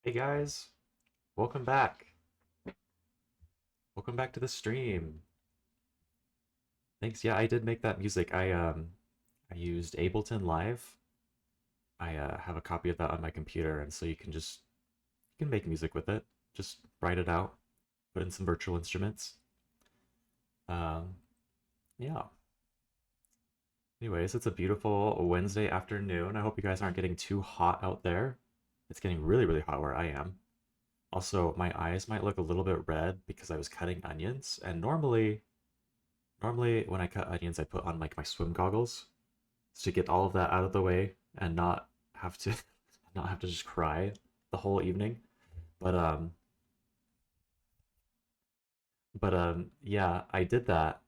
Hey guys, welcome back. Welcome back to the stream. Thanks. Yeah, I did make that music. I used Ableton Live. I have a copy of that on my computer, and so you can make music with it. Just write it out, put in some virtual instruments. Um, yeah. Anyways, it's a beautiful Wednesday afternoon. I hope you guys aren't getting too hot out there. It's getting really, really hot where I am. Also, my eyes might look a little bit red because I was cutting onions, and normally when I cut onions, I put on like my swim goggles to get all of that out of the way and not have to not have to just cry the whole evening. But yeah, I did that.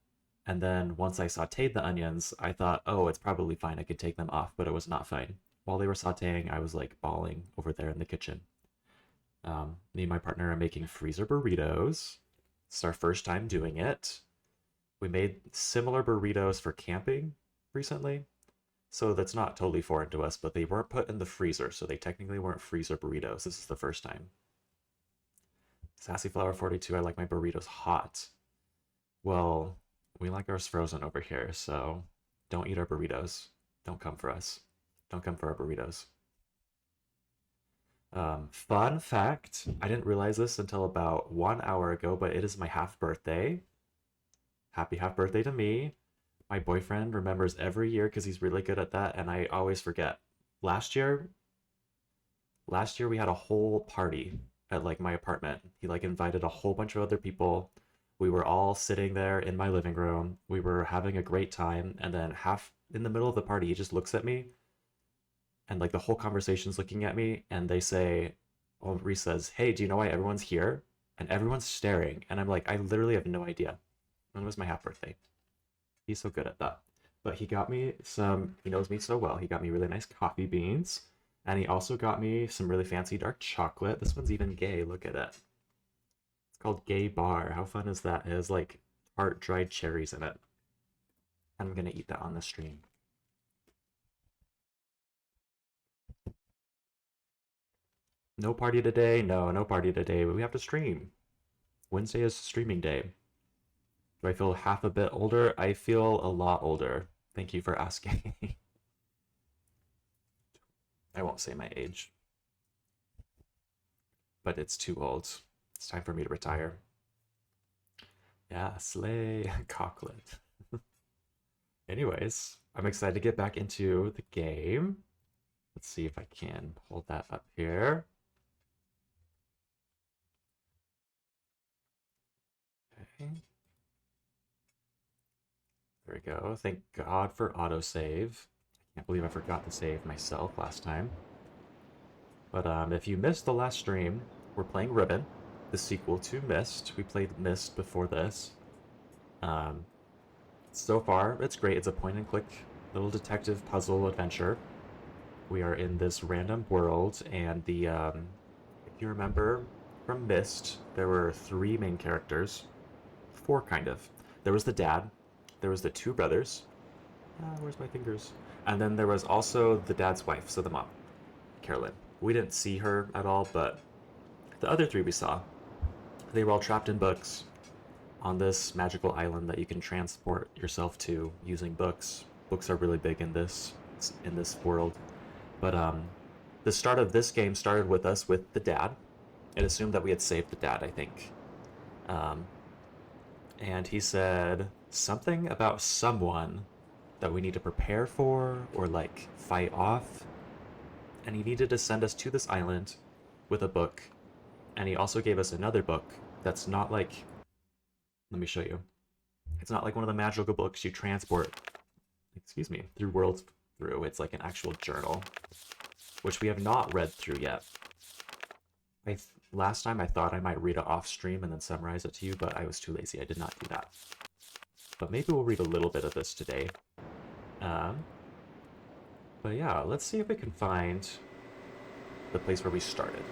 And then once I sauteed the onions, I thought, "Oh, it's probably fine. I could take them off," but it was not fine. While they were sauteing, I was like bawling over there in the kitchen. Me and my partner are making freezer burritos. It's our first time doing it. We made similar burritos for camping recently, so that's not totally foreign to us, but they weren't put in the freezer, so they technically weren't freezer burritos. This is the first time. Sassy Flower 42, I like my burritos hot. Well, we like ours frozen over here, so don't eat our burritos. Don't come for us. Don't come for our burritos. Fun fact, I didn't realize this until about 1 hour ago, but it is my half birthday. Happy half birthday to me. My boyfriend remembers every year because he's really good at that, and I always forget. Last year, last year we had a whole party at like my apartment. He like invited a whole bunch of other people. We were all sitting there in my living room. We were having a great time, and then half in the middle of the party, he just looks at me, and like the whole conversation's looking at me, and they say, "Oh," Reese says, "Hey, do you know why everyone's here?" And everyone's staring, and I'm like, I literally have no idea. When was my half birthday? He's so good at that. But he got me some, he knows me so well. He got me really nice coffee beans. And he also got me some really fancy dark chocolate. This one's even gay. Look at it. It's called Gay Bar. How fun is that? It has like tart dried cherries in it. I'm going to eat that on the stream. No party today? No, no party today. But we have to stream. Wednesday is streaming day. Do I feel half a bit older? I feel a lot older. Thank you for asking. I won't say my age, but it's too old. It's time for me to retire. Yeah, slay cocklet. Anyways, I'm excited to get back into the game. Let's see if I can hold that up here. Okay. There we go. Thank God for autosave. I can't believe I forgot to save myself last time. But if you missed the last stream, we're playing Riven, the sequel to Mist. We played Mist before this. Um, so far, it's great. It's a point-and-click little detective puzzle adventure. We are in this random world, and if you remember from Mist, there were three main characters. Four, kind of. There was the dad, there was the two brothers. Where's my fingers? And then there was also the dad's wife, so the mom, Carolyn. We didn't see her at all, but the other three we saw. They were all trapped in books on this magical island that you can transport yourself to using books. Books are really big in this world. But the start of this game started with us with the dad. It assumed that we had saved the dad, I think. Um, and he said something about someone that we need to prepare for or like fight off. And he needed to send us to this island with a book. And he also gave us another book that's not like, let me show you. It's not like one of the magical books you transport, excuse me, through worlds through. It's like an actual journal, which we have not read through yet. Last time I thought I might read it off stream and then summarize it to you, but I was too lazy. I did not do that. But maybe we'll read a little bit of this today. But yeah, let's see if we can find the place where we started.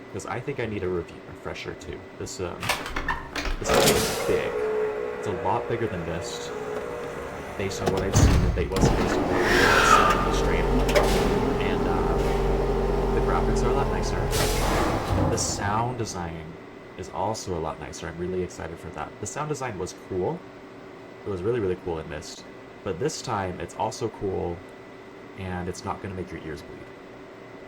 Because I think I need a refresher too. This game is big. It's a lot bigger than Mist, based on what I've seen. It wasn't based on what I've seen in the stream. And the graphics are a lot nicer. The sound design is also a lot nicer. I'm really excited for that. The sound design was cool. It was really, really cool in Myst. But this time, it's also cool, and it's not going to make your ears bleed.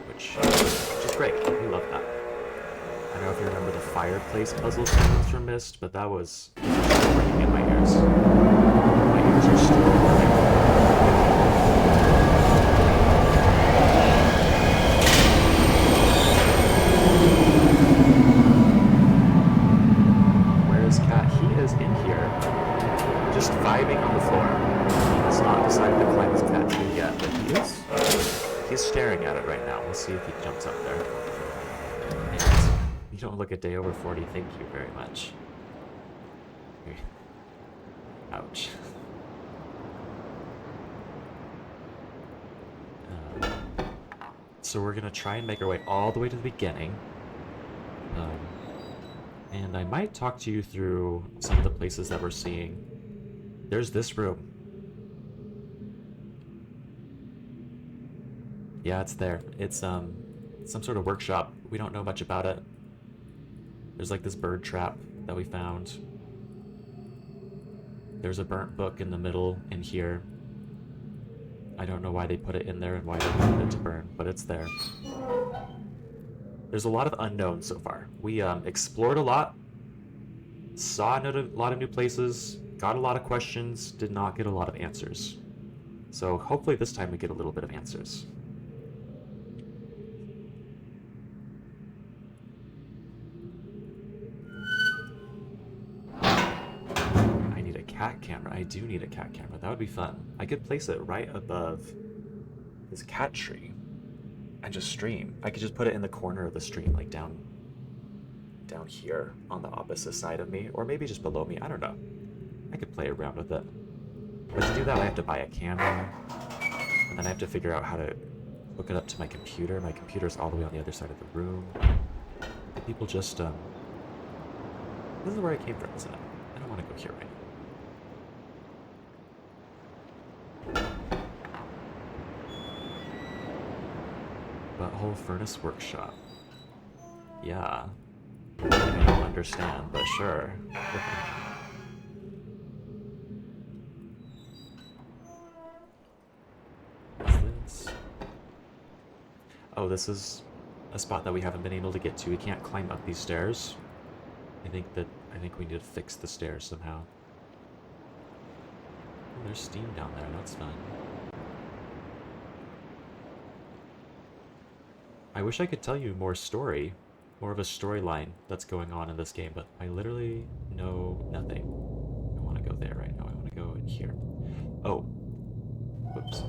Which is great. We love that. I don't know if you remember the fireplace puzzle sequence from Myst, but that was ringing in my ears. My ears are still ringing. Where is Cat? He is in here, just vibing on the floor. He has not decided to climb his cat tree yet, but he is. He's staring at it right now. We'll see if he jumps up there. And you don't look a day over 40. Thank you very much. Here. Ouch. So we're gonna try and make our way all the way to the beginning. And I might talk to you through some of the places that we're seeing. There's this room. Yeah, it's there. It's some sort of workshop. We don't know much about it. There's like this bird trap that we found. There's a burnt book in the middle in here. I don't know why they put it in there and why they wanted it to burn, but it's there. There's a lot of unknowns so far. We explored a lot, saw a lot of new places, got a lot of questions, did not get a lot of answers. So hopefully this time we get a little bit of answers. I need a cat camera. I do need a cat camera. That would be fun. I could place it right above this cat tree and just stream. I could just put it in the corner of the stream, like down here on the opposite side of me, or maybe just below me. I don't know. I could play around with it. But to do that, I have to buy a camera, and then I have to figure out how to hook it up to my computer. My computer's all the way on the other side of the room. The people just, this is where I came from, isn't it? I don't want to go here right now. Butthole Furnace Workshop. Yeah. I don't understand, but sure. What's this? Oh, this is a spot that we haven't been able to get to. We can't climb up these stairs. I think we need to fix the stairs somehow. Oh, there's steam down there. That's fun. I wish I could tell you more story, more of a storyline that's going on in this game, but I literally know nothing. I want to go there right now. I want to go in here. Oh. Whoops.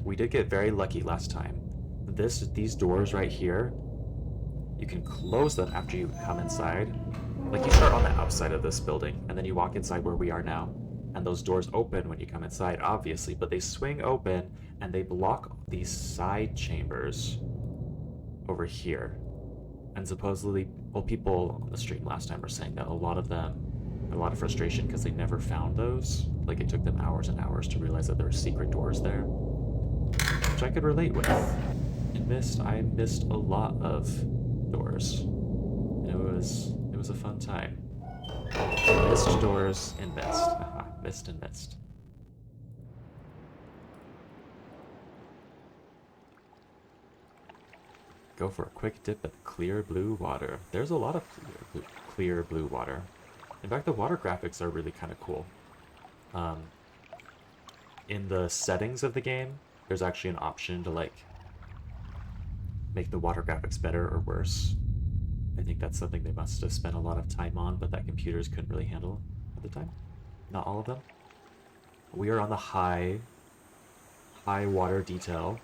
We did get very lucky last time. These doors right here, you can close them after you come inside. Like, you start on the outside of this building, and then you walk inside where we are now. And those doors open when you come inside, obviously, but they swing open and they block these side chambers over here. And supposedly, well, people on the stream last time were saying that a lot of them had a lot of frustration because they never found those. Like, it took them hours and hours to realize that there were secret doors there, which I could relate with. In Myst, I missed a lot of doors. And it was a fun time. Missed doors in Myst. Missed and missed. Go for a quick dip at clear blue water. There's a lot of clear blue water. In fact, the water graphics are really kind of cool. In the settings of the game, there's actually an option to, like, make the water graphics better or worse. I think that's something they must have spent a lot of time on, but that computers couldn't really handle at the time. Not all of them. We are on the high water detail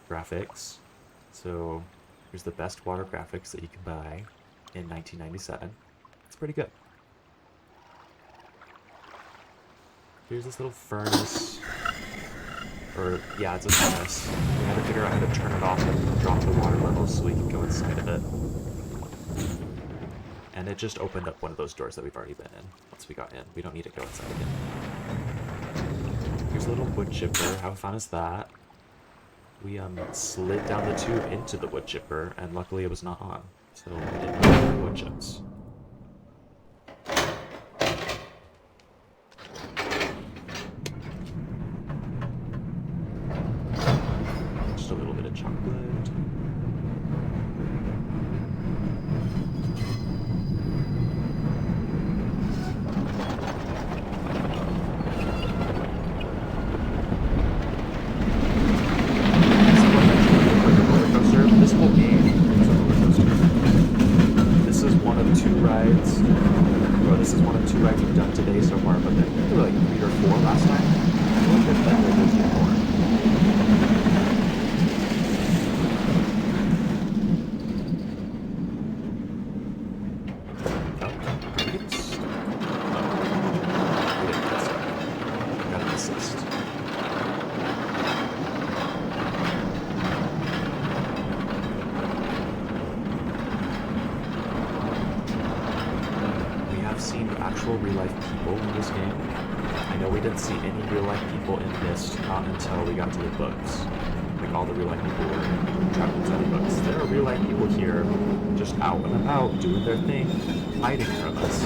graphics. So here's the best water graphics that you can buy in 1997. It's pretty good. Here's this little furnace. Or, yeah, it's a furnace. We had to figure out how to turn it off and drop the water levels so we can go inside of it. And it just opened up one of those doors that we've already been in. Once we got in, we don't need to go inside again. Here's a little wood chipper. How fun is that? we slid down the tube into the wood chipper, and luckily it was not on, so we didn't have any wood chips. Just a little bit of chocolate. This whole game is a roller coaster. This is one of two rides. Well, this is one of two rides we've done today so far, but there were like 3 or 4 last time. I wonder if that will be more. Real-life people in this game. I know we didn't see any real-life people in this, not until we got to the books. Like all the real-life people were trapped inside the books. There are real-life people here, just out and about, doing their thing, hiding from us.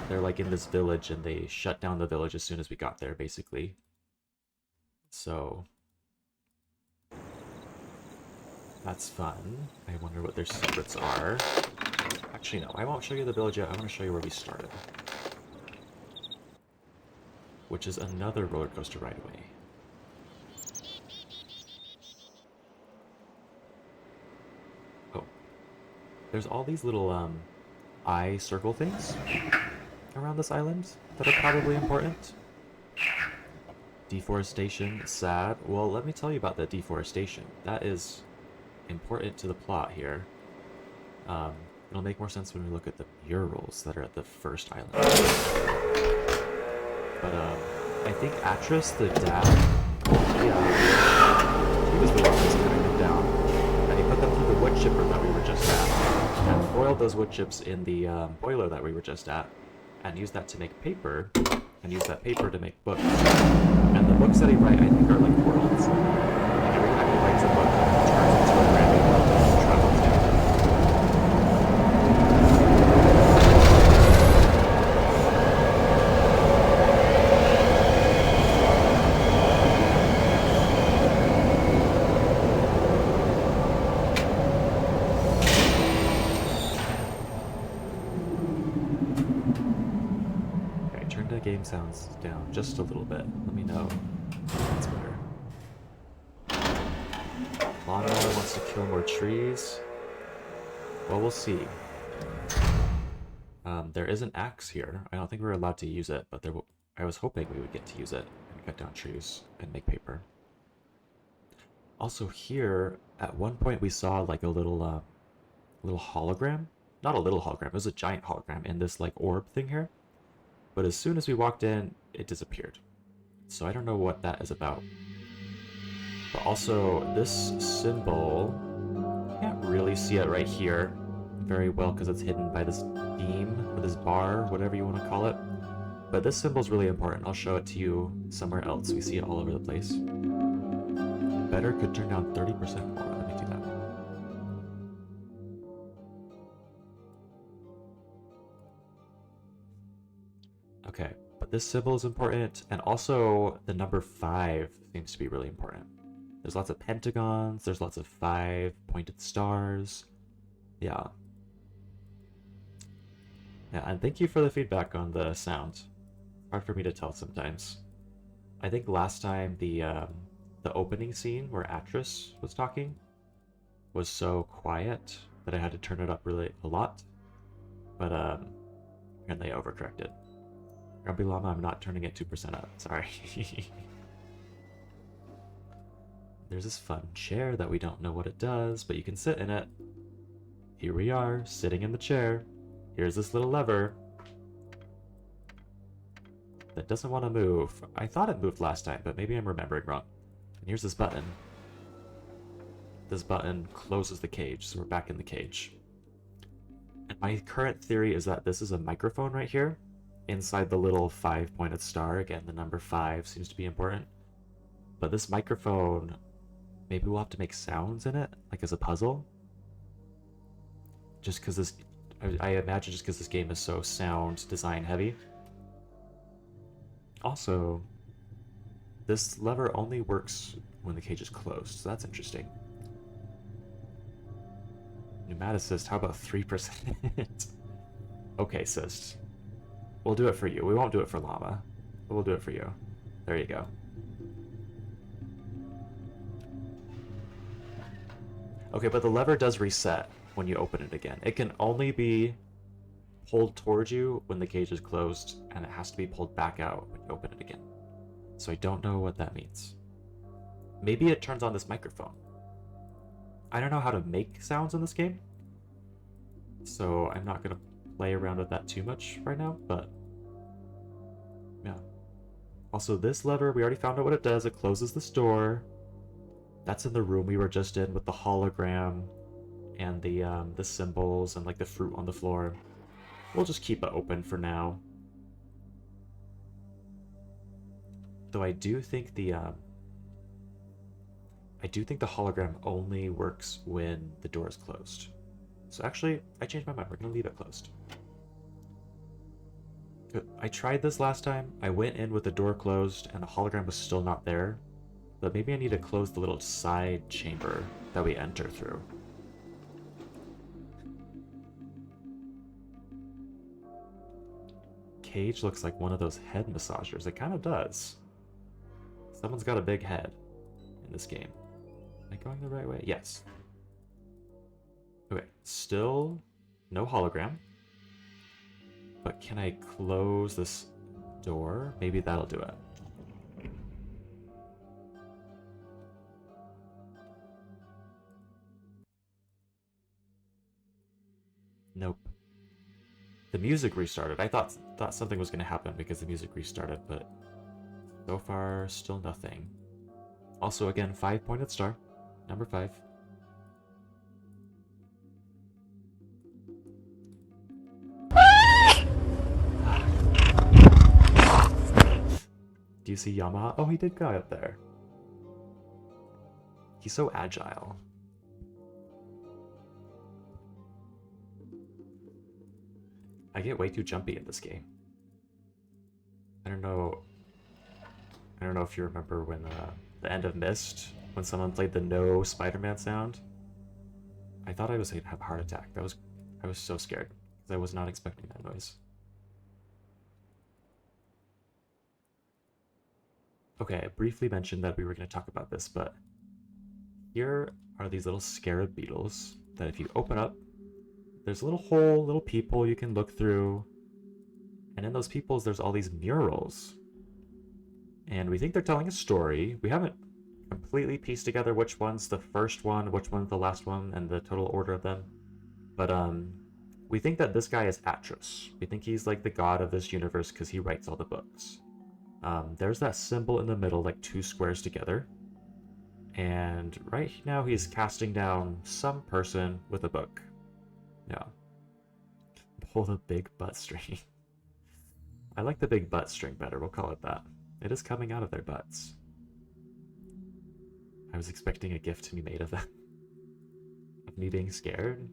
They're like in this village, and they shut down the village as soon as we got there, basically. So... that's fun. I wonder what their secrets are. Actually, no, I won't show you the village yet. I want to show you where we started. Which is another roller coaster right away. Oh. There's all these little, eye circle things around this island that are probably important. Deforestation, sad. Well, let me tell you about the deforestation. That is important to the plot here. It'll make more sense when we look at the murals that are at the first island. But I think Atrus, the dad, yeah, he was the one who was cutting them down, and he put them through the wood chipper that we were just at, and boiled those wood chips in the boiler that we were just at, and used that to make paper, and used that paper to make books. And the books that he writes, I think, are like worlds. Like every time he writes a book, it turns into a random world that he travels to. Game sounds down just a little bit. Let me know if that's better. Lawnmower wants to kill more trees. Well, we'll see. There is an axe here. I don't think we're allowed to use it, but I was hoping we would get to use it and cut down trees and make paper. Also here, at one point we saw like a little hologram. Not a little hologram, it was a giant hologram in this like orb thing here. But as soon as we walked in, it disappeared. So I don't know what that is about. But also, this symbol, you can't really see it right here very well because it's hidden by this beam, or this bar, whatever you want to call it. But this symbol is really important. I'll show it to you somewhere else. We see it all over the place. Better could turn down 30% more. Let me do that. Okay, but this symbol is important, and also the number 5 seems to be really important. There's lots of pentagons, there's lots of 5 pointed stars. Yeah. Yeah, and thank you for the feedback on the sound. Hard for me to tell sometimes. I think last time the opening scene where Atrus was talking was so quiet that I had to turn it up really a lot. But apparently I overcorrected. Grumpy Llama, I'm not turning it 2% up. Sorry. There's this fun chair that we don't know what it does, but you can sit in it. Here we are, sitting in the chair. Here's this little lever that doesn't want to move. I thought it moved last time, but maybe I'm remembering wrong. And here's this button. This button closes the cage, so we're back in the cage. And my current theory is that this is a microphone right here. Inside the little 5-pointed star, again, the number 5 seems to be important. But this microphone Maybe we'll have to make sounds in it, like as a puzzle. Just because this, I imagine just because this game is so sound design heavy. Also, this lever only works when the cage is closed, so that's interesting. Pneumaticist, how about 3%? Okay, sis. We'll do it for you. We won't do it for Llama, but we'll do it for you. There you go. Okay, but the lever does reset when you open it again. It can only be pulled towards you when the cage is closed, and it has to be pulled back out when you open it again. So I don't know what that means. Maybe it turns on this microphone. I don't know how to make sounds in this game, so I'm not going to play around with that too much right now, but yeah. Also, this lever, we already found out what it does. It closes this door. That's in the room we were just in with the hologram and the symbols and like the fruit on the floor. We'll just keep it open for now. Though I do think the hologram only works when the door is closed. So actually, I changed my mind. We're gonna leave it closed. Good. I tried this last time. I went in with the door closed and the hologram was still not there. But maybe I need to close the little side chamber that we enter through. Cage looks like one of those head massagers. It kind of does. Someone's got a big head in this game. Am I going the right way? Yes. Okay, still no hologram. But can I close this door? Maybe that'll do it. Nope. The music restarted. I thought something was going to happen because the music restarted, but so far, still nothing. Also, again, 5-pointed star. Number 5. Do you see Yamaha? Oh, he did go up there. He's so agile. I get way too jumpy in this game. I don't know if you remember when the end of Myst, when someone played the no Spider-Man sound. I thought I was gonna have a heart attack. I was so scared because I was not expecting that noise. Okay, I briefly mentioned that we were going to talk about this, but here are these little scarab beetles that if you open up, there's a little hole, little peephole you can look through. And in those peepholes, there's all these murals. And we think they're telling a story. We haven't completely pieced together which one's the first one, which one's the last one, and the total order of them. But we think that this guy is Atrus. We think he's like the god of this universe because he writes all the books. There's that symbol in the middle, like 2 squares together. And right now he's casting down some person with a book. Yeah. Pull the big butt string. I like the big butt string better, we'll call it that. It is coming out of their butts. I was expecting a gift to be made of that. Of me being scared.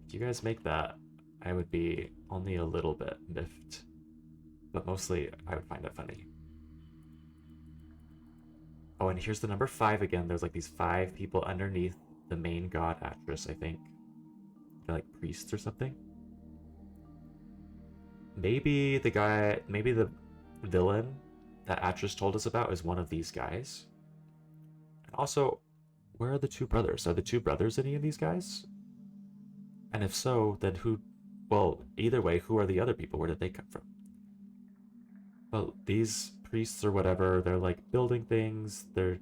If you guys make that, I would be only a little bit miffed. But mostly, I would find it funny. Oh, and here's the number 5 again. There's like these 5 people underneath the main god Atrus, I think. They're like priests or something. Maybe the villain that Atrus told us about is one of these guys. And also, where are the 2 brothers? Are the 2 brothers any of these guys? And if so, then who... Well, either way, who are the other people? Where did they come from? Well, these priests or whatever, they're like building things, they're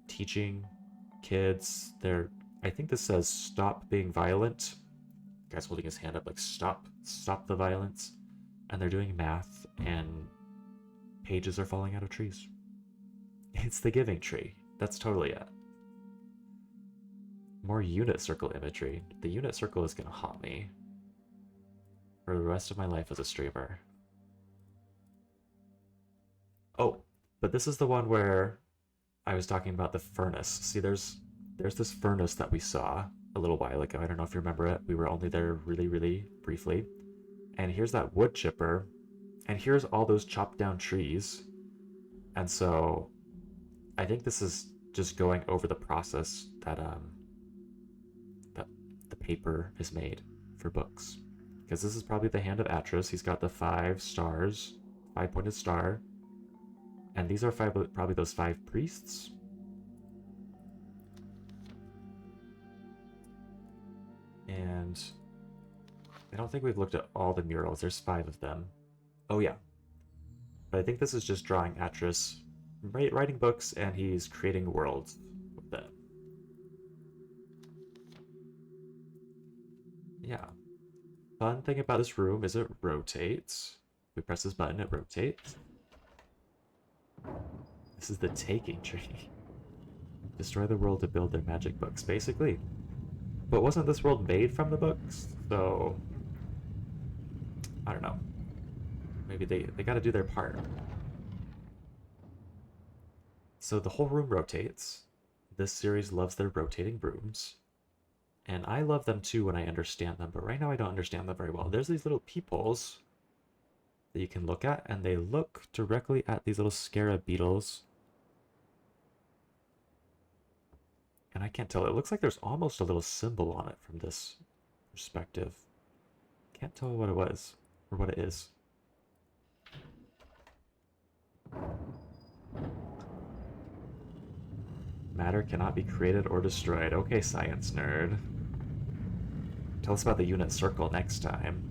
teaching kids, I think this says stop being violent. The guy's holding his hand up like stop the violence. And they're doing math and pages are falling out of trees. It's the giving tree. That's totally it. More unit circle imagery. The unit circle is gonna haunt me for the rest of my life as a streamer. Oh, But this is the one where I was talking about the furnace. See, there's this furnace that we saw a little while ago. I don't know if you remember it. We were only there really, really briefly. And here's that wood chipper. And here's all those chopped down trees. And so I think this is just going over the process that the paper is made for books. Because this is probably the hand of Atrus. He's got the 5 stars, 5-pointed star. And these are probably those 5 priests. And I don't think we've looked at all the murals. There's 5 of them. Oh yeah. But I think this is just drawing Atrus writing books, and he's creating worlds with them. Yeah. Fun thing about this room is it rotates. We press this button, it rotates. This is the taking tree. Destroy the world to build their magic books, basically. But wasn't this world made from the books? So I don't know. Maybe they gotta do their part. So the whole room rotates. This series loves their rotating rooms. And I love them too when I understand them, but right now I don't understand them very well. There's these little peepholes that you can look at, and they look directly at these little scarab beetles. And I can't tell. It looks like there's almost a little symbol on it from this perspective. Can't tell what it was, or what it is. Matter cannot be created or destroyed. Okay, science nerd. Tell us about the unit circle next time.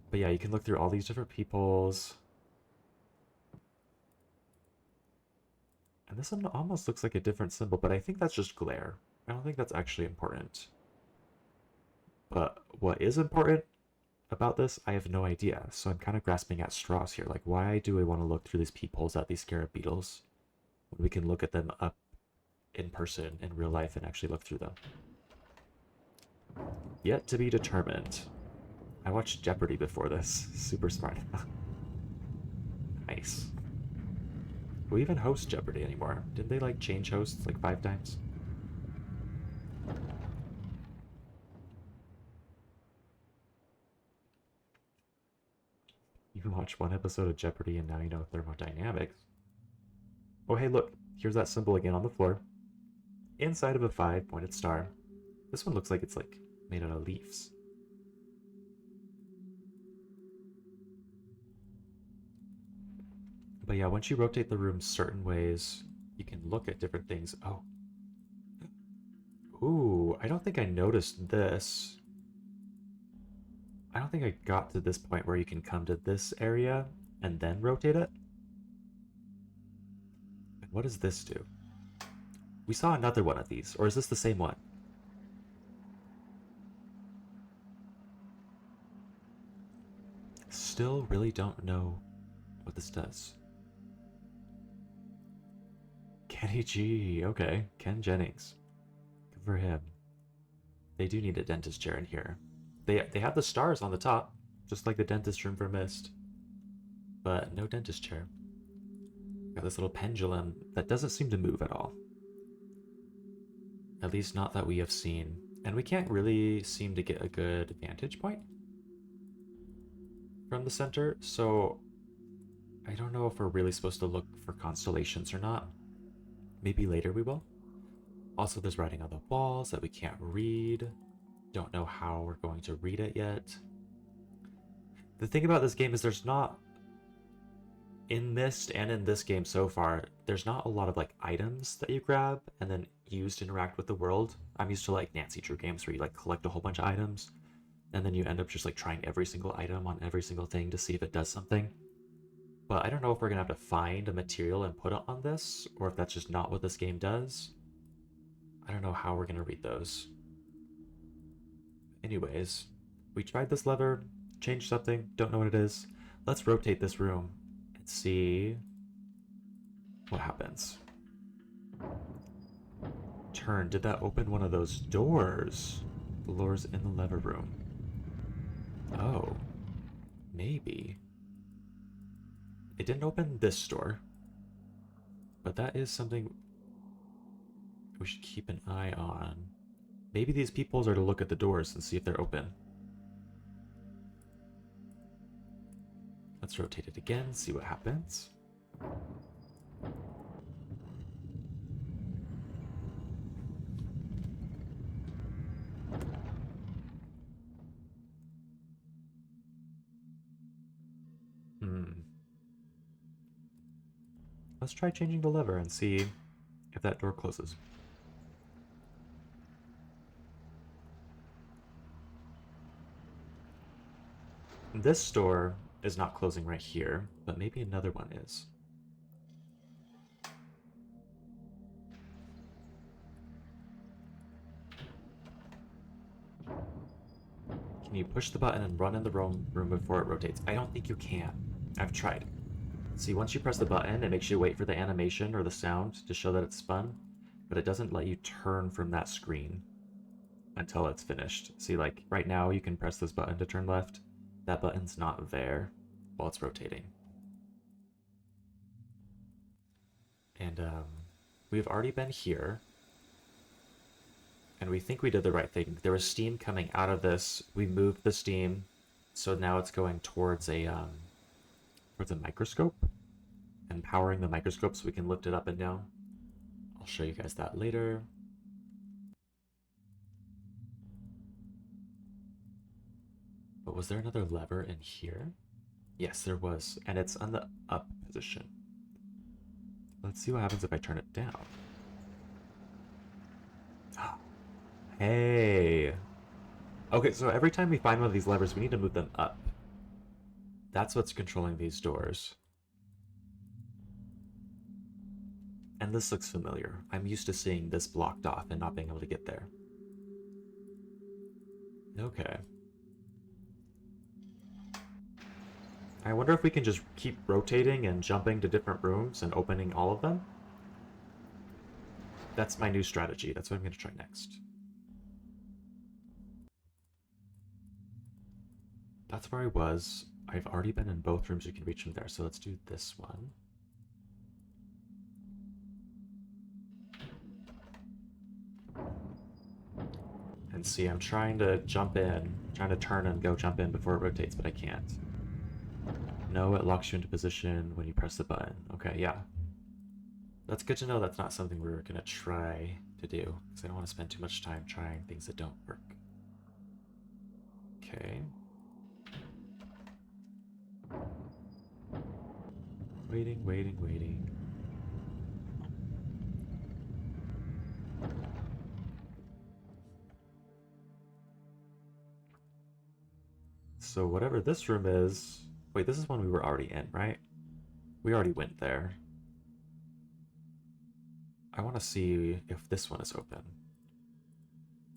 But yeah, you can look through all these different peoples. And this one almost looks like a different symbol, but I think that's just glare. I don't think that's actually important. But what is important about this, I have no idea. So I'm kind of grasping at straws here. Like, why do we want to look through these peepholes at these scarab beetles when we can look at them up in person, in real life, and actually look through them? Yet to be determined. I watched Jeopardy before this. Super smart. Nice. Who even hosts Jeopardy anymore? Didn't they like change hosts like 5 times? You can watch one episode of Jeopardy and now you know thermodynamics. Oh hey look, here's that symbol again on the floor. Inside of a 5-pointed star. This one looks like it's like made out of leaves. But yeah, once you rotate the room certain ways, you can look at different things. Oh. Ooh, I don't think I noticed this. I don't think I got to this point where you can come to this area and then rotate it. What does this do? We saw another one of these, or is this the same one? Still really don't know what this does. Kenny G, okay. Ken Jennings. Good for him. They do need a dentist chair in here. They have the stars on the top, just like the dentist room for Mist. But no dentist chair. Got this little pendulum that doesn't seem to move at all. At least not that we have seen. And we can't really seem to get a good vantage point from the center, so I don't know if we're really supposed to look for constellations or not. Maybe later we will. Also, there's writing on the walls that we can't read. Don't know how we're going to read it yet. The thing about this game is there's not, in Mist and in this game so far, there's not a lot of like items that you grab and then use to interact with the world. I'm used to like Nancy Drew games where you like collect a whole bunch of items and then you end up just like trying every single item on every single thing to see if it does something. But I don't know if we're gonna have to find a material and put it on this, or if that's just not what this game does. I don't know how we're gonna read those. Anyways, we tried this lever, changed something, don't know what it is. Let's rotate this room and see what happens. Turn, did that open one of those doors? The doors in the lever room. Oh. maybe. It didn't open this door, but that is something we should keep an eye on. Maybe these peepholes are to look at the doors and see if they're open. Let's rotate it again, see what happens. Let's try changing the lever and see if that door closes. This door is not closing right here, but maybe another one is. Can you push the button and run in the room before it rotates? I don't think you can. I've tried. See, once you press the button, it makes you wait for the animation or the sound to show that it's spun, but it doesn't let you turn from that screen until it's finished. See, like, right now you can press this button to turn left. That button's not there while it's rotating. And we've already been here, and we think we did the right thing. There was steam coming out of this. We moved the steam, so now it's going towards a microscope and powering the microscope so we can lift it up and down. I'll show you guys that later. But was there another lever in here? Yes, there was, and it's on the up position. Let's see what happens if I turn it down. Hey! Okay, so every time we find one of these levers, we need to move them up. That's what's controlling these doors. And this looks familiar. I'm used to seeing this blocked off and not being able to get there. Okay. I wonder if we can just keep rotating and jumping to different rooms and opening all of them. That's my new strategy. That's what I'm going to try next. That's where I was. I've already been in both rooms. You can reach from there. So let's do this one. And see, I'm trying to jump in, trying to turn and go jump in before it rotates, but I can't. No, it locks you into position when you press the button. Okay, yeah. That's good to know that's not something we're going to try to do, because I don't want to spend too much time trying things that don't work. Okay. Waiting, waiting, waiting. So whatever this room is... Wait, this is one we were already in, right? We already went there. I want to see if this one is open.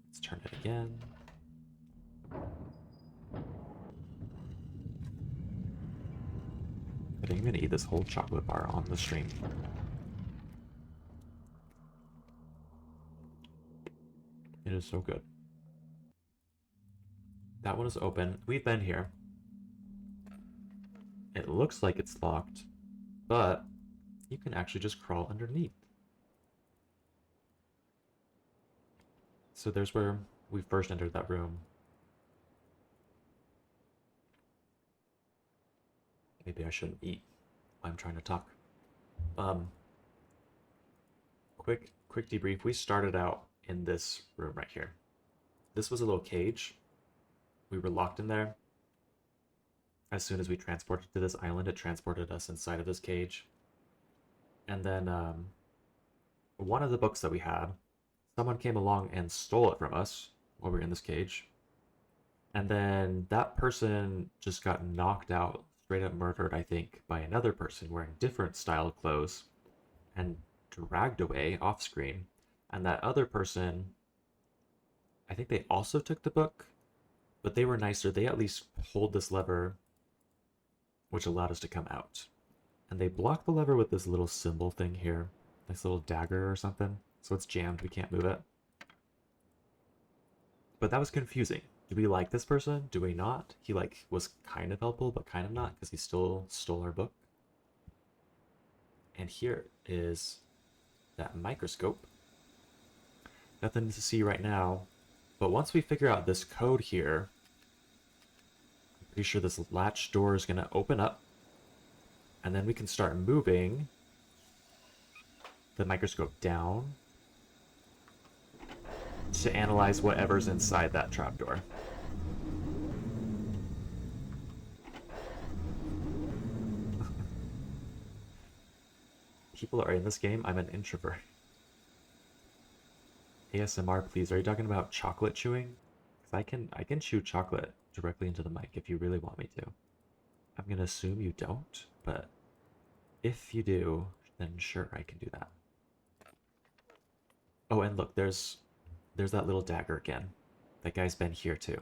Let's turn it again. I think I'm gonna eat this whole chocolate bar on the stream. It is so good. That one is open. We've been here. It looks like it's locked, but you can actually just crawl underneath. So there's where we first entered that room. Maybe I shouldn't eat while I'm trying to talk. Quick debrief. We started out in this room right here. This was a little cage. We were locked in there. As soon as we transported to this island, it transported us inside of this cage. And then one of the books that we had, someone came along and stole it from us while we were in this cage. And then that person just got knocked out, straight up murdered, I think, by another person wearing different style clothes and dragged away off screen. And that other person, I think they also took the book, but they were nicer. They at least pulled this lever, which allowed us to come out. And they blocked the lever with this little symbol thing here. Nice little dagger or something. So it's jammed, we can't move it. But that was confusing. Do we like this person? Do we not? He like was kind of helpful, but kind of not, because he still stole our book. And here is that microscope. Nothing to see right now. But once we figure out this code here, I'm pretty sure this latch door is going to open up. And then we can start moving the microscope down to analyze whatever's inside that trapdoor. People are in this game. I'm an introvert. ASMR, please. Are you talking about chocolate chewing? Because I can chew chocolate directly into the mic if you really want me to. I'm gonna assume you don't, but if you do, then sure, I can do that. Oh, and look, there's that little dagger again. That guy's been here too.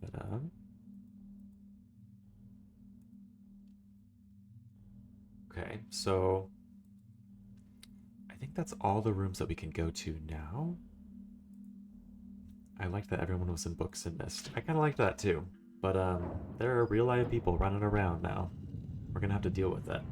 But okay, so I think that's all the rooms that we can go to now. I liked that everyone was in books and mist. I kind of liked that too. But there are real live people running around now. We're gonna have to deal with it.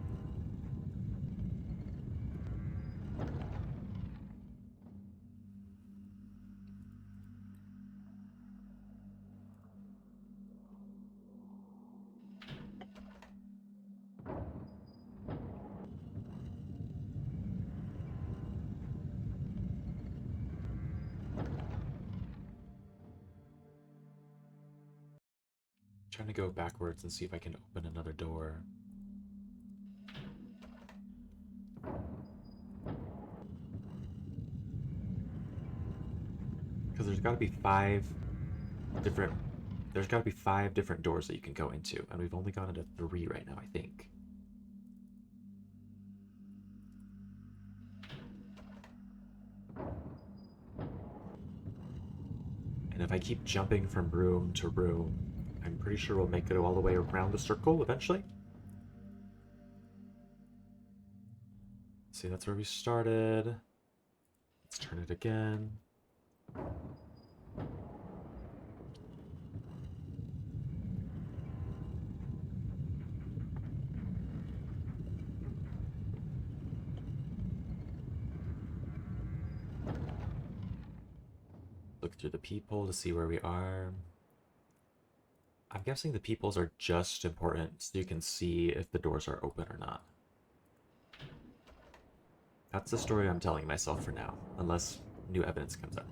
Trying to go backwards and see if I can open another door. Because there's got to be different there's got to be 5 different doors that you can go into, and we've only gone into 3 right now, I think. And if I keep jumping from room to room, I'm pretty sure we'll make it all the way around the circle eventually. See, that's where we started. Let's turn it again. Look through the peephole to see where we are. I'm guessing the peepholes are just important so you can see if the doors are open or not. That's the story I'm telling myself for now, unless new evidence comes up.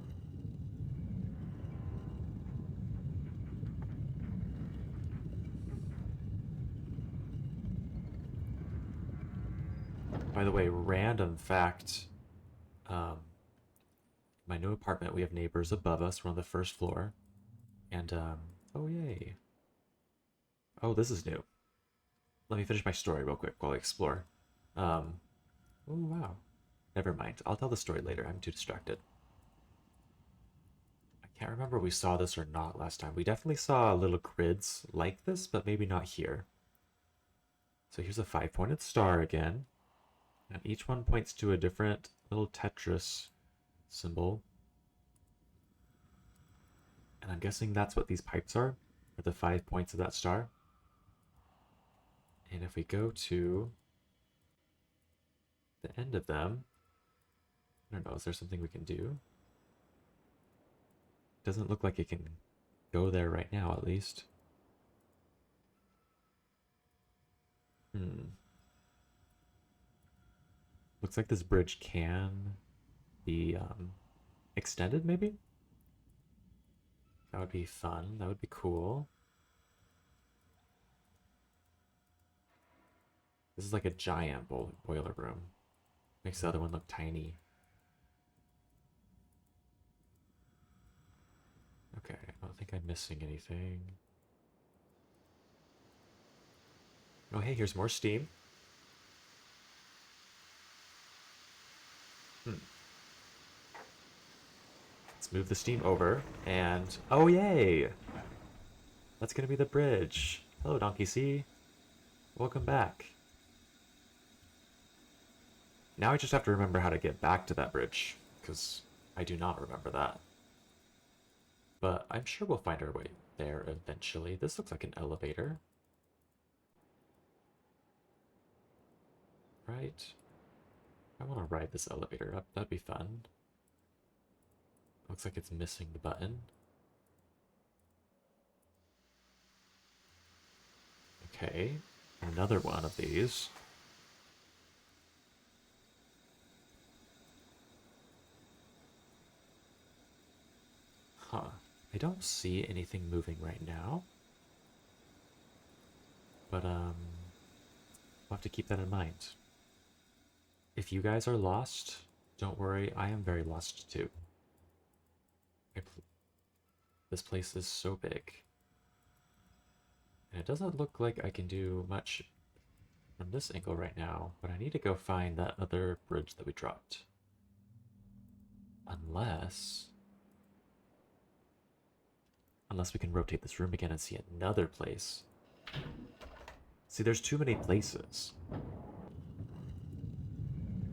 By the way, random fact, my new apartment, we have neighbors above us. We're on the first floor. And, oh yay. Oh, this is new. Let me finish my story real quick while I explore. Oh wow. Never mind. I'll tell the story later. I'm too distracted. I can't remember if we saw this or not last time. We definitely saw little grids like this, but maybe not here. So here's a 5-pointed star again. And each one points to a different little Tetris symbol. And I'm guessing that's what these pipes are the 5 points of that star. And if we go to the end of them, I don't know, is there something we can do? Doesn't look like it can go there right now, at least. Looks like this bridge can be extended, maybe? That would be fun. That would be cool. This is like a giant boiler room. Makes the other one look tiny. Okay, I don't think I'm missing anything. Oh, hey, here's more steam. Let's move the steam over, and oh yay! That's gonna be the bridge. Hello, Donkey C. Welcome back. Now I just have to remember how to get back to that bridge. because I do not remember that. But I'm sure we'll find our way there eventually. This looks like an elevator. Right? I want to ride this elevator up. That'd be fun. Looks like it's missing the button. Okay, another one of these. Huh. I don't see anything moving right now. But, we'll have to keep that in mind. If you guys are lost, don't worry, I am very lost too. This place is so big. And it doesn't look like I can do much from this angle right now, but I need to go find that other bridge that we dropped. Unless we can rotate this room again and see another place. See, there's too many places.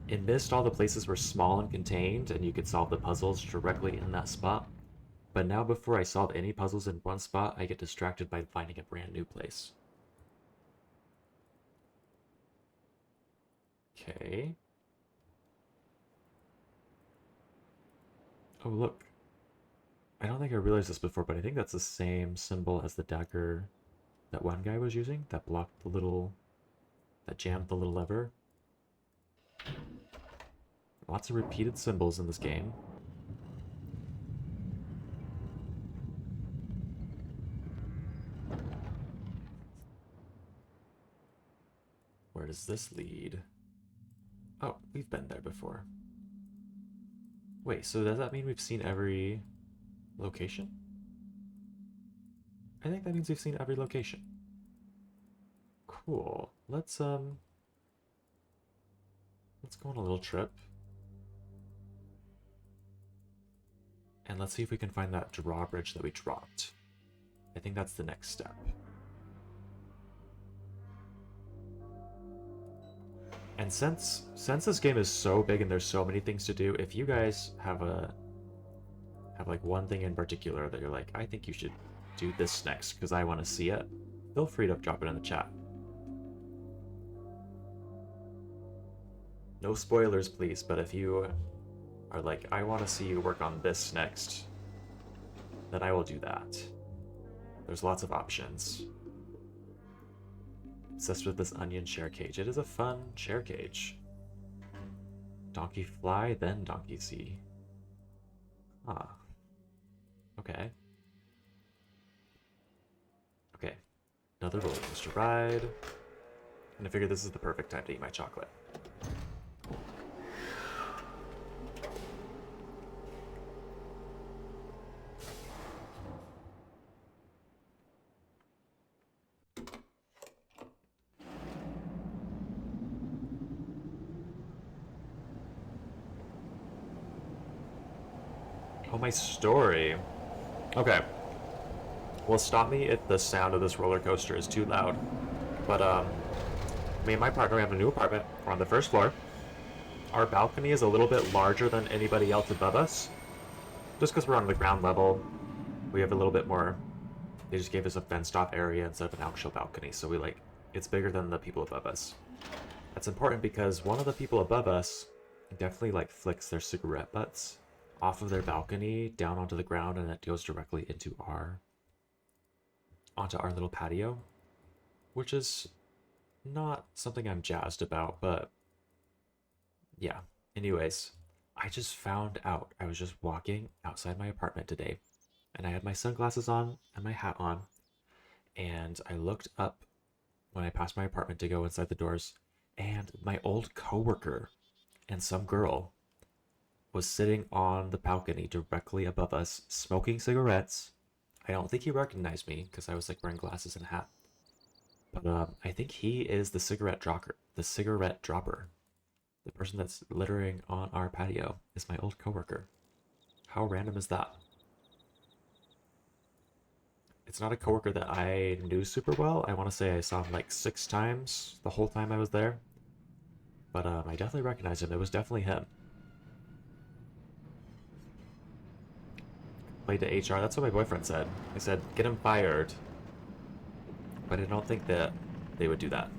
In Myst, all the places were small and contained, and you could solve the puzzles directly in that spot. But now before I solve any puzzles in one spot, I get distracted by finding a brand new place. Okay. Oh, look. I don't think I realized this before, but I think that's the same symbol as the dagger that one guy was using, that blocked the little... that jammed the little lever. Lots of repeated symbols in this game. Where does this lead? Oh, we've been there before. Wait, so does that mean we've seen every location? I think that means we've seen every location. Cool. Let's go on a little trip. And let's see if we can find that drawbridge that we dropped. I think that's the next step. And since this game is so big and there's so many things to do, if you guys have like one thing in particular that you're like, I think you should do this next because I want to see it, feel free to drop it in the chat. No spoilers, please, but if you are like, I want to see you work on this next, then I will do that. There's lots of options. Obsessed with this onion share cage. It is a fun share cage. Donkey fly, then donkey see. Ah. Okay. Okay. Another roller coaster ride. And I figure this is the perfect time to eat my chocolate. Oh, my story. Okay. Well, stop me if the sound of this roller coaster is too loud. But, me and my partner, we have a new apartment. We're on the first floor. Our balcony is a little bit larger than anybody else above us. Just because we're on the ground level, we have a little bit more... They just gave us a fenced-off area instead of an actual balcony, so it's bigger than the people above us. That's important because one of the people above us definitely, flicks their cigarette butts off of their balcony down onto the ground, and it goes directly into onto our little patio, which is not something I'm jazzed about, but yeah. Anyways, I just found out. I was just walking outside my apartment today, and I had my sunglasses on and my hat on, and I looked up when I passed my apartment to go inside the doors, and my old coworker and some girl was sitting on the balcony directly above us, smoking cigarettes. I don't think he recognized me because I was wearing glasses and a hat. But I think he is the cigarette dropper. The cigarette dropper. The person that's littering on our patio is my old coworker. How random is that? It's not a coworker that I knew super well. I want to say I saw him 6 times the whole time I was there. But I definitely recognized him. It was definitely him. complained to HR. That's what my boyfriend said. He said, get him fired. But I don't think that they would do that.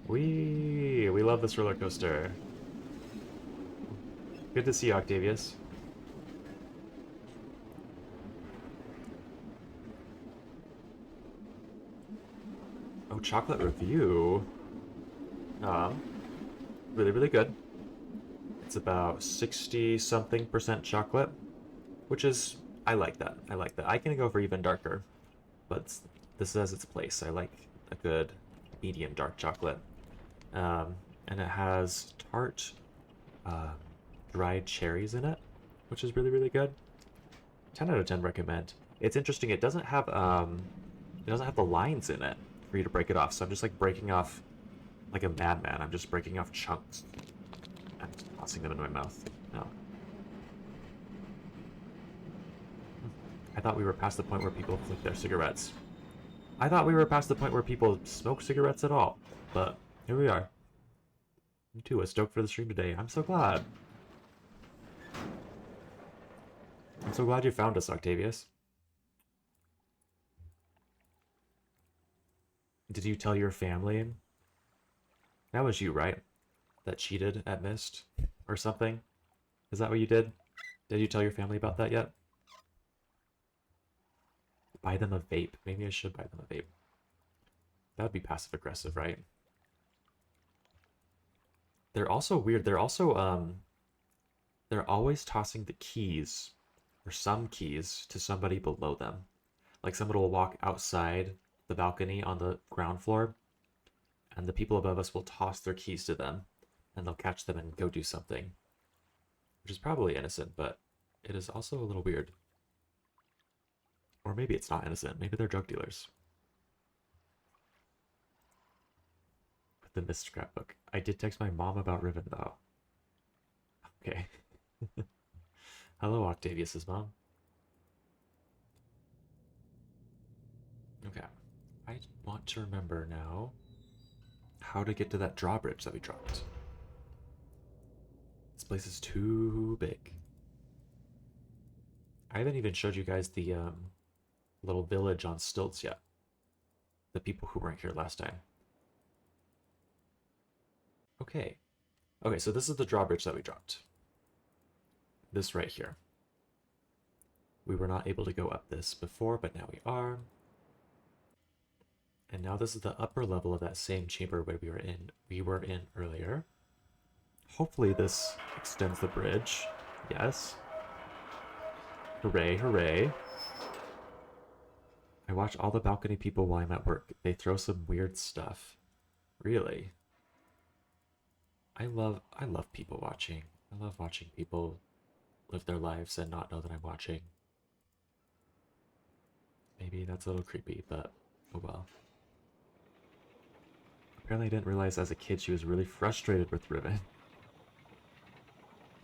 We love this roller coaster. Good to see you, Octavius. Oh, chocolate review. Really, really good. It's about 60 something percent chocolate, which is, I like that. I like that. I can go for even darker, but this has its place. I like a good medium dark chocolate. And it has tart dried cherries in it, which is really, really good. 10 out of 10 recommend. It's interesting, it doesn't have the lines in it for you to break it off, so I'm just like breaking off like a madman. I'm just breaking off chunks and tossing them into my mouth. No. I thought we were past the point where people flick their cigarettes. I thought we were past the point where people smoke cigarettes at all, but here we are. Me too, I was stoked for the stream today. I'm so glad. I'm so glad you found us, Octavius. Did you tell your family? That was you, right? That cheated at Myst or something? Is that what you did? Did you tell your family about that yet? Buy them a vape. Maybe I should buy them a vape. That would be passive aggressive, right? They're also weird. They're also they're always tossing the keys or some keys to somebody below them. Like someone will walk outside the balcony on the ground floor, and the people above us will toss their keys to them, and they'll catch them and go do something. Which is probably innocent, but it is also a little weird. Or maybe it's not innocent. Maybe they're drug dealers. With the Myst scrapbook. I did text my mom about Riven, though. Okay. Hello, Octavius's mom. Okay. I want to remember now how to get to that drawbridge that we dropped. This place is too big. I haven't even showed you guys the little village on stilts yet. The people who weren't here last time. Okay. Okay, so this is the drawbridge that we dropped. This right here. We were not able to go up this before, but now we are. And now this is the upper level of that same chamber where we were in earlier. Hopefully this extends the bridge. Yes. Hooray, hooray. I watch all the balcony people while I'm at work. They throw some weird stuff. Really? I love people watching. I love watching people live their lives and not know that I'm watching. Maybe that's a little creepy, but oh well. Apparently I didn't realize as a kid she was really frustrated with Riven.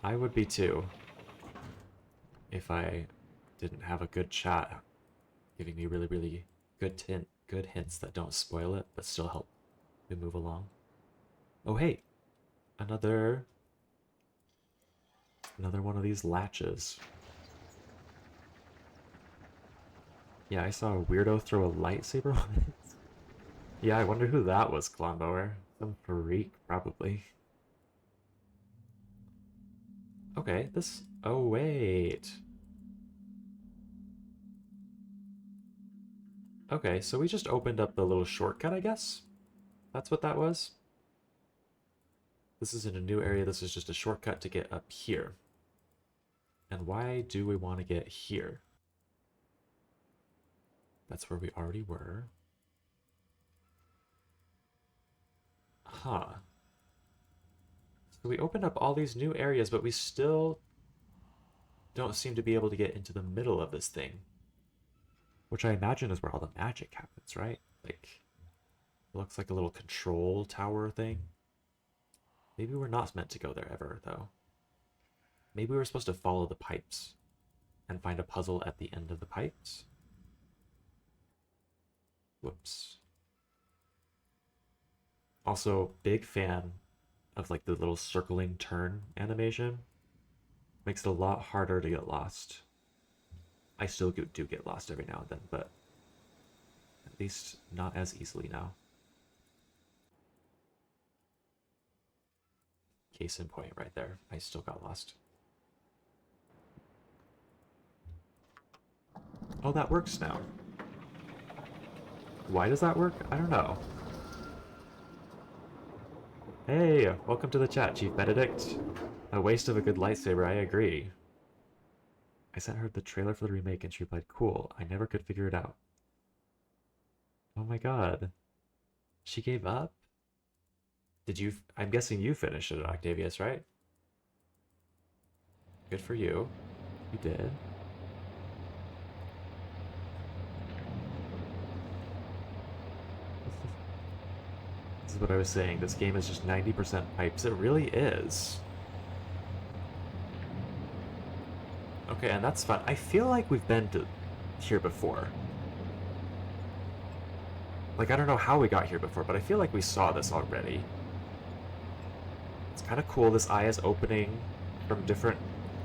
I would be too. If I didn't have a good chat giving me really, really good hints that don't spoil it, but still help me move along. Oh hey! Another one of these latches. Yeah, I saw a weirdo throw a lightsaber on it. Yeah, I wonder who that was, Clonbower. Some freak, probably. Okay, this... Oh, wait. Okay, so we just opened up the little shortcut, I guess? That's what that was? This is in a new area. This is just a shortcut to get up here. And why do we want to get here? That's where we already were. Huh. So we opened up all these new areas, but we still don't seem to be able to get into the middle of this thing. Which I imagine is where all the magic happens, right? Like, it looks like a little control tower thing. Maybe we're not meant to go there ever, though. Maybe we were supposed to follow the pipes and find a puzzle at the end of the pipes. Whoops. Also, big fan of like the little circling turn animation. Makes it a lot harder to get lost. I still do get lost every now and then, but at least not as easily now. Case in point right there. I still got lost. Oh, that works now. Why does that work? I don't know. Hey, welcome to the chat, Chief Benedict. A waste of a good lightsaber, I agree. I sent her the trailer for the remake and she replied, cool, I never could figure it out. Oh my god. She gave up? Did you... I'm guessing you finished it, Octavius, right? Good for you. You did. This is what I was saying. This game is just 90% pipes. It really is. Okay, and that's fun. I feel like we've been to here before. Like, I don't know how we got here before, but I feel like we saw this already. It's kind of cool. This eye is opening from different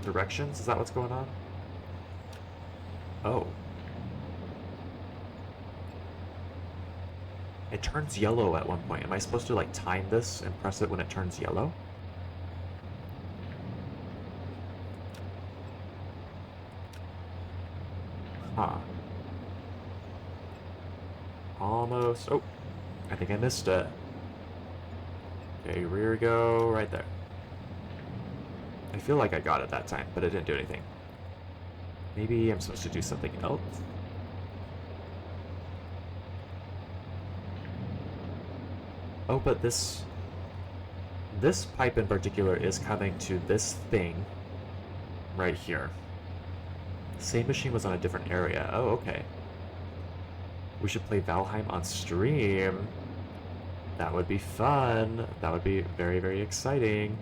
directions. Is that what's going on? Oh. It turns yellow at one point. Am I supposed to, like, time this and press it when it turns yellow? Huh. Almost. Oh, I think I missed it. Okay, rear go right there. I feel like I got it that time, but it didn't do anything. Maybe I'm supposed to do something else? Oh, but this pipe in particular is coming to this thing right here. Same machine was on a different area. Oh, okay. We should play Valheim on stream. That would be fun. That would be very, very exciting.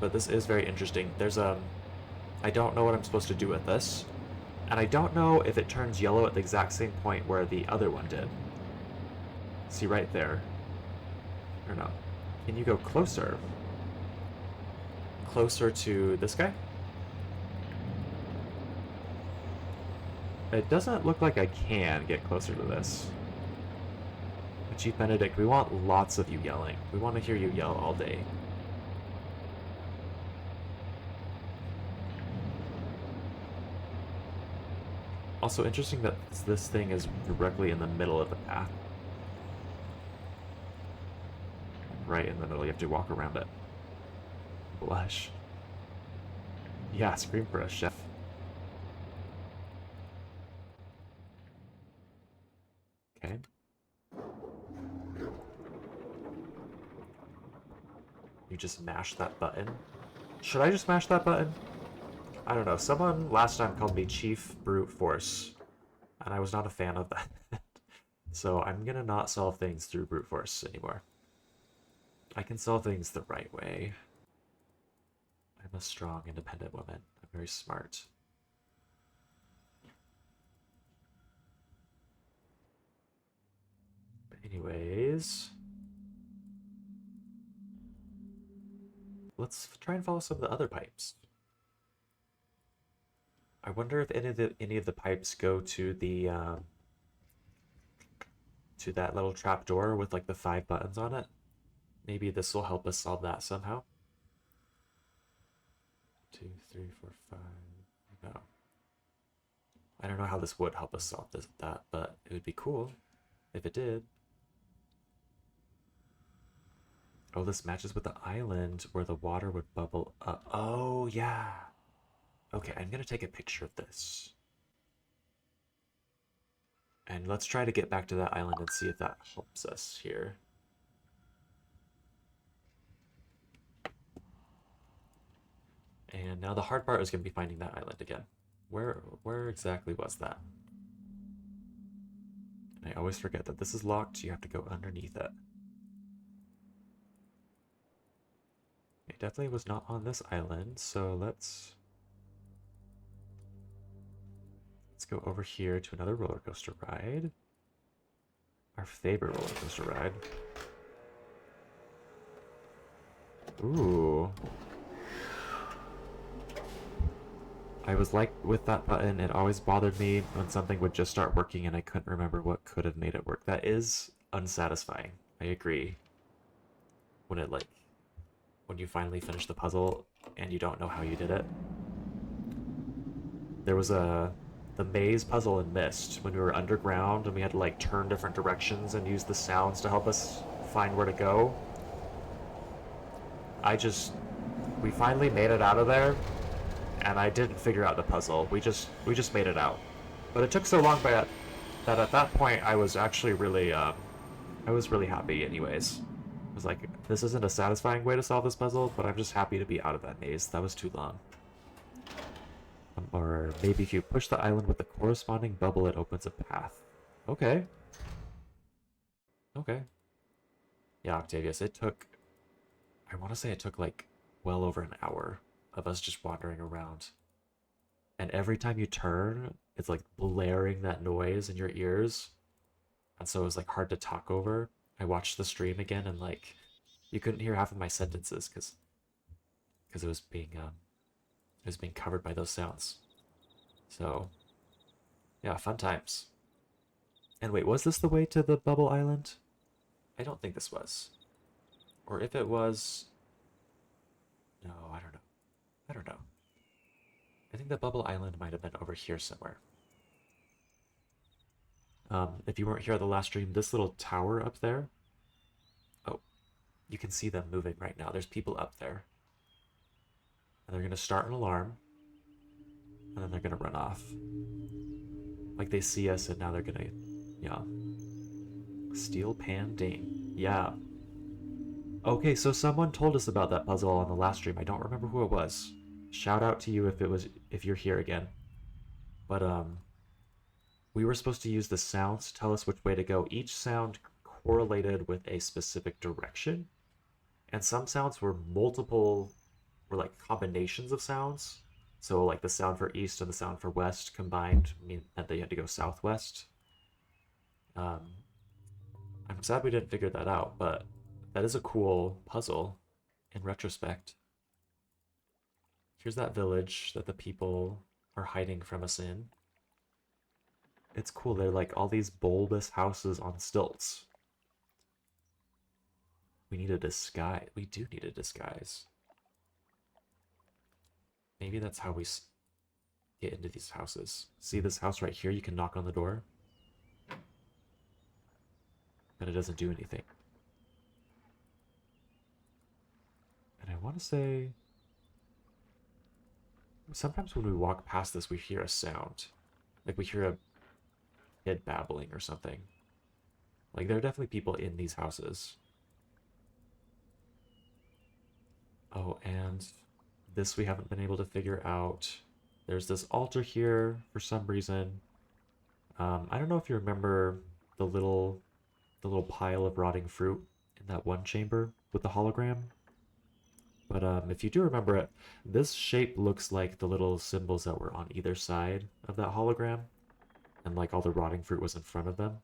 But this is very interesting. There's a... I don't know what I'm supposed to do with this. And I don't know if it turns yellow at the exact same point where the other one did. See right there. Or no. Can you go closer? Closer to this guy? It doesn't look like I can get closer to this. But Chief Benedict, we want lots of you yelling. We want to hear you yell all day. Also interesting that this thing is directly in the middle of the path. Right in the middle, you have to walk around it. Blush. Yeah, scream for us, chef. Okay. You just mash that button. Should I just mash that button? I don't know. Someone last time called me Chief Brute Force, and I was not a fan of that. So I'm gonna not solve things through brute force anymore. I can solve things the right way. I'm a strong, independent woman. I'm very smart. But anyways, let's try and follow some of the other pipes. I wonder if any of the pipes go to the to that little trap door with like the 5 buttons on it. Maybe this will help us solve that somehow. 2, 3, 4, 5. No. I don't know how this would help us solve that, but it would be cool if it did. Oh, this matches with the island where the water would bubble up. Oh, yeah. Okay, I'm gonna take a picture of this. And let's try to get back to that island and see if that helps us here. And now the hard part is going to be finding that island again. Where exactly was that? And I always forget that this is locked. You have to go underneath it. It definitely was not on this island, so let's go over here to another roller coaster ride. Our favorite roller coaster ride. Ooh. I was like with that button, it always bothered me when something would just start working and I couldn't remember what could have made it work. That is unsatisfying. I agree. When it like when you finally finish the puzzle and you don't know how you did it. There was the maze puzzle in Mist when we were underground and we had to like turn different directions and use the sounds to help us find where to go. We finally made it out of there and I didn't figure out the puzzle. We just made it out. But it took so long that at that point I was actually really I was really happy anyways. I was like, this isn't a satisfying way to solve this puzzle, but I'm just happy to be out of that maze. That was too long. Or maybe if you push the island with the corresponding bubble, it opens a path. Okay. Okay. Yeah, Octavius, it took... I want to say it took like well over an hour of us just wandering around. And every time you turn, it's like blaring that noise in your ears. And so it was like hard to talk over. I watched the stream again and like you couldn't hear half of my sentences because it was being covered by those sounds. So yeah, fun times. And wait, was this the way to the bubble island? I don't think this was. Or if it was, no, I don't know. I don't know. I think the bubble island might have been over here somewhere. If you weren't here at the last stream, this little tower up there. Oh, you can see them moving right now. There's people up there. And they're gonna start an alarm. And then they're gonna run off. Like they see us and now they're gonna, yeah. Steel Pan Dane. Yeah. Okay, so someone told us about that puzzle on the last stream. I don't remember who it was. Shout out to you if you're here again. But we were supposed to use the sounds to tell us which way to go. Each sound correlated with a specific direction. And some sounds were like combinations of sounds. So like the sound for east and the sound for west combined meant that you had to go southwest. I'm sad we didn't figure that out, but that is a cool puzzle in retrospect. Here's that village that the people are hiding from us in. It's cool. They're like all these bulbous houses on stilts. We need a disguise. We do need a disguise. Maybe that's how we get into these houses. See this house right here? You can knock on the door. But it doesn't do anything. And I want to say... Sometimes when we walk past this, we hear a sound. Like we hear a kid babbling or something. Like there are definitely people in these houses. Oh, and this we haven't been able to figure out. There's this altar here for some reason. I don't know if you remember the little pile of rotting fruit in that one chamber with the hologram. But if you do remember it, this shape looks like the little symbols that were on either side of that hologram. And like all the rotting fruit was in front of them.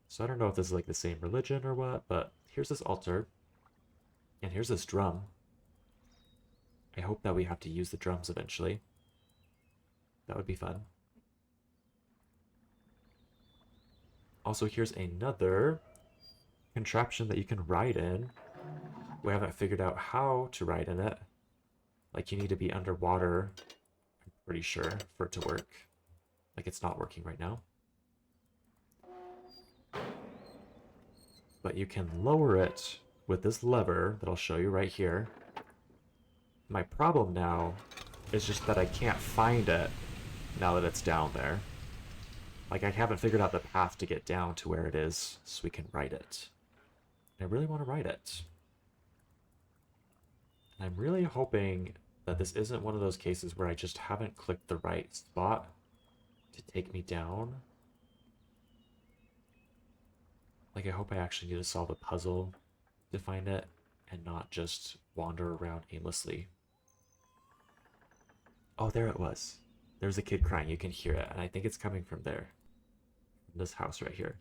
So I don't know if this is like the same religion or what, but here's this altar. And here's this drum. I hope that we have to use the drums eventually. That would be fun. Also, here's another contraption that you can ride in. We haven't figured out how to ride in it. Like, you need to be underwater, I'm pretty sure, for it to work. Like, it's not working right now. But you can lower it with this lever that I'll show you right here. My problem now is just that I can't find it now that it's down there. Like, I haven't figured out the path to get down to where it is so we can ride it. I really want to ride it. I'm really hoping that this isn't one of those cases where I just haven't clicked the right spot to take me down. Like, I hope I actually need to solve a puzzle to find it and not just wander around aimlessly. Oh, there it was. There's a kid crying. You can hear it, and I think it's coming from there. From this house right here.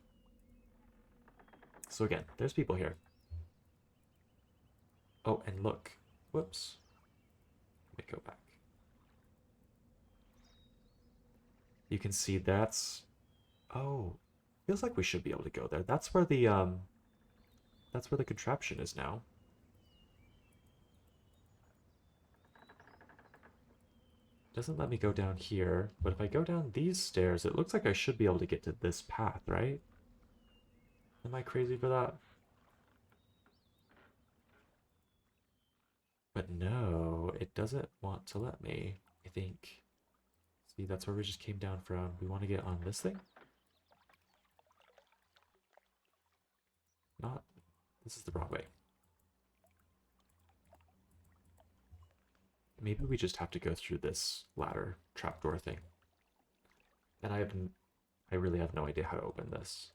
So again, there's people here. Oh, and look. Whoops. Let me go back. You can see that's... Oh, feels like we should be able to go there. That's where the contraption is now. Doesn't let me go down here, but if I go down these stairs, it looks like I should be able to get to this path, right? Am I crazy for that? But no, it doesn't want to let me, I think. See, that's where we just came down from. We want to get on this thing? Not. This is the wrong way. Maybe we just have to go through this ladder trapdoor thing. And I really have no idea how to open this.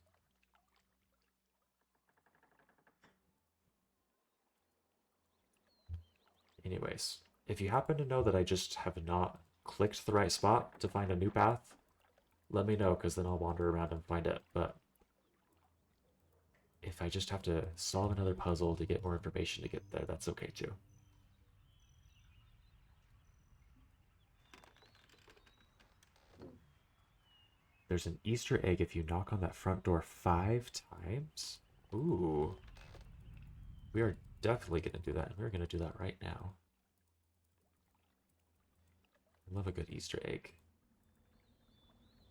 Anyways, if you happen to know that I just have not clicked the right spot to find a new path, let me know, because then I'll wander around and find it. But if I just have to solve another puzzle to get more information to get there, that's okay too. There's an Easter egg if you knock on that front door 5 times. Ooh. We are definitely going to do that. We're going to do that right now. I love a good Easter egg.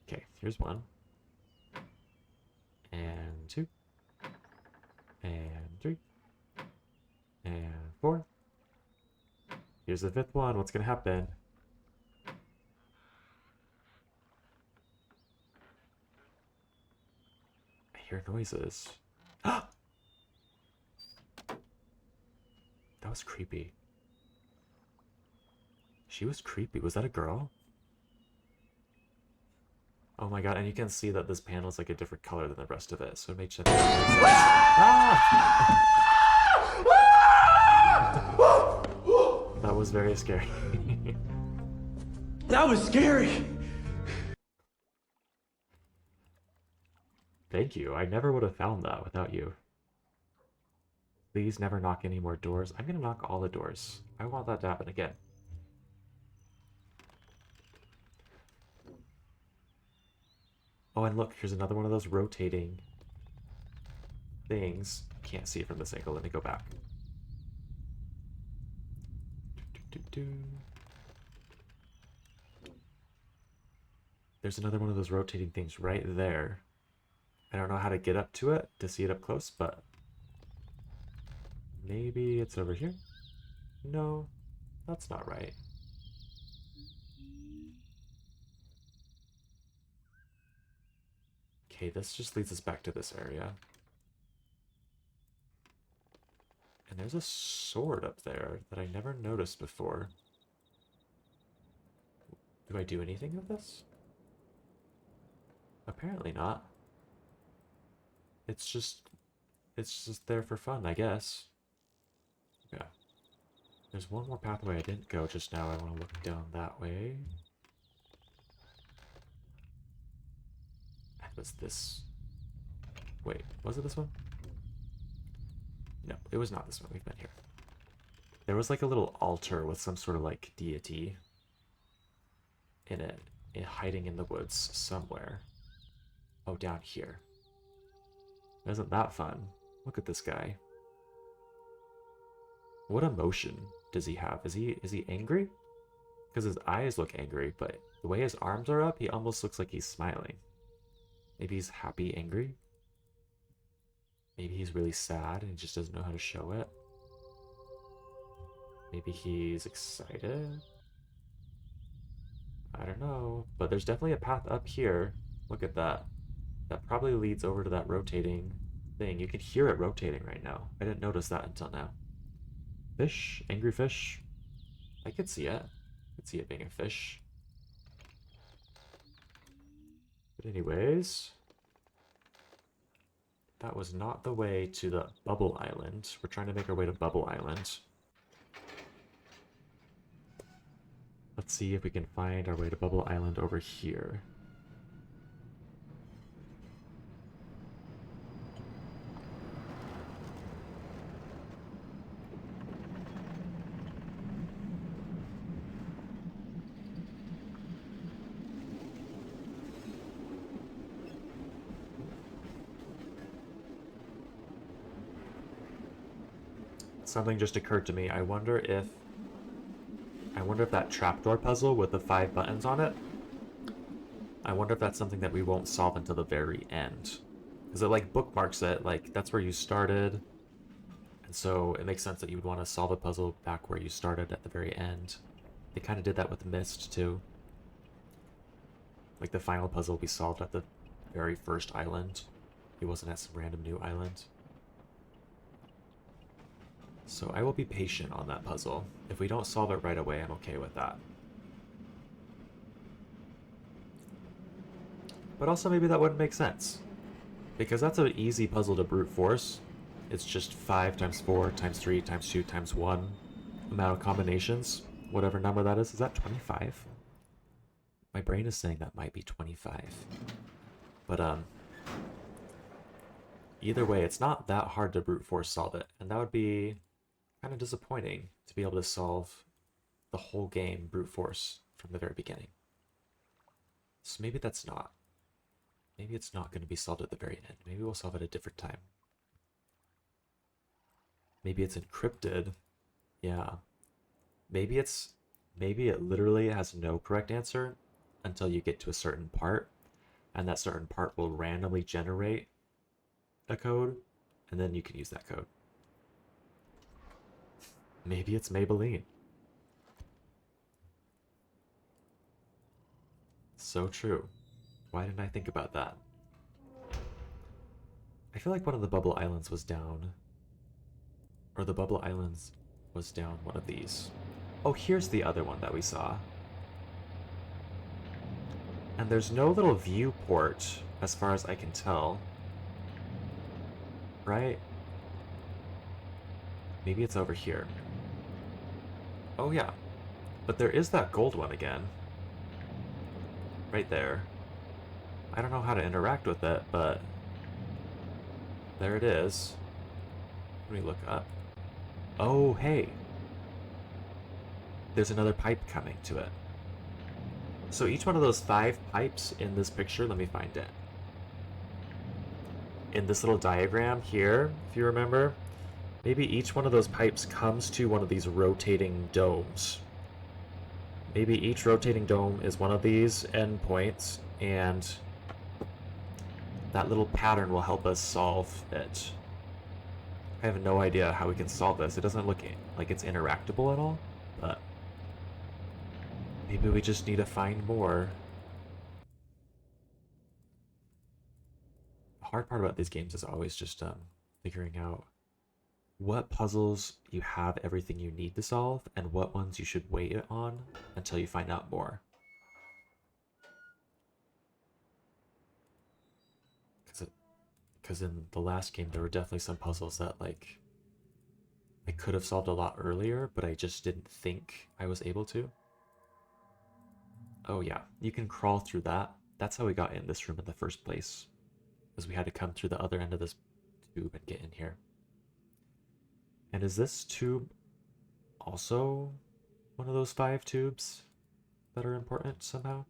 Okay, here's 1. And 2. And 3. And 4. Here's the 5th one. What's going to happen? I hear noises. That was creepy. She was creepy. Was that a girl? Oh my god, and you can see that this panel is like a different color than the rest of it, so it makes sense. Ah! That was very scary. That was scary! Thank you. I never would have found that without you. Please never knock any more doors. I'm gonna knock all the doors. I want that to happen again. Oh, and look, here's another one of those rotating things. Can't see it from this angle. Let me go back. There's another one of those rotating things right there. I don't know how to get up to it to see it up close, but maybe it's over here? No, that's not right. Okay, this just leads us back to this area. And there's a sword up there that I never noticed before. Do I do anything with this? Apparently not. It's just there for fun, I guess. Yeah. There's one more pathway I didn't go just now. I want to look down that way. And was this... Wait, was it this one? No, it was not this one. We've been here. There was like a little altar with some sort of like deity in it, hiding in the woods somewhere. Oh, down here. Isn't that fun? Look at this guy. What emotion does he have? Is he angry? Because his eyes look angry, but the way his arms are up, he almost looks like he's smiling. Maybe he's happy, angry. Maybe he's really sad and he just doesn't know how to show it. Maybe he's excited. I don't know, but there's definitely a path up here. Look at that. That probably leads over to that rotating thing. You can hear it rotating right now. I didn't notice that until now. Fish? Angry fish? I could see it. I could see it being a fish. But anyways, that was not the way to the Bubble Island. We're trying to make our way to Bubble Island. Let's see if we can find our way to Bubble Island over here. something just occurred to me. I wonder if that trapdoor puzzle with the 5 buttons on it, I wonder if that's something that we won't solve until the very end. Because it like bookmarks it, like that's where you started. And so it makes sense that you would want to solve a puzzle back where you started at the very end. They kind of did that with Myst too. Like the final puzzle we solved at the very first island. It wasn't at some random new island. So I will be patient on that puzzle. If we don't solve it right away, I'm okay with that. But also maybe that wouldn't make sense. Because that's an easy puzzle to brute force. It's just 5 times 4 times 3 times 2 times 1 amount of combinations. Whatever number that is that 25? My brain is saying that might be 25. But either way, it's not that hard to brute force solve it. And that would be kind of disappointing to be able to solve the whole game brute force from the very beginning. So maybe that's not. Maybe it's not going to be solved at the very end. Maybe we'll solve it at a different time. Maybe it's encrypted. Yeah. Maybe it literally has no correct answer until you get to a certain part, and that certain part will randomly generate a code, and then you can use that code. Maybe it's Maybelline. So true. Why didn't I think about that? I feel like one of the bubble islands was down. Or the bubble islands was down one of these. Oh, here's the other one that we saw. And there's no little viewport, as far as I can tell. Right? Maybe it's over here. Oh yeah. But there is that gold one again. Right there. I don't know how to interact with it, but there it is. Let me look up. Oh, hey. There's another pipe coming to it. So each one of those 5 pipes in this picture, let me find it. In this little diagram here, if you remember, maybe each one of those pipes comes to one of these rotating domes. Maybe each rotating dome is one of these endpoints, and that little pattern will help us solve it. I have no idea how we can solve this. It doesn't look like it's interactable at all, but maybe we just need to find more. The hard part about these games is always just figuring out what puzzles you have everything you need to solve and what ones you should wait on until you find out more. Because in the last game, there were definitely some puzzles that, like, I could have solved a lot earlier, but I just didn't think I was able to. Oh yeah, you can crawl through that. That's how we got in this room in the first place. Because we had to come through the other end of this tube and get in here. And is this tube also one of those 5 tubes that are important somehow?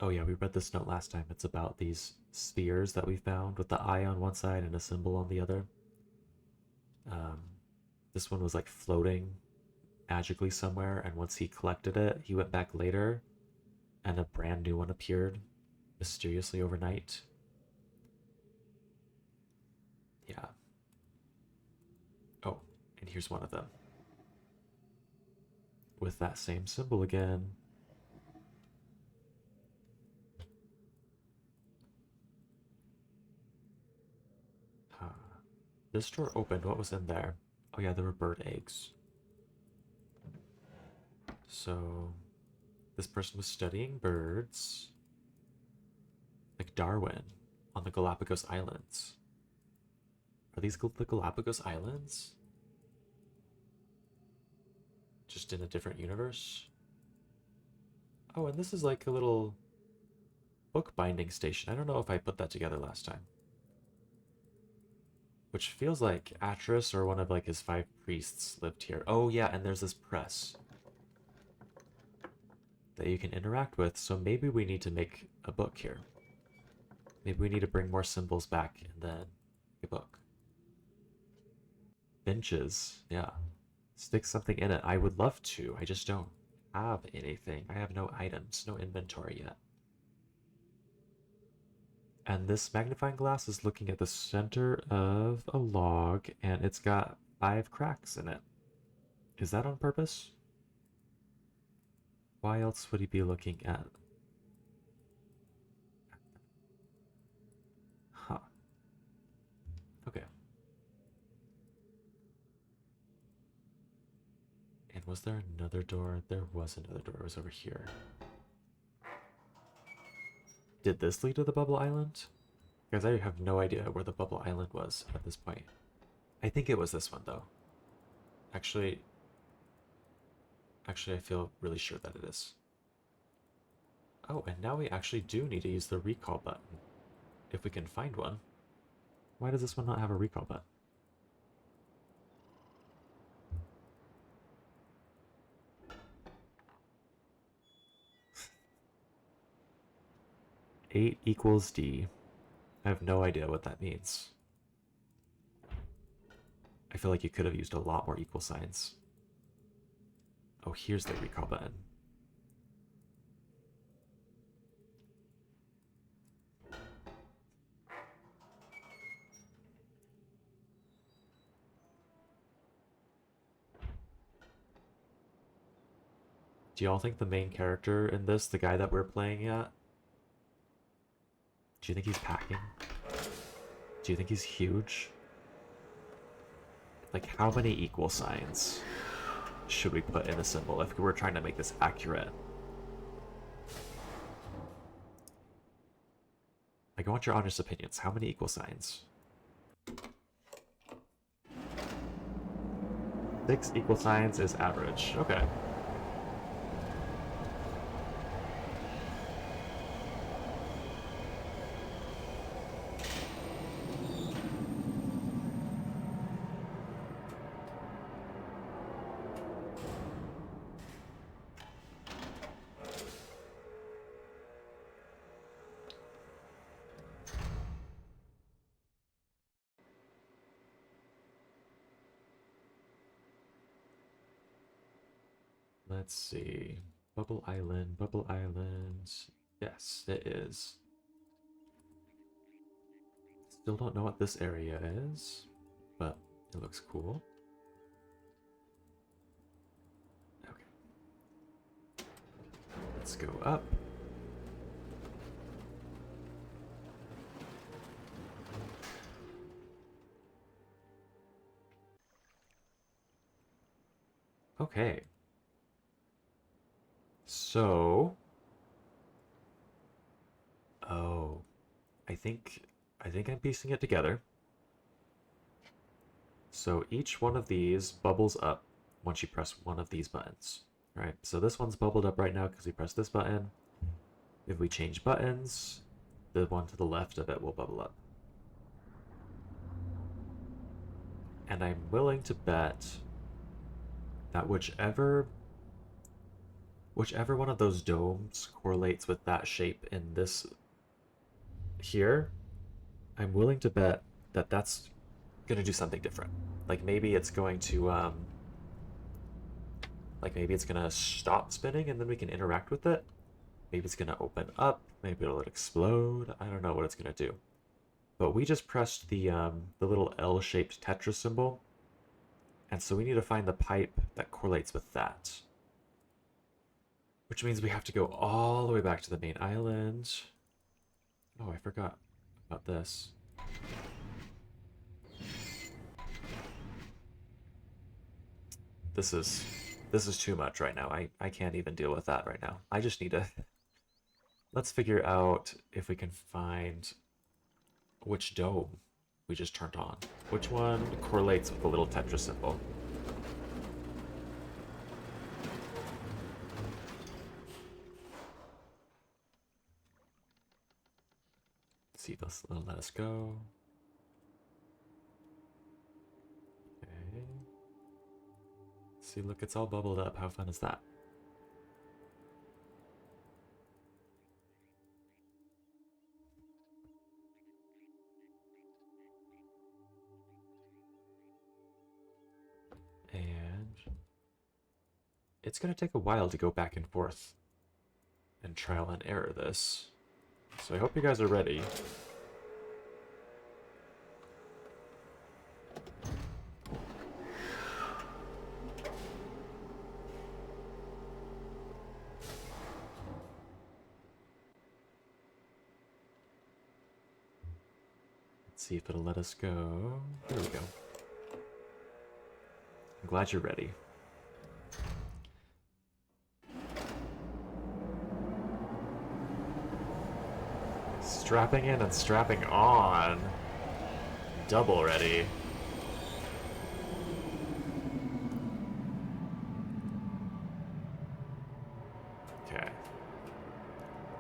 Oh yeah, we read this note last time. It's about these spheres that we found with the eye on one side and a symbol on the other. This one was like floating magically somewhere, and once he collected it, he went back later, and a brand new one appeared mysteriously overnight. Yeah. Oh, and here's one of them. With that same symbol again. This drawer opened. What was in there? Oh yeah, there were bird eggs. So this person was studying birds, like Darwin, on the Galapagos Islands. Are these the Galapagos Islands? Just in a different universe? Oh, and this is like a little book binding station. I don't know if I put that together last time. Which feels like Atrus or one of like his 5 priests lived here. Oh yeah, and there's this press that you can interact with, so maybe we need to make a book here. Maybe we need to bring more symbols back and then a book. Benches, yeah. Stick something in it. I would love to. I just don't have anything. I have no items, no inventory yet. And this magnifying glass is looking at the center of a log, and it's got 5 cracks in it. Is that on purpose? Why else would he be looking at? Huh. Okay. And was there another door? There was another door. It was over here. Did this lead to the bubble island? Because I have no idea where the bubble island was at this point. I think it was this one, though. Actually, I feel really sure that it is. Oh, and now we actually do need to use the recall button. If we can find one. Why does this one not have a recall button? Eight equals D. I have no idea what that means. I feel like you could have used a lot more equal signs. Oh, here's the recall button. Do y'all think the main character in this, the guy that we're playing at, do you think he's packing? Do you think he's huge? Like, how many equal signs should we put in a symbol if we're trying to make this accurate? Like, I want your honest opinions. How many equal signs? 6 equal signs is average. Okay. Let's see. Bubble Island, Bubble Island. Yes, it is. Still don't know what this area is, but it looks cool. Okay. Let's go up. Okay. So, oh, I think I'm piecing it together. So each one of these bubbles up once you press one of these buttons. Right? So this one's bubbled up right now because we pressed this button. If we change buttons, the one to the left of it will bubble up. And I'm willing to bet that whichever one of those domes correlates with that shape in this here, I'm willing to bet that that's going to do something different. Like maybe it's going to maybe it's going to stop spinning and then we can interact with it. Maybe it's going to open up, maybe it'll explode. I don't know what it's going to do. But we just pressed the little L-shaped Tetris symbol. And so we need to find the pipe that correlates with that. Which means we have to go all the way back to the main island. Oh, I forgot about this. This is too much right now. I can't even deal with that right now. I just need to... Let's figure out if we can find which dome we just turned on. Which one correlates with the little Tetris symbol? Let's see if this will let us go. Okay. See, look, it's all bubbled up. How fun is that? it's going to take a while to go back and forth and trial and error this. So I hope you guys are ready. Let's see if it'll let us go. There we go. I'm glad you're ready. Strapping in and strapping on. Double ready. Okay.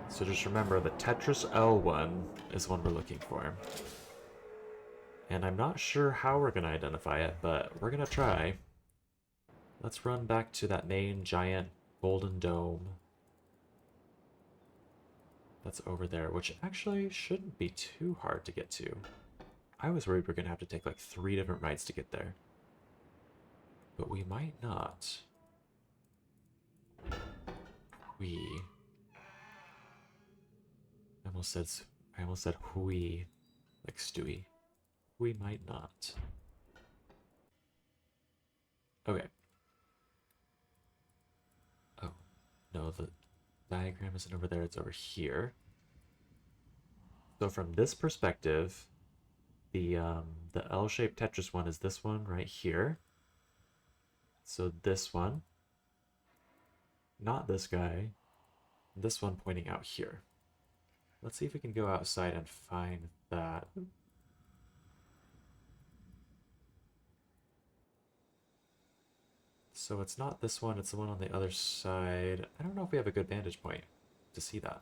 So just remember, the Tetris L1 is one we're looking for. And I'm not sure how we're going to identify it, but we're going to try. Let's run back to that main giant golden dome that's over there, which actually shouldn't be too hard to get to. I was worried we're going to have to take like 3 different rides to get there. But we might not. I almost said we, like Stewie. We might not. Okay. Oh, no, the diagram isn't over there, it's over here. So from this perspective, the L-shaped Tetris one is this one right here. So this one, not this guy, this one pointing out here. Let's see if we can go outside and find that. So it's not this one, it's the one on the other side. I don't know if we have a good vantage point to see that.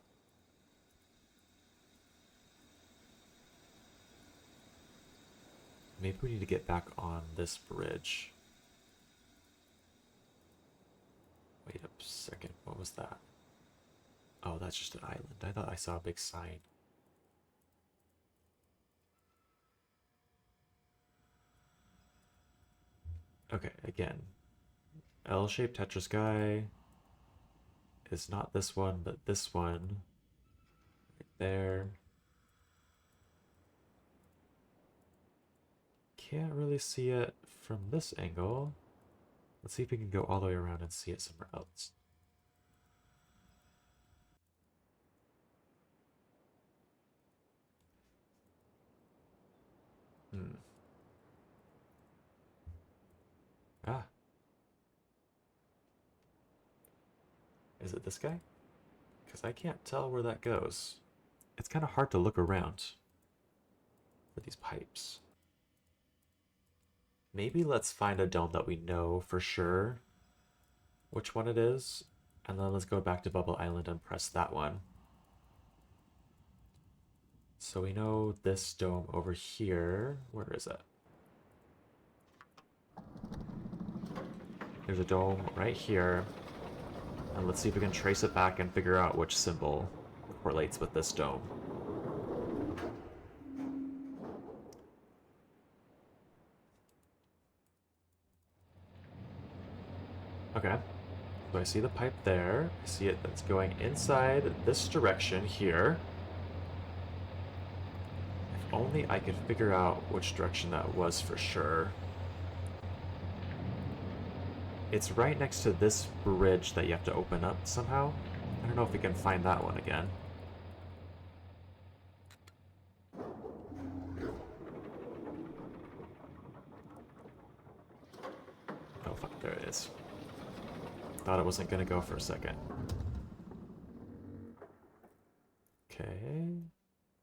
Maybe we need to get back on this bridge. Wait a second, what was that? Oh, that's just an island. I thought I saw a big sign. Okay, again. L-shaped Tetris guy is not this one, but this one. Right there. Can't really see it from this angle. Let's see if we can go all the way around and see it somewhere else. Ah. Is it this guy? Because I can't tell where that goes. It's kind of hard to look around for these pipes. Maybe let's find a dome that we know for sure which one it is, and then let's go back to Bubble Island and press that one. So we know this dome over here. Where is it? There's a dome right here. And let's see if we can trace it back and figure out which symbol correlates with this dome. Okay. So I see the pipe there. I see it that's going inside this direction here. If only I could figure out which direction that was for sure. It's right next to this bridge that you have to open up somehow. I don't know if we can find that one again. Oh fuck, there it is. Thought it wasn't gonna go for a second. Okay.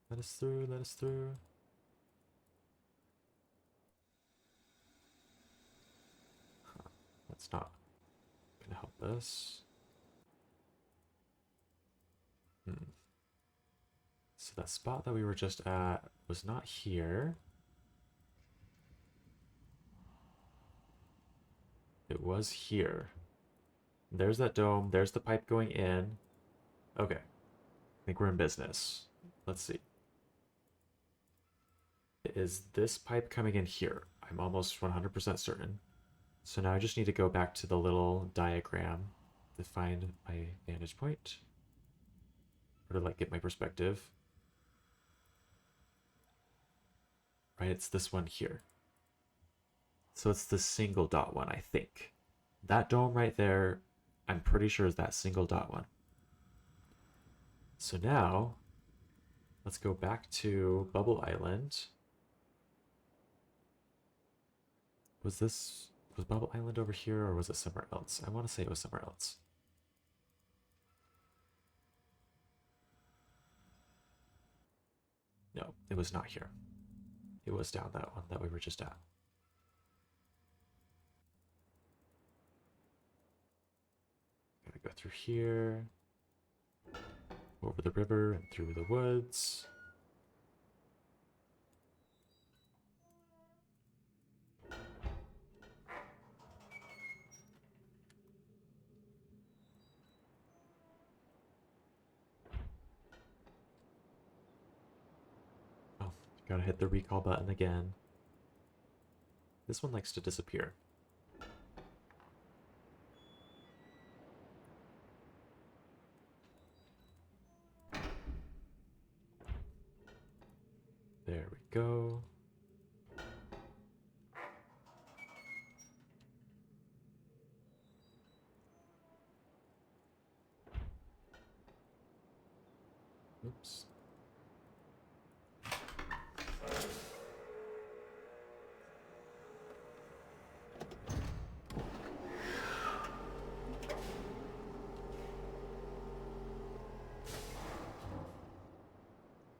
Let us through, let us through. That's not gonna help us. So that spot that we were just at was not here. It was here. There's that dome. There's the pipe going in. Okay. I think we're in business. Let's see. Is this pipe coming in here? I'm almost 100% certain. So now I just need to go back to the little diagram to find my vantage point. Or to like get my perspective. Right, it's this one here. So it's the single dot one, I think. That dome right there, I'm pretty sure is that single dot one. So now, let's go back to Bubble Island. Was Bubble Island over here or was it somewhere else? I want to say it was somewhere else. No, it was not here. It was down that one that we were just at. Gotta go through here, over the river and through the woods. Oh, gotta hit the recall button again. This one likes to disappear. There we go. Oops.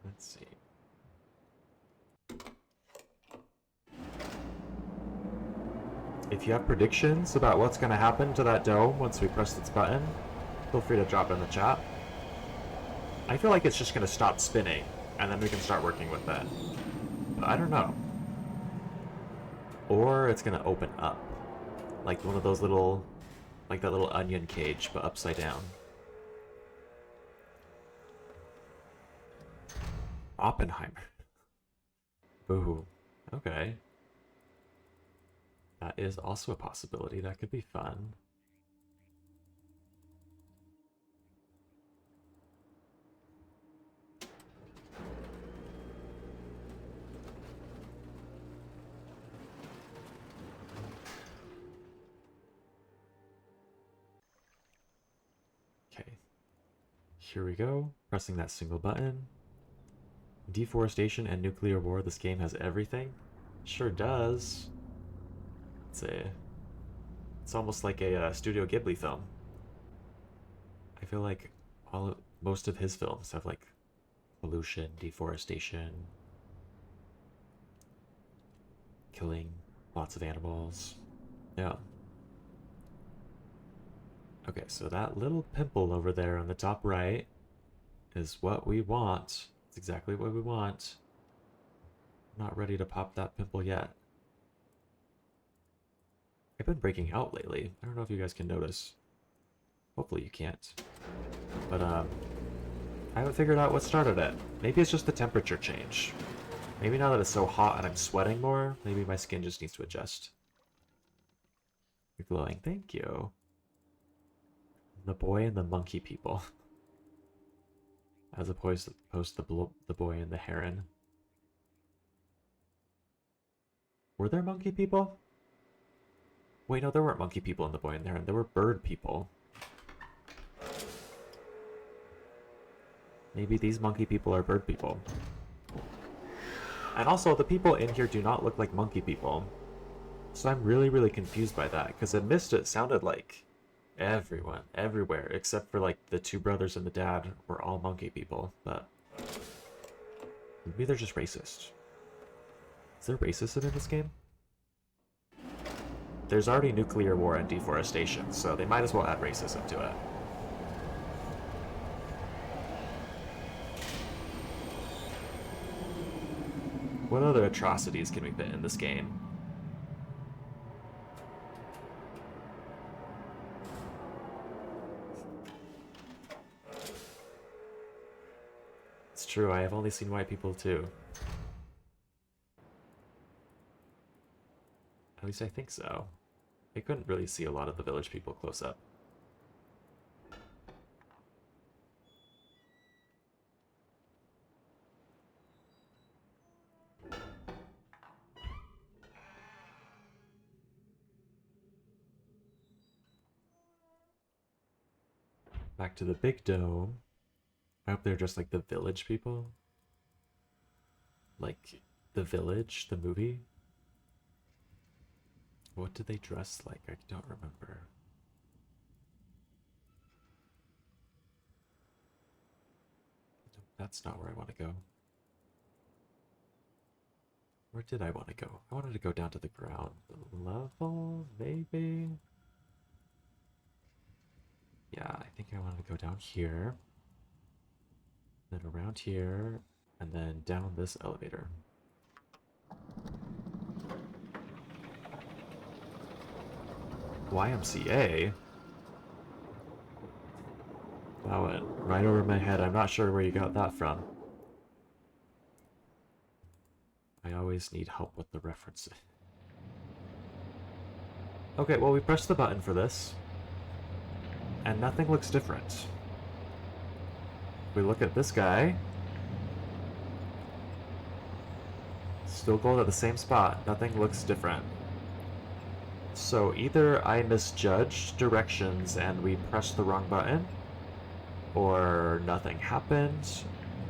Let's see. If you have predictions about what's going to happen to that dome once we press this button, feel free to drop it in the chat. I feel like it's just going to stop spinning, and then we can start working with that. But I don't know. Or it's going to open up. Like one of those little... like that little onion cage, but upside down. Oppenheimer. Boo. Okay. That is also a possibility. That could be fun. Okay. Here we go. Pressing that single button. Deforestation and nuclear war. This game has everything. Sure does. It's almost like a Studio Ghibli film. I feel like most of his films have like pollution, deforestation, killing lots of animals. Yeah. Okay, so that little pimple over there on the top right is what we want. It's exactly what we want. I'm not ready to pop that pimple yet. I've been breaking out lately. I don't know if you guys can notice. Hopefully you can't. But I haven't figured out what started it. Maybe it's just the temperature change. Maybe now that it's so hot and I'm sweating more, maybe my skin just needs to adjust. You're glowing. Thank you. The boy and the monkey people. As opposed to the boy and the heron. Were there monkey people? Wait, no, there weren't monkey people in the boy and the heron. There were bird people. Maybe these monkey people are bird people. And also, the people in here do not look like monkey people. So I'm really, really confused by that, because at Mist it sounded like everyone, everywhere, except for like the two brothers and the dad were all monkey people, but maybe they're just racist. Is there racism in this game? There's already nuclear war and deforestation, so they might as well add racism to it. What other atrocities can we fit in this game? It's true, I have only seen white people too. At least I think so. I couldn't really see a lot of the village people close up. Back to the big dome. I hope they're just like the village people. Like The Village, the movie. What did they dress like? I don't remember. That's not where I want to go. Where did I want to go? I wanted to go down to the ground level, maybe? Yeah, I think I wanted to go down here. Then around here, and then down this elevator. YMCA? That went right over my head. I'm not sure where you got that from. I always need help with the references. Okay, well, we pressed the button for this, and nothing looks different. If we look at this guy, still going at the same spot. Nothing looks different. So either I misjudged directions and we pressed the wrong button, or nothing happened.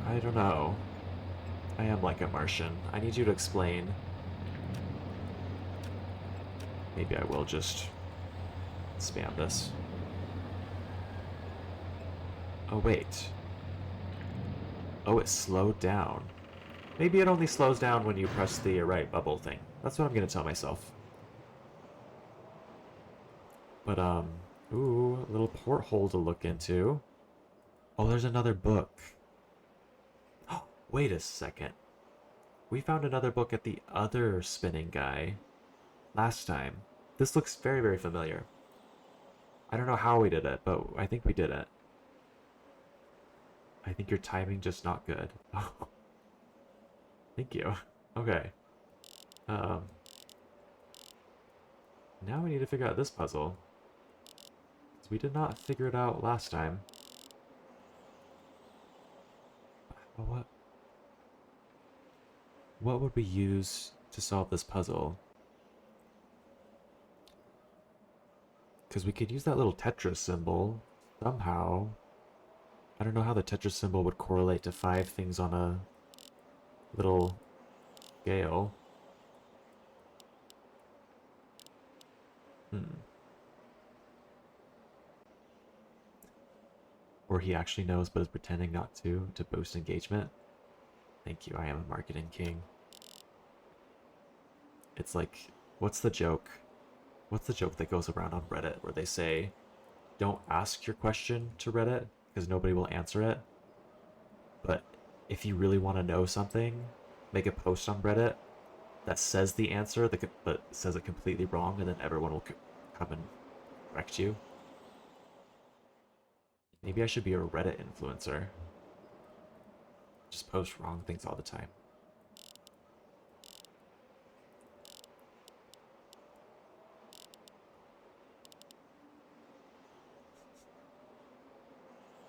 I don't know. I am like a Martian. I need you to explain. Maybe I will just spam this. Oh, wait. Oh, it slowed down. Maybe it only slows down when you press the right bubble thing. That's what I'm gonna tell myself. But, ooh, a little porthole to look into. Oh, there's another book. Oh, wait a second. We found another book at the other spinning guy last time. This looks very, very familiar. I don't know how we did it, but I think we did it. I think your timing just not good. Oh, thank you. Okay. Um, now we need to figure out this puzzle. We did not figure it out last time. What? What would we use to solve this puzzle? Because we could use that little Tetris symbol somehow. I don't know how the Tetris symbol would correlate to 5 things on a little scale. Or he actually knows but is pretending not to boost engagement. Thank you, I am a marketing king. It's like, what's the joke? What's the joke that goes around on Reddit where they say, don't ask your question to Reddit because nobody will answer it. But if you really want to know something, make a post on Reddit that says the answer but says it completely wrong, and then everyone will come and correct you. Maybe I should be a Reddit influencer. Just post wrong things all the time.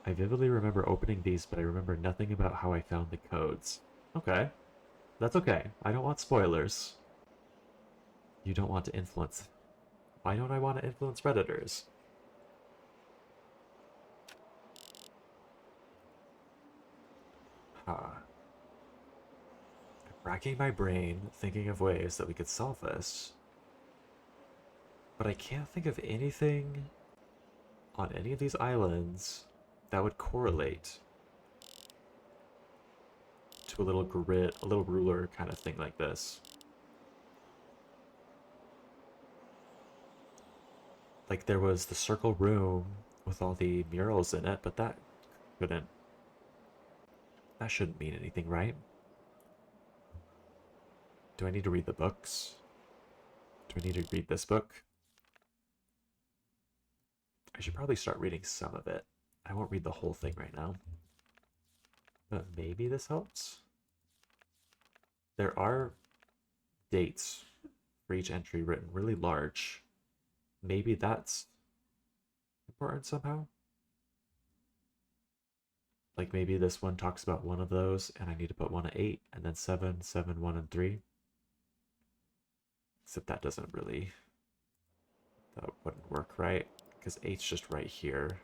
I vividly remember opening these, but I remember nothing about how I found the codes. Okay. That's okay. I don't want spoilers. You don't want to influence. Why don't I want to influence Redditors? Huh. I'm racking my brain, thinking of ways that we could solve this. But I can't think of anything on any of these islands that would correlate to a little grid, a little ruler kind of thing like this. Like there was the circle room with all the murals in it, but that shouldn't mean anything, right? Do I need to read the books? Do I need to read this book? I should probably start reading some of it. I won't read the whole thing right now. But maybe this helps? There are dates for each entry written really large. maybe that's important somehow. Like maybe this one talks about one of those, and I need to put one at 8, and then 7, 7, 1, and 3. Except that doesn't really, that wouldn't work, right? Because 8's just right here.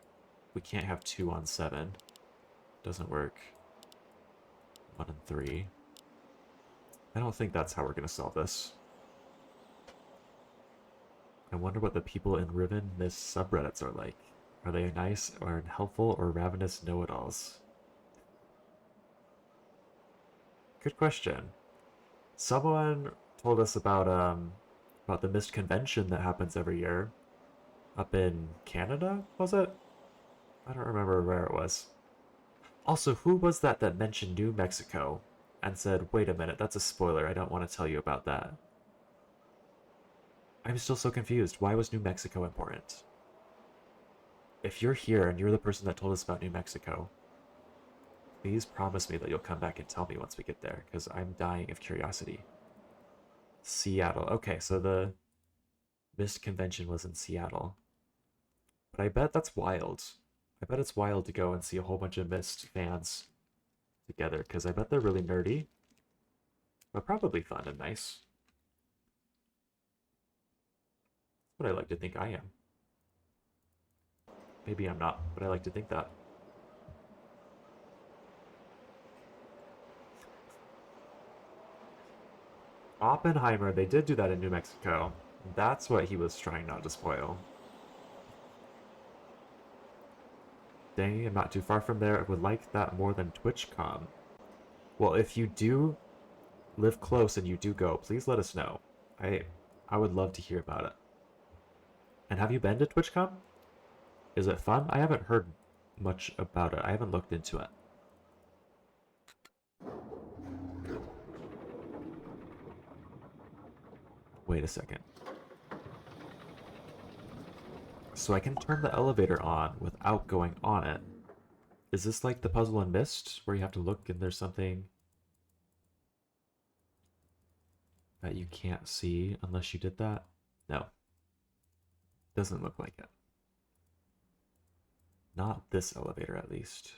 We can't have 2 on 7. Doesn't work. 1 and 3. I don't think that's how we're going to solve this. I wonder what the people in Riven Miss subreddits are like. Are they nice or helpful or ravenous know-it-alls? Good question. Someone told us about the Mist convention that happens every year up in Canada, was it? I don't remember where it was. Also, who was that mentioned New Mexico and said, "Wait a minute, that's a spoiler. I don't want to tell you about that." I'm still so confused. Why was New Mexico important? If you're here and you're the person that told us about New Mexico, please promise me that you'll come back and tell me once we get there, because I'm dying of curiosity. Seattle. Okay, so the Mist convention was in Seattle. But I bet that's wild. I bet it's wild to go and see a whole bunch of Mist fans together, because I bet they're really nerdy, but probably fun and nice. That's what I like to think I am. Maybe I'm not, but I like to think that. Oppenheimer, they did do that in New Mexico. That's what he was trying not to spoil. Dang, I'm not too far from there. I would like that more than TwitchCon. Well, if you do live close and you do go, please let us know. I would love to hear about it. And have you been to TwitchCon? Is it fun? I haven't heard much about it. I haven't looked into it. Wait a second. So I can turn the elevator on without going on it. Is this like the puzzle in Myst, where you have to look and there's something that you can't see unless you did that? No. Doesn't look like it. Not this elevator, at least.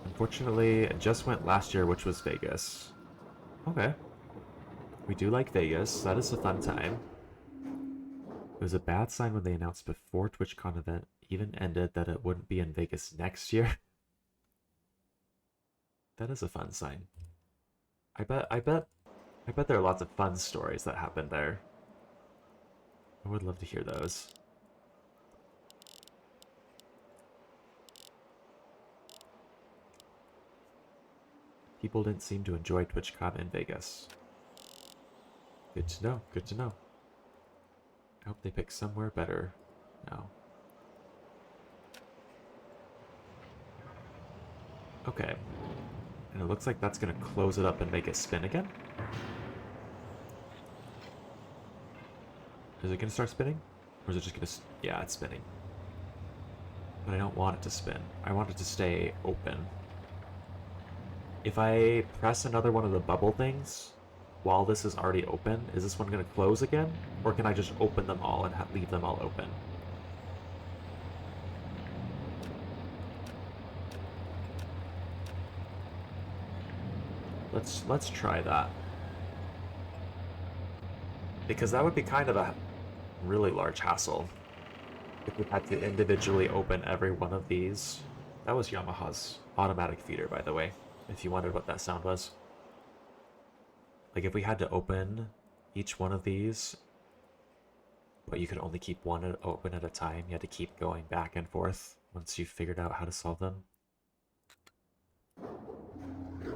Unfortunately, it just went last year, which was Vegas. Okay. We do like Vegas. That is a fun time. It was a bad sign when they announced before TwitchCon event even ended that it wouldn't be in Vegas next year. That is a fun sign. I bet there are lots of fun stories that happened there. I would love to hear those. People didn't seem to enjoy TwitchCon in Vegas. Good to know, good to know. I hope they pick somewhere better now. Okay. And it looks like that's gonna close it up and make it spin again. Is it gonna start spinning? Or is it just gonna... Yeah, it's spinning. But I don't want it to spin. I want it to stay open. If I press another one of the bubble things while this is already open, is this one gonna close again? Or can I just open them all and leave them all open? Let's try that. Because that would be kind of a really large hassle if we had to individually open every one of these. That was Yamaha's automatic feeder, by the way, if you wondered what that sound was. Like if we had to open each one of these, but you could only keep one open at a time, you had to keep going back and forth once you figured out how to solve them.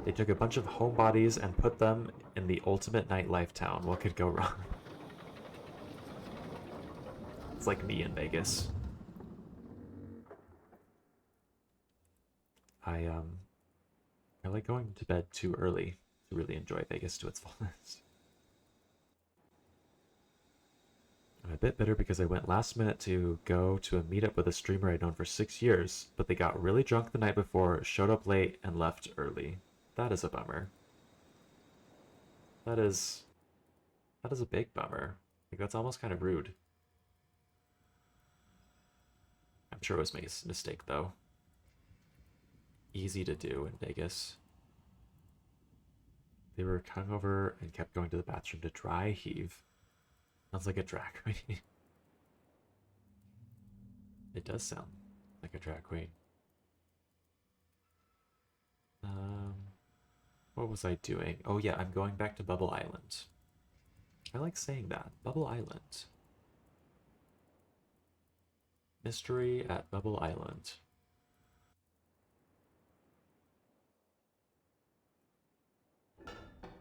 They took a bunch of homebodies and put them in the ultimate nightlife town. What could go wrong? It's like me in Vegas. I like going to bed too early to really enjoy Vegas to its fullest. I'm a bit bitter because I went last minute to go to a meetup with a streamer I'd known for 6 years, but they got really drunk the night before, showed up late, and left early. That is a bummer. That is That is a big bummer. Like, that's almost kind of rude. I'm sure it was a mistake, though. Easy to do in Vegas. They were hungover and kept going to the bathroom to dry heave. Sounds like a drag queen. It does sound like a drag queen. Um, what was I doing? Oh yeah, I'm going back to Bubble Island. I like saying that. Bubble Island. Mystery at Bubble Island.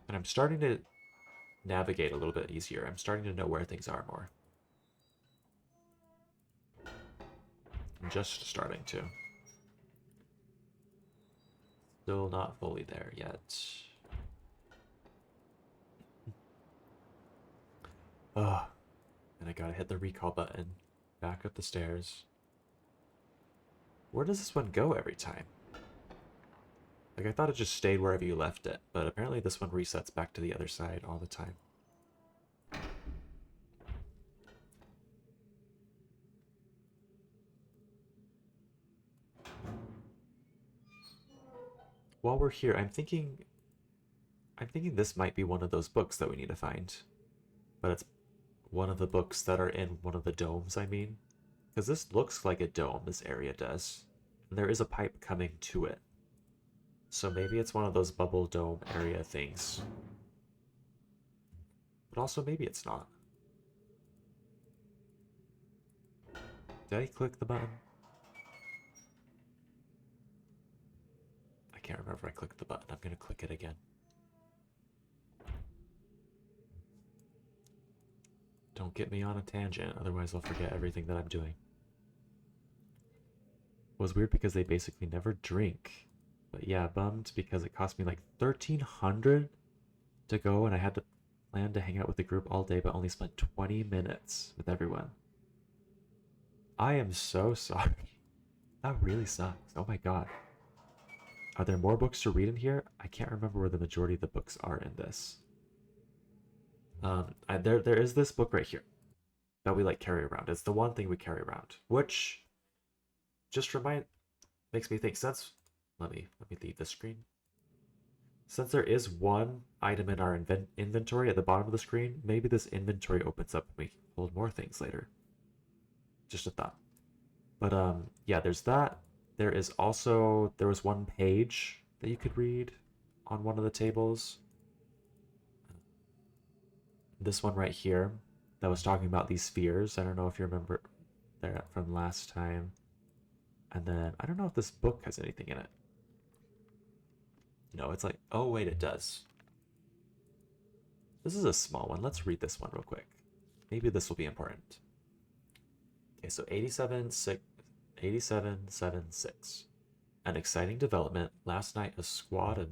And I'm starting to navigate a little bit easier. I'm starting to know where things are more. I'm just starting to. Still not fully there yet. Ugh. And I gotta hit the recall button. Back up the stairs. Where does this one go every time? Like, I thought it just stayed wherever you left it, but apparently this one resets back to the other side all the time. While we're here, I'm thinking this might be one of those books that we need to find. But it's one of the books that are in one of the domes, I mean. Because this looks like a dome, this area does. And there is a pipe coming to it. So maybe it's one of those bubble dome area things. But also maybe it's not. Did I click the button? I can't remember if I clicked the button. I'm gonna click it again. Don't get me on a tangent, otherwise I'll forget everything that I'm doing. It was weird because they basically never drink. But yeah, bummed because it cost me like 1,300 to go and I had to plan to hang out with the group all day but only spent 20 minutes with everyone. I am so sorry. That really sucks. Oh my god. Are there more books to read in here? I can't remember where the majority of the books are in this. There is this book right here that we like carry around. It's the one thing we carry around, which just makes me think. Let me leave the screen. Since there is one item in our inventory at the bottom of the screen, maybe this inventory opens up and we can hold more things later. Just a thought. But yeah, there's that. There was one page that you could read on one of the tables. This one right here that was talking about these spheres. I don't know if you remember there from last time. And then I don't know if this book has anything in it. No, it's like, oh wait, it does. This is a small one. Let's read this one real quick. Maybe this will be important. Okay, so 8776. An exciting development. Last night, a squad of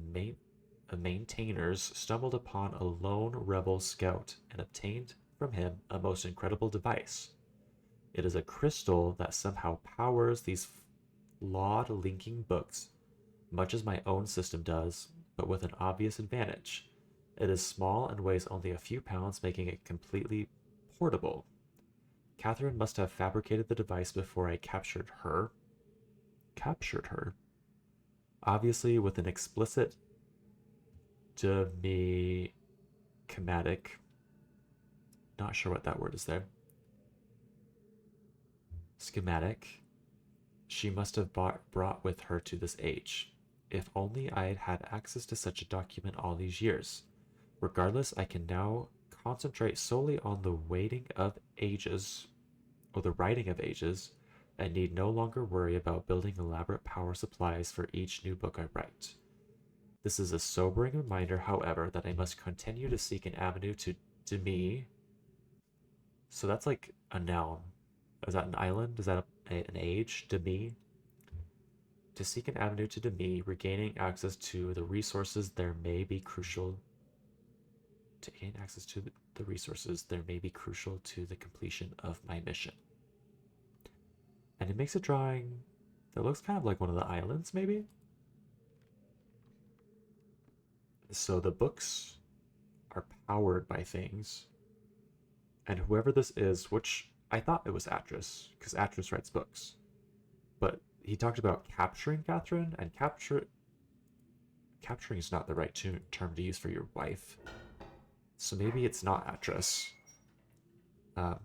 maintainers stumbled upon a lone rebel scout and obtained from him a most incredible device. It is a crystal that somehow powers these flawed linking books, much as my own system does, but with an obvious advantage. It is small and weighs only a few pounds, making it completely portable. Catherine must have fabricated the device before I captured her. Captured her? Obviously, with an explicit schematic. Not sure what that word is there. Schematic. She must have brought with her to this age. If only I had had access to such a document all these years. Regardless, I can now concentrate solely on the waiting of ages, or the writing of ages, and need no longer worry about building elaborate power supplies for each new book I write. This is a sobering reminder, however, that I must continue to seek an avenue to me. So that's like a noun. Is that an island? Is that an age? To me? To seek an avenue to me, regaining access to the resources there may be crucial. To gain access to the resources there may be crucial to the completion of my mission. And it makes a drawing that looks kind of like one of the islands, maybe? So the books are powered by things. And whoever this is, which I thought it was Atrus, because Atrus writes books. But he talked about capturing Catherine, and capturing is not the right term to use for your wife. So maybe it's not Atrus. Um,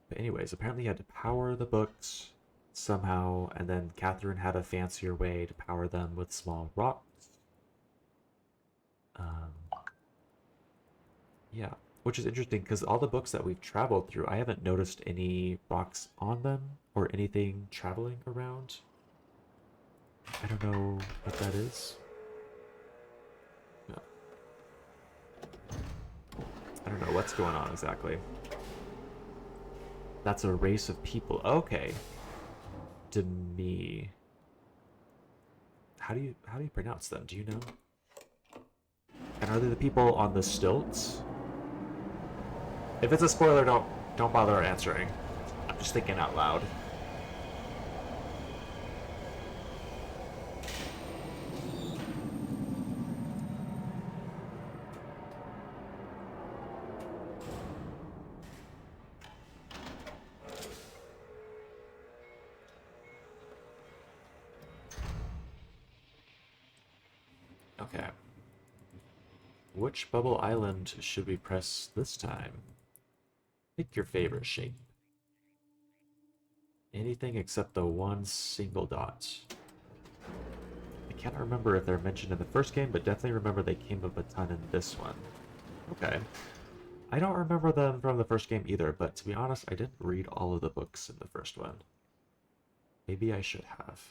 but anyways, apparently you had to power the books somehow, and then Catherine had a fancier way to power them with small rocks. Yeah, which is interesting because all the books that we've traveled through, I haven't noticed any rocks on them or anything traveling around. I don't know what that is. No. I don't know what's going on exactly. That's a race of people. Okay. Demi. How do you pronounce them? Do you know? And are they the people on the stilts? If it's a spoiler, don't bother answering. I'm just thinking out loud. Okay. Which bubble island should we press this time? Pick your favorite shape. Anything except the one single dot. I can't remember if they're mentioned in the first game, but definitely remember they came up a ton in this one. Okay. I don't remember them from the first game either, but to be honest, I didn't read all of the books in the first one. Maybe I should have.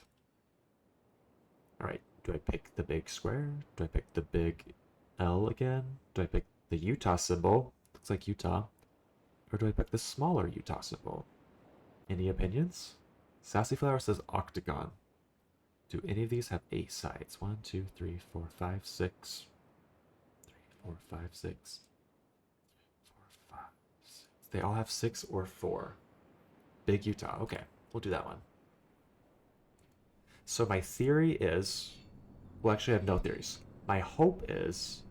Alright, do I pick the big square? Do I pick the big L again? Do I pick the Utah symbol? Looks like Utah. Or do I pick the smaller Utah symbol? Any opinions? Sassy Flower says octagon. Do any of these have 8 sides? 1, 2, 3, 4, 5, 6. 3, 4, 5, 6. 4, 5, 6. They all have 6 or 4. Big Utah. Okay, we'll do that one. So my theory is... Well, actually, I have no theories. My hope is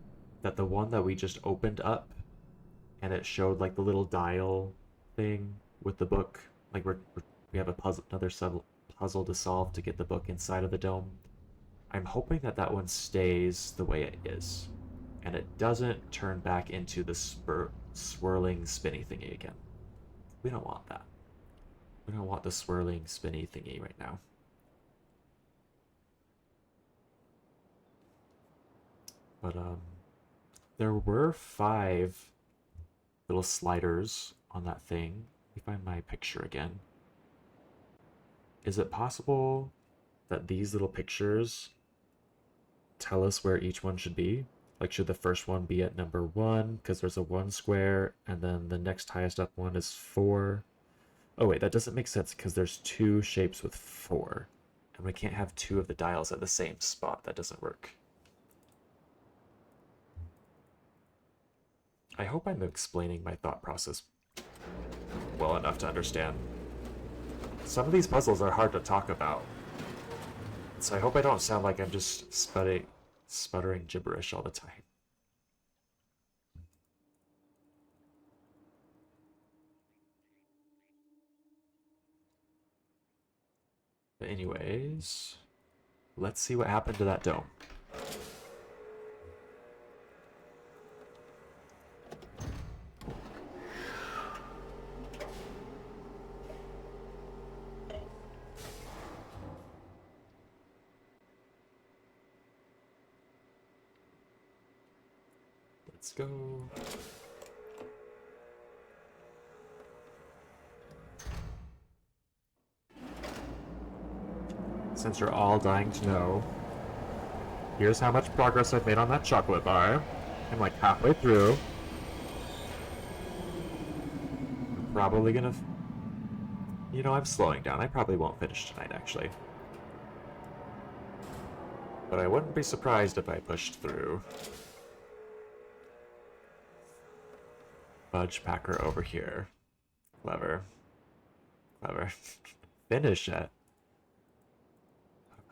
that the one that we just opened up and it showed like the little dial thing with the book, like we have a puzzle, another puzzle to solve to get the book inside of the dome. I'm hoping that that one stays the way it is, and it doesn't turn back into the swirling spinny thingy again. We don't want that. We don't want the swirling spinny thingy right now. But there were 5 little sliders on that thing. Let me find my picture again. Is it possible that these little pictures tell us where each one should be? Like, should the first one be at number 1 because there's a 1 square, and then the next highest up one is 4? Oh wait, that doesn't make sense because there's 2 shapes with 4, and we can't have 2 of the dials at the same spot. That doesn't work. I hope I'm explaining my thought process well enough to understand. Some of these puzzles are hard to talk about, so I hope I don't sound like I'm just sputtering gibberish all the time. But anyways, let's see what happened to that dome. Let's go. Since you're all dying to know, here's how much progress I've made on that chocolate bar. I'm like halfway through. I'm probably gonna... You know, I'm slowing down. I probably won't finish tonight, actually. But I wouldn't be surprised if I pushed through. Fudge Packer over here. Clever. Clever. Finish it.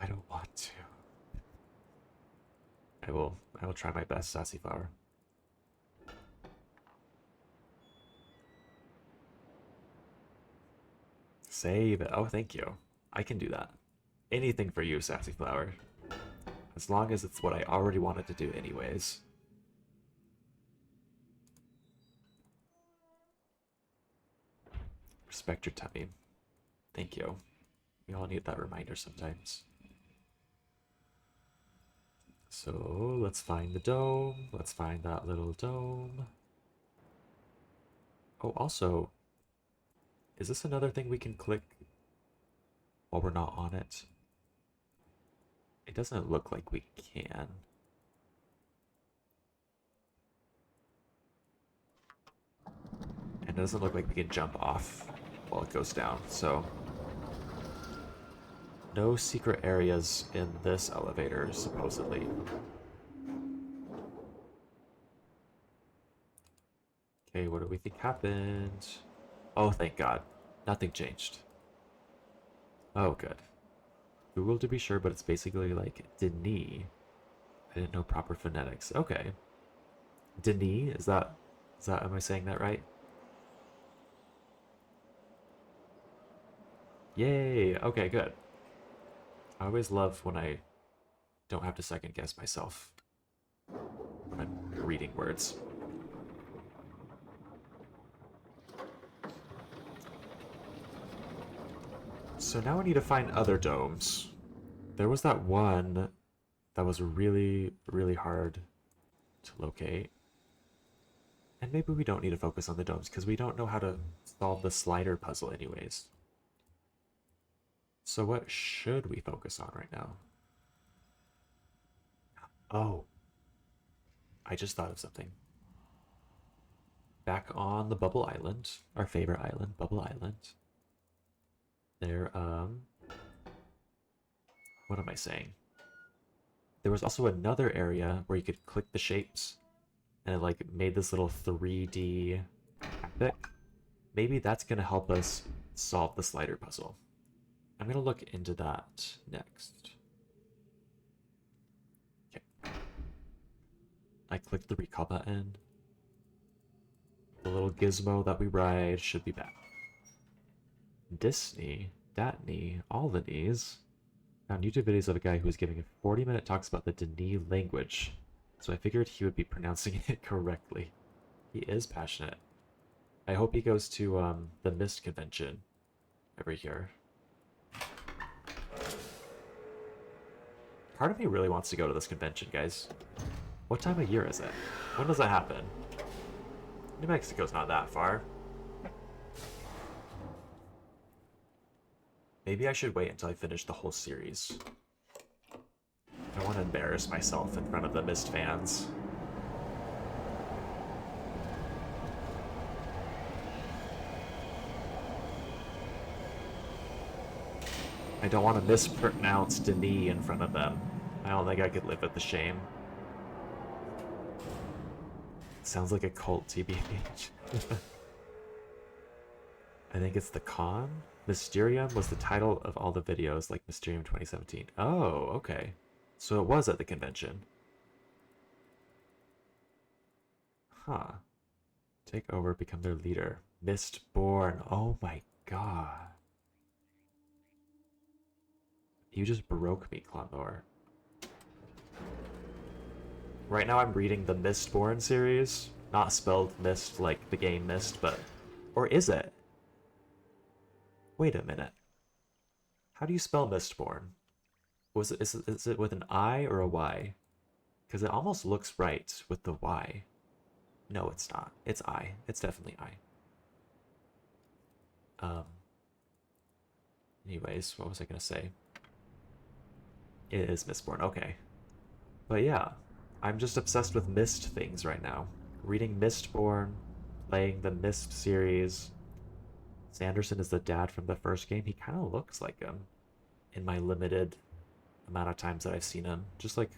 I don't want to. I will try my best, Sassy Flower. Save it. Oh, thank you. I can do that. Anything for you, Sassy Flower. As long as it's what I already wanted to do anyways. Respect your tummy. Thank you. We all need that reminder sometimes. So let's find the dome. Let's find that little dome. Oh, also, is this another thing we can click while we're not on it? It doesn't look like we can. And it doesn't look like we can jump off while it goes down, so... No secret areas in this elevator, supposedly. Okay, what do we think happened? Oh, thank God. Nothing changed. Oh, good. Google to be sure, but it's basically like Denis. I didn't know proper phonetics. Okay. Denis, am I saying that right? Yay! Okay, good. I always love when I don't have to second guess myself when I'm reading words. So now I need to find other domes. There was that one that was really, really hard to locate. And maybe we don't need to focus on the domes because we don't know how to solve the slider puzzle anyways. So what should we focus on right now? Oh, I just thought of something. Back on the Bubble Island, our favorite island, Bubble Island. There, what am I saying? There was also another area where you could click the shapes and it like made this little 3D epic. Maybe that's gonna help us solve the slider puzzle. I'm gonna look into that next. Okay. I clicked the recall button. The little gizmo that we ride should be back. Disney, Datney, all the knees. Found YouTube videos of a guy who was giving a 40-minute talks about the Denis language, so I figured he would be pronouncing it correctly. He is passionate. I hope he goes to the Mist convention every year. Part of me really wants to go to this convention, guys. What time of year is it? When does that happen? New Mexico's not that far. Maybe I should wait until I finish the whole series. I want to embarrass myself in front of the Mist fans. I don't want to mispronounce Denis in front of them. I don't think I could live with the shame. Sounds like a cult TBH. I think it's the con? Mysterium was the title of all the videos, like Mysterium 2017. Oh, okay. So it was at the convention. Huh. Take over, become their leader. Mistborn. Oh my god. You just broke me, Clonlore. Right now I'm reading the Mistborn series. Not spelled Mist like the game Mist, but... Or is it? Wait a minute. How do you spell Mistborn? Is it with an I or a Y? Because it almost looks right with the Y. No, it's not. It's I. It's definitely I. Anyways, what was I gonna say? It is Mistborn, okay. But yeah, I'm just obsessed with Mist things right now. Reading Mistborn, playing the Mist series. Sanderson is the dad from the first game. He kind of looks like him in my limited amount of times that I've seen him. Just like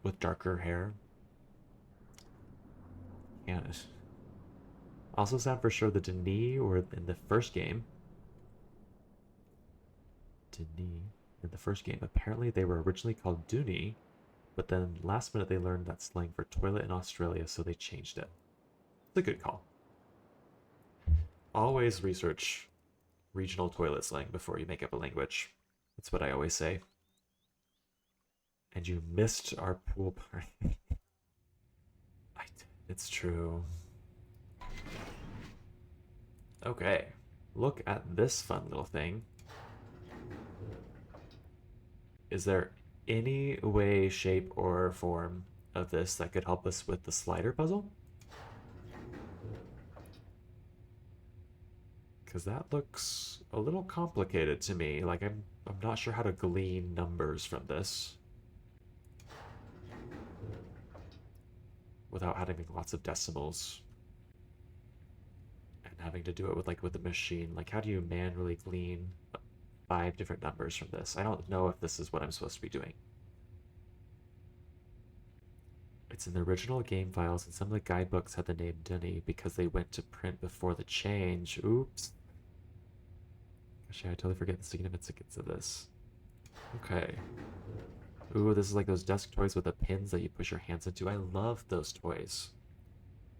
with darker hair. Yeah. Also sound for sure the Denis or in the first game. Denis in the first game. Apparently they were originally called Dooney, but then last minute they learned that slang for toilet in Australia, so they changed it. It's a good call. Always research regional toilet slang before you make up a language. That's what I always say. And you missed our pool party. It's true. Okay, look at this fun little thing. Is there any way, shape, or form of this that could help us with the slider puzzle? Because that looks a little complicated to me. Like I'm not sure how to glean numbers from this without having lots of decimals and having to do it with the machine. Like, how do you manually glean 5 different numbers from this? I don't know if this is what I'm supposed to be doing. It's in the original game files, and some of the guidebooks had the name Denny because they went to print before the change. Oops. Gosh, I totally forget the significance of this. Okay. Ooh, this is like those desk toys with the pins that you push your hands into. I love those toys.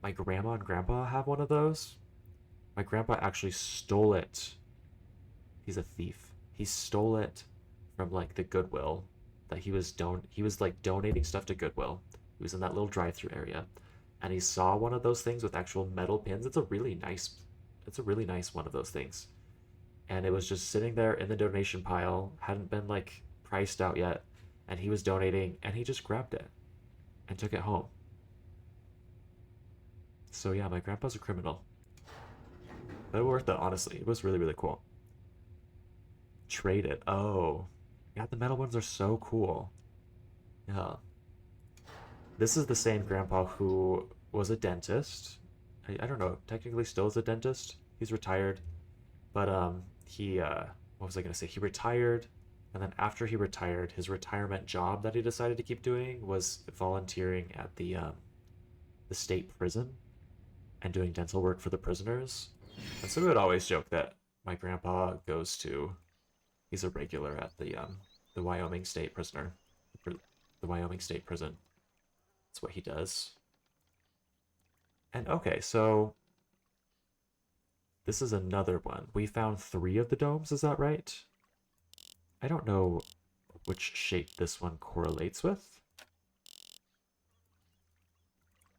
My grandma and grandpa have one of those. My grandpa actually stole it. He's a thief. He stole it from like the Goodwill that he was like donating stuff to Goodwill. He was in that little drive-through area, and he saw one of those things with actual metal pins. It's a really nice one of those things. And it was just sitting there in the donation pile, hadn't been like priced out yet, and he was donating, and he just grabbed it and took it home. So yeah, my grandpa's a criminal. But it worth it, honestly. It was really, really cool. Trade it. Oh. Yeah, the metal ones are so cool. Yeah. This is the same grandpa who was a dentist. I don't know, technically still is a dentist. He's retired. But he what was I gonna say? He retired, and then after he retired, his retirement job that he decided to keep doing was volunteering at the state prison and doing dental work for the prisoners. And so we would always joke that my grandpa he's a regular at the Wyoming State prisoner, the Wyoming State prison. That's what he does. And okay, so this is another one. We found 3 of the domes, is that right? I don't know which shape this one correlates with,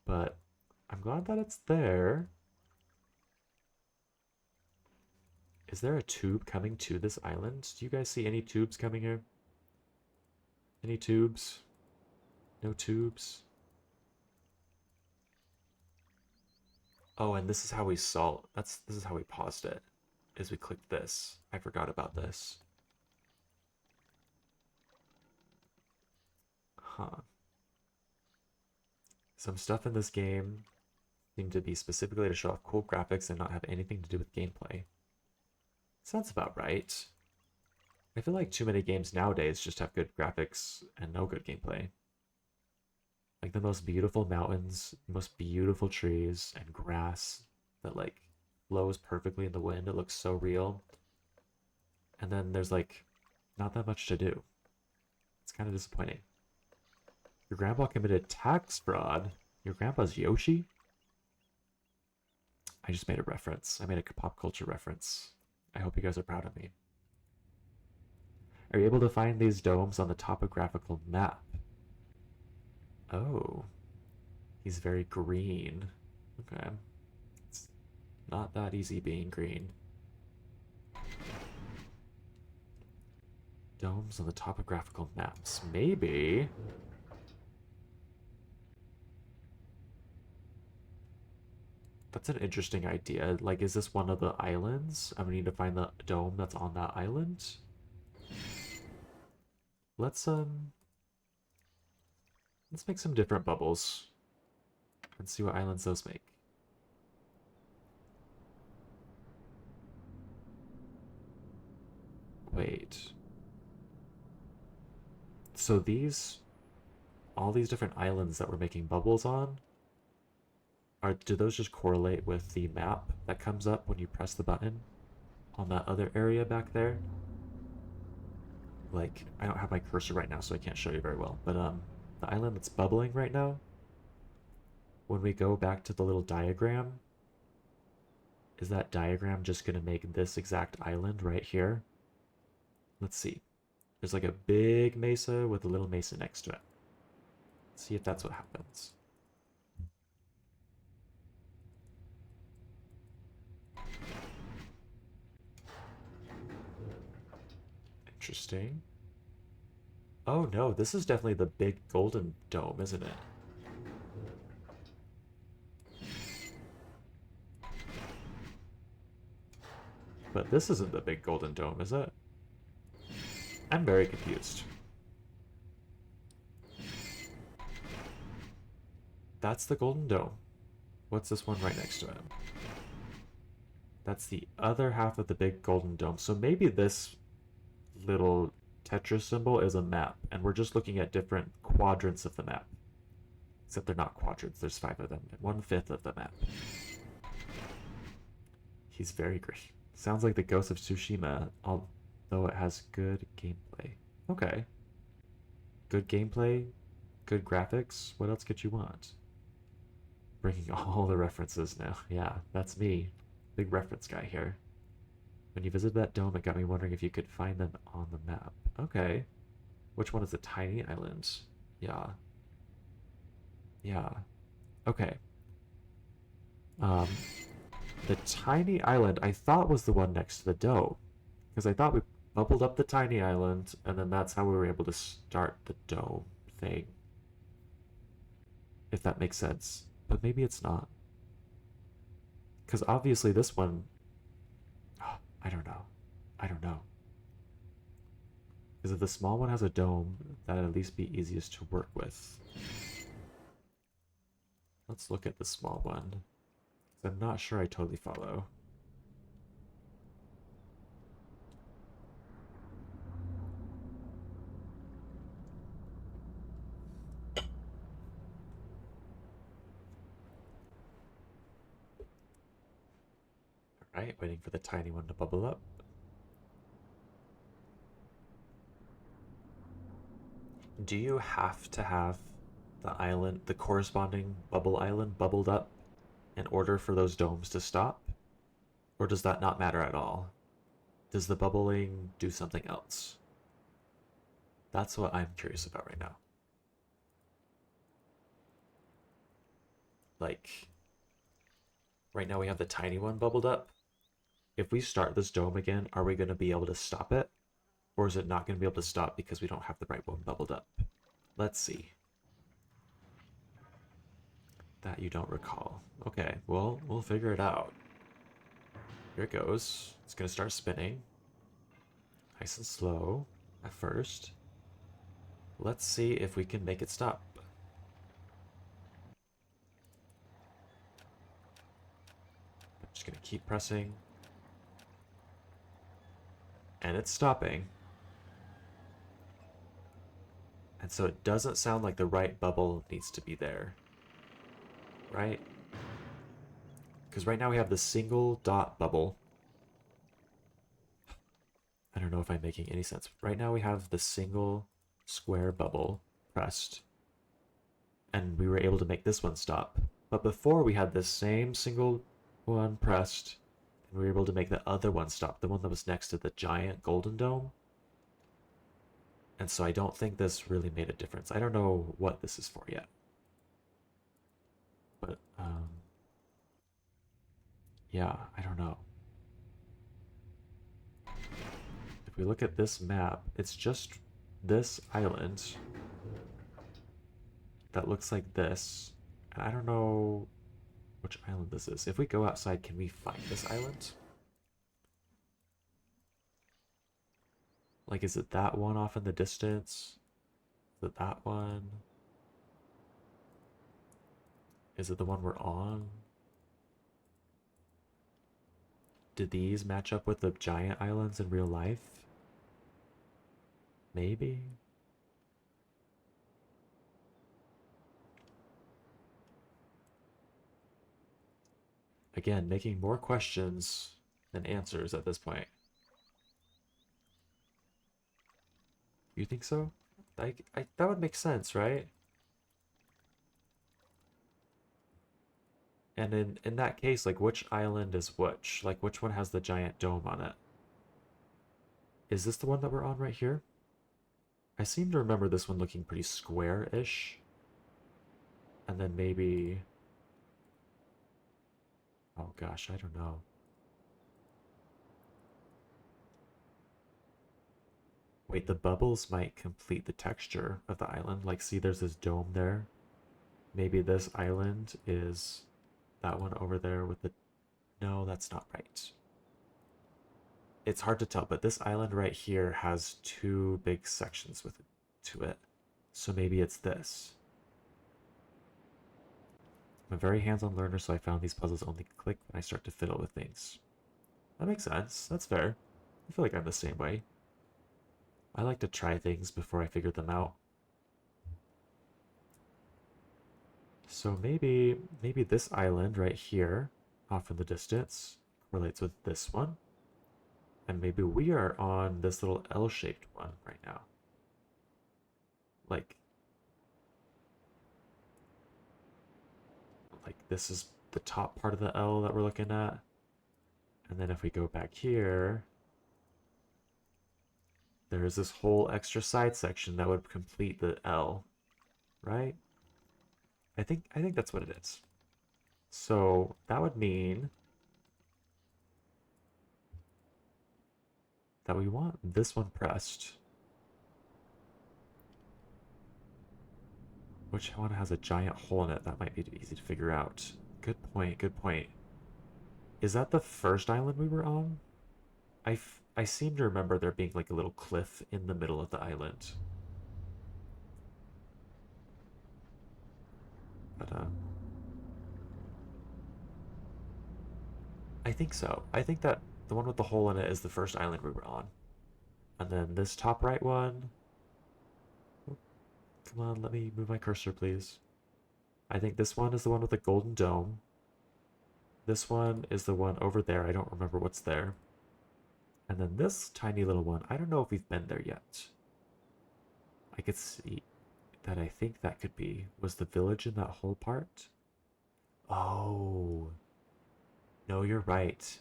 but I'm glad that it's there. Is there a tube coming to this island? Do you guys see any tubes coming here? Any tubes? No tubes? Oh, and this is how we saw. This is how we paused it. Is we clicked this. I forgot about this. Huh. Some stuff in this game seemed to be specifically to show off cool graphics and not have anything to do with gameplay. Sounds about right. I feel like too many games nowadays just have good graphics and no good gameplay. Like the most beautiful mountains, most beautiful trees and grass that like flows perfectly in the wind. It looks so real. And then there's like not that much to do. It's kind of disappointing. Your grandpa committed tax fraud? Your grandpa's Yoshi? I just made a reference. I made a pop culture reference. I hope you guys are proud of me. Are you able to find these domes on the topographical map? Oh. He's very green. Okay. It's not that easy being green. Domes on the topographical maps. Maybe. That's an interesting idea. Like, is this one of the islands? I'm gonna need to find the dome that's on that island. Let's make some different bubbles and see what islands those make. Wait. So all these different islands that we're making bubbles on, do those just correlate with the map that comes up when you press the button on that other area back there? Like, I don't have my cursor right now, so I can't show you very well, but the island that's bubbling right now, when we go back to the little diagram, Is that diagram just going to make this exact island right here? Let's see. There's like a big mesa with a little mesa next to it. Let's see if that's what happens. Interesting. Oh no, this is definitely the big golden dome, isn't it? But this isn't the big golden dome, is it? I'm very confused. That's the golden dome. What's this one right next to it? That's the other half of the big golden dome. So maybe this little Tetris symbol is a map, and we're just looking at different quadrants of the map. Except they're not quadrants, there's 5 of them, 1/5 of the map. He's very great. Sounds like the Ghost of Tsushima, although it has good gameplay. Okay. Good gameplay, good graphics. What else could you want? Bringing all the references now. Yeah, that's me. Big reference guy here. When you visited that dome, it got me wondering if you could find them on the map. Okay. Which one is the tiny island? Yeah. Yeah. Okay. Um, the tiny island I thought was the one next to the dome. Because I thought we bubbled up the tiny island, and then that's how we were able to start the dome thing. If that makes sense. But maybe it's not. Because obviously this one... I don't know. I don't know. Because if the small one has a dome, that'd at least be easiest to work with. Let's look at the small one. I'm not sure I totally follow. Alright, waiting for the tiny one to bubble up. Do you have to have the island, the corresponding bubble island, bubbled up in order for those domes to stop? Or does that not matter at all? Does the bubbling do something else? That's what I'm curious about right now. Like, right now we have the tiny one bubbled up. If we start this dome again, are we going to be able to stop it? Or is it not going to be able to stop because we don't have the right one bubbled up? Let's see. That you don't recall. Okay, well, we'll figure it out. Here it goes. It's going to start spinning. Nice and slow at first. Let's see if we can make it stop. I'm just going to keep pressing. And it's stopping. And so it doesn't sound like the right bubble needs to be there. Right? Because right now we have the single dot bubble. I don't know if I'm making any sense. Right now we have the single square bubble pressed. And we were able to make this one stop. But before we had this same single one pressed, and we were able to make the other one stop, the one that was next to the giant golden dome. And so I don't think this really made a difference. I don't know what this is for yet. But, yeah, I don't know. If we look at this map, it's just this island that looks like this. And I don't know which island this is. If we go outside, can we find this island? Like, is it that one off in the distance? Is it that one? Is it the one we're on? Did these match up with the giant islands in real life? Maybe? Again, making more questions than answers at this point. You think so? That would make sense, right? And in that case, like which island is which? Like which one has the giant dome on it? Is this the one that we're on right here? I seem to remember this one looking pretty square-ish. And then maybe... Oh gosh, I don't know. Wait, the bubbles might complete the texture of the island. Like, see, there's this dome there. Maybe this island is that one over there with the... No, that's not right. It's hard to tell, but this island right here has two big sections with it, to it. So maybe it's this. I'm a very hands-on learner, so I found these puzzles only click when I start to fiddle with things. That makes sense. That's fair. I feel like I'm the same way. I like to try things before I figure them out. So maybe this island right here, off in the distance, correlates with this one. And maybe we are on this little L-shaped one right now. Like this is the top part of the L that we're looking at. And then if we go back here, there is this whole extra side section that would complete the L, right? I think that's what it is. So that would mean that we want this one pressed. Which one has a giant hole in it? That might be easy to figure out. Good point, good point. Is that the first island we were on? I seem to remember there being like a little cliff in the middle of the island. But I think so. I think that the one with the hole in it is the first island we were on. And then this top right one. Oh, come on, let me move my cursor, please. I think this one is the one with the golden dome. This one is the one over there. I don't remember what's there. And then this tiny little one, I don't know if we've been there yet. I could see that I think that could be, was the village in that whole part? Oh, no, you're right.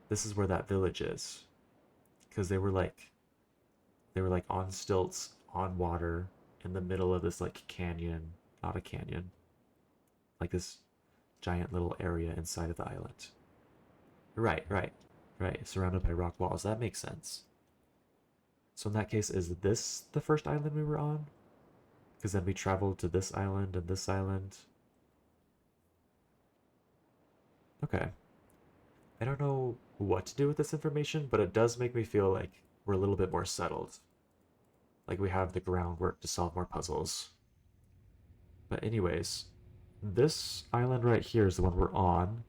This is where that village is. Because they were like on stilts, on water, in the middle of this like canyon, not a canyon, like this giant little area inside of the island. Right, right, right, surrounded by rock walls. That makes sense. So in that case, is this the first island we were on? Because then we traveled to this island and this island. Okay. I don't know what to do with this information, but it does make me feel like we're a little bit more settled. Like we have the groundwork to solve more puzzles. But anyways, this island right here is the one we're on.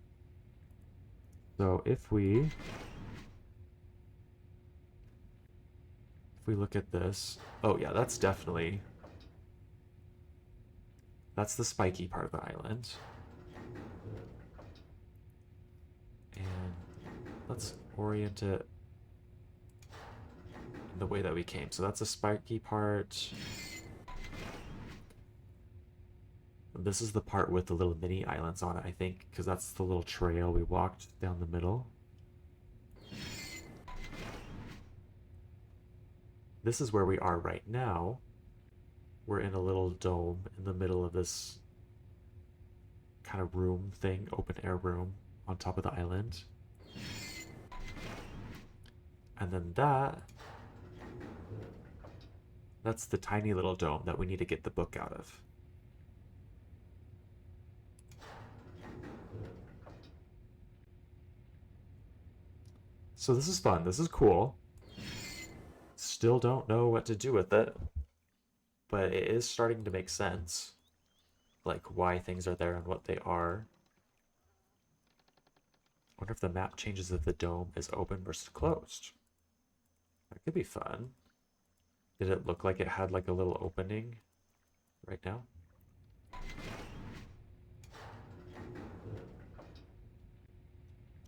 So if we look at this, oh yeah, that's the spiky part of the island. And let's orient it in the way that we came. So that's a spiky part. This is the part with the little mini islands on it, I think, because that's the little trail we walked down the middle. This is where we are right now. We're in a little dome in the middle of this kind of room thing, open air room on top of the island. And then that's the tiny little dome that we need to get the book out of. So this is fun. This is cool. Still don't know what to do with it, but it is starting to make sense. Like why things are there and what they are. Wonder if the map changes if the dome is open versus closed. That could be fun. Did it look like it had like a little opening right now?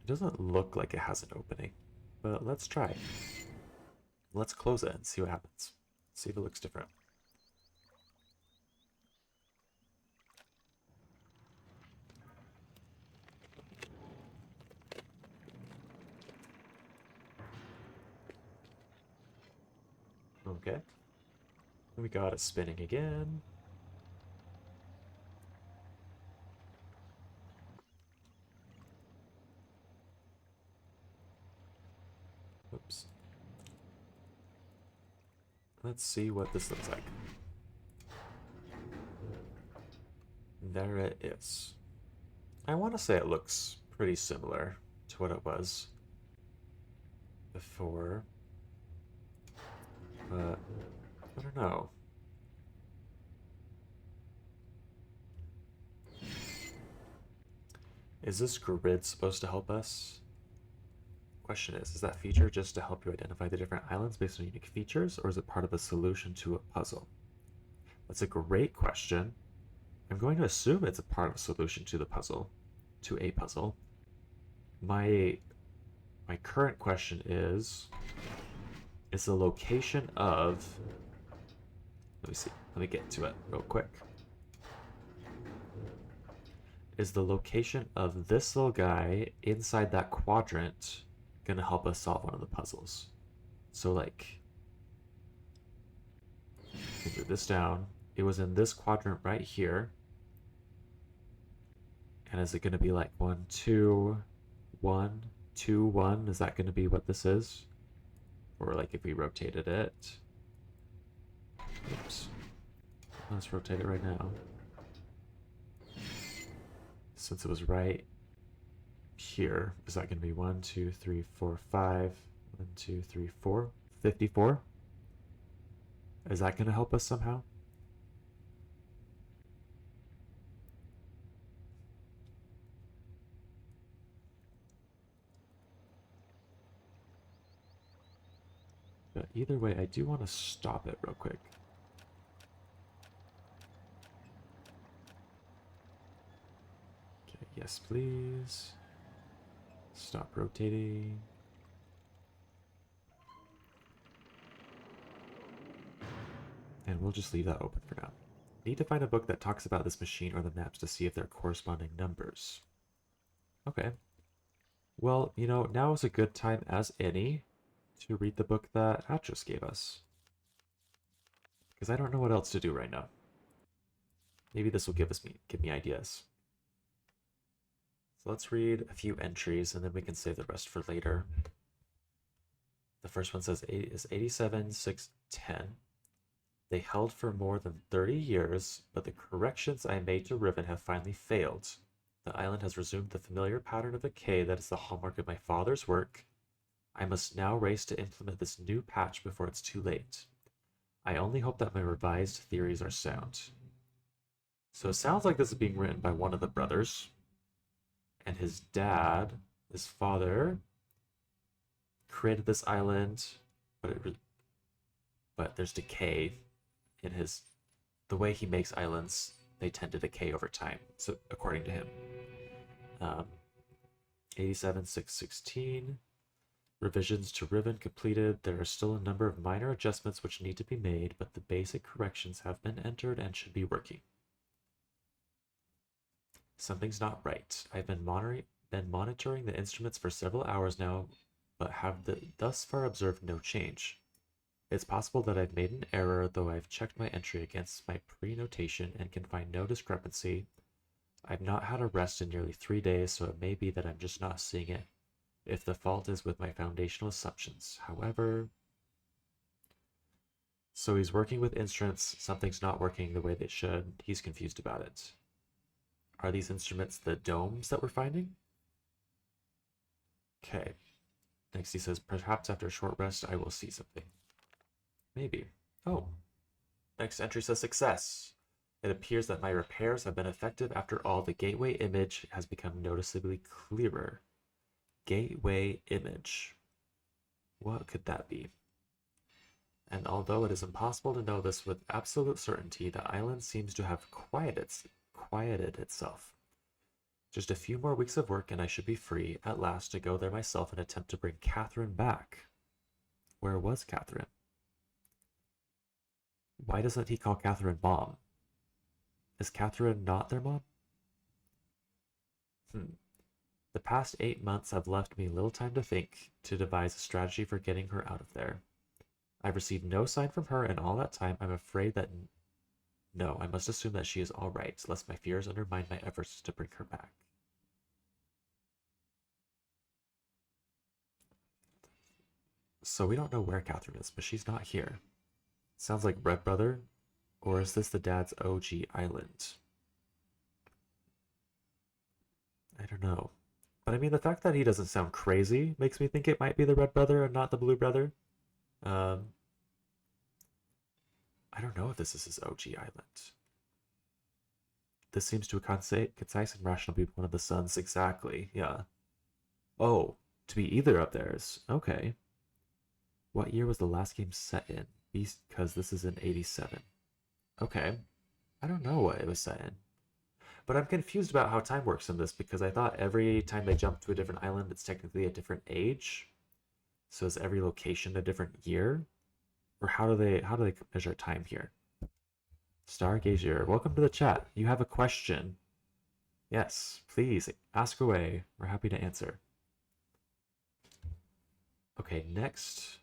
It doesn't look like it has an opening, but let's try. Let's close it and see what happens. See if it looks different. Okay. We got it spinning again. Oops. Let's see what this looks like. There it is. I want to say it looks pretty similar to what it was before, but I don't know. Is this grid supposed to help us? Question is that feature just to help you identify the different islands based on unique features, or is it part of a solution to a puzzle? That's a great question. I'm going to assume it's a part of a solution to the puzzle, to a puzzle. My current question is the location of, let me see, let me get to it real quick. Is the location of this little guy inside that quadrant gonna help us solve one of the puzzles? So like, move this down. It was in this quadrant right here. And is it gonna be like 1, 2, 1, 2, 1? Is that gonna be what this is? Or like if we rotated it. Oops. Let's rotate it right now. Since it was right here, is that going to be 1, 2, 3, 4, 5? 1, 2, 3, 4. 54? Is that going to help us somehow? But either way, I do want to stop it real quick. Okay, yes, please. Stop rotating. And we'll just leave that open for now. Need to find a book that talks about this machine or the maps to see if there are corresponding numbers. Okay. Well, you know, now is a good time as any to read the book that Atrus gave us. Because I don't know what else to do right now. Maybe this will give me ideas. So let's read a few entries and then we can save the rest for later. The first one says is 87,610. They held for more than 30 years, but the corrections I made to Riven have finally failed. The island has resumed the familiar pattern of decay that is the hallmark of my father's work. I must now race to implement this new patch before it's too late. I only hope that my revised theories are sound. So it sounds like this is being written by one of the brothers. And his dad, his father, created this island, but there's decay in the way he makes islands. They tend to decay over time. So according to him, 87,616. Revisions to Riven completed. There are still a number of minor adjustments which need to be made, but the basic corrections have been entered and should be working. Something's not right. I've been monitoring the instruments for several hours now, but have thus far observed no change. It's possible that I've made an error, though I've checked my entry against my pre-notation and can find no discrepancy. I've not had a rest in nearly 3 days, so it may be that I'm just not seeing it, if the fault is with my foundational assumptions. However, so he's working with instruments, something's not working the way they should. He's confused about it. Are these instruments the domes that we're finding? Okay. Next he says, perhaps after a short rest I will see something. Maybe. Oh. Next entry says success. It appears that my repairs have been effective after all. The gateway image has become noticeably clearer. Gateway image. What could that be? And although it is impossible to know this with absolute certainty, the island seems to have quieted itself. Just a few more weeks of work and I should be free at last to go there myself and attempt to bring Catherine back. Where was Catherine? Why doesn't he call Catherine mom? Is Catherine not their mom? The past 8 months have left me little time to think, to devise a strategy for getting her out of there. I've received no sign from her in all that time. I'm afraid that no, I must assume that she is all right, lest my fears undermine my efforts to bring her back. So we don't know where Catherine is, but she's not here. Sounds like Red Brother, or is this the dad's OG island? I don't know. But I mean, the fact that he doesn't sound crazy makes me think it might be the Red Brother and not the Blue Brother. Um, I don't know if this is his OG island. This seems to a concise and rational be one of the sons. Exactly, yeah. Oh, to be either of theirs. Okay. What year was the last game set in? Because this is in 87. Okay. I don't know what it was set in. But I'm confused about how time works in this because I thought every time they jump to a different island, it's technically a different age. So is every location a different year? Or how do they measure time here? Stargazer, welcome to the chat. You have a question. Yes, please ask away. We're happy to answer. Okay, next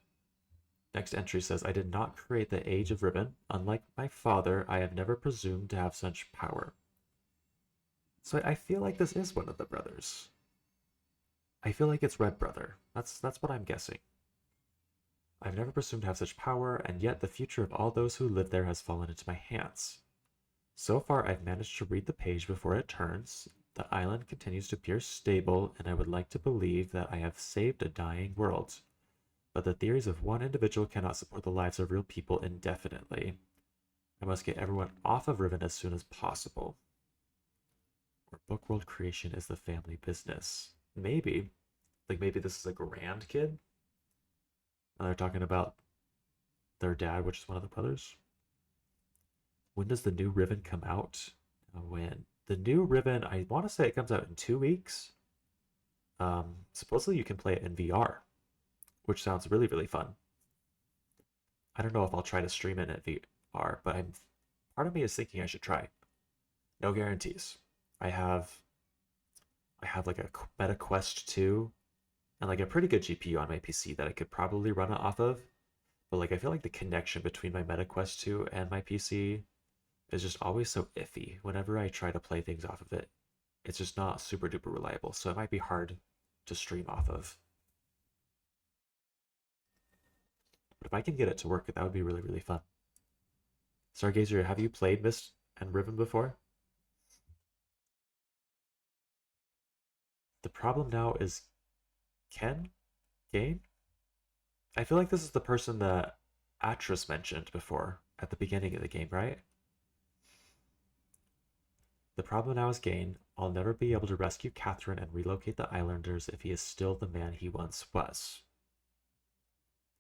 entry says, I did not create the Age of Ribbon. Unlike my father, I have never presumed to have such power. So I feel like this is one of the brothers. I feel like it's Red Brother. That's what I'm guessing. I've never presumed to have such power, and yet the future of all those who live there has fallen into my hands. So far, I've managed to read the page before it turns. The island continues to appear stable, and I would like to believe that I have saved a dying world. But the theories of one individual cannot support the lives of real people indefinitely. I must get everyone off of Riven as soon as possible. Or book world creation is the family business. Maybe. Like maybe this is a grandkid? And they're talking about their dad, which is one of the brothers. When does the new Riven come out? When? The new Riven, I want to say it comes out in 2 weeks. Supposedly you can play it in VR, which sounds really, really fun. I don't know if I'll try to stream it in VR, but part of me is thinking I should try. No guarantees. I have like a Meta Quest 2 and like a pretty good GPU on my PC that I could probably run it off of. But like I feel like the connection between my Meta Quest 2 and my PC is just always so iffy. Whenever I try to play things off of it, it's just not super duper reliable. So it might be hard to stream off of. But if I can get it to work, that would be really, really fun. Stargazer, have you played Mist and Riven before? The problem now is Ken? Gain? I feel like this is the person that Atrus mentioned before at the beginning of the game, right? The problem now is Gain. I'll never be able to rescue Catherine and relocate the islanders if he is still the man he once was.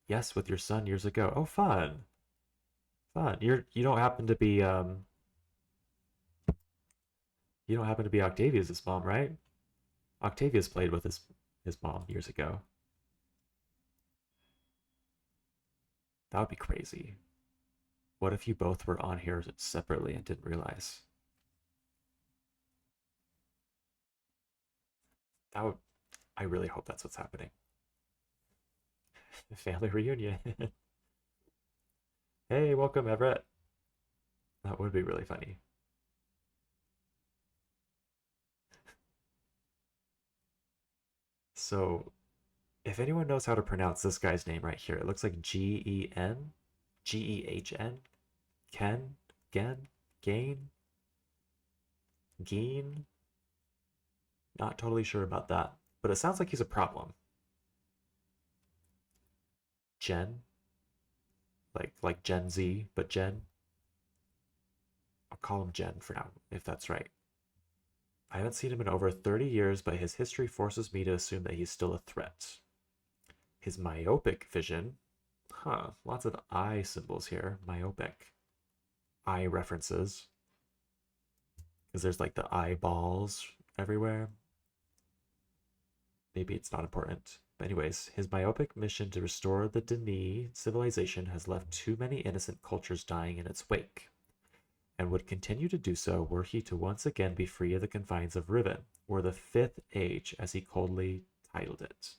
Yes, with your son years ago. Oh, fun. Fun. You don't happen to be you don't happen to be Octavia's mom, right? Octavia's played with his mom years ago. That would be crazy. What if you both were on here separately and didn't realize? That would I really hope that's what's happening. Family reunion. Hey, welcome Everett. That would be really funny. So, if anyone knows how to pronounce this guy's name right here, it looks like Gen, Gehn, Ken, Gen, Gain, Geen. Not totally sure about that, but it sounds like he's a problem. Gen, like Gen Z, but Gen. I'll call him Gen for now, if that's right. I haven't seen him in over 30 years, but his history forces me to assume that he's still a threat. His myopic vision. Huh, lots of eye symbols here. Myopic. Eye references. Because there's like the eyeballs everywhere. Maybe it's not important. But anyways, his myopic mission to restore the Denis civilization has left too many innocent cultures dying in its wake, and would continue to do so were he to once again be free of the confines of Riven, or the Fifth Age, as he coldly titled it.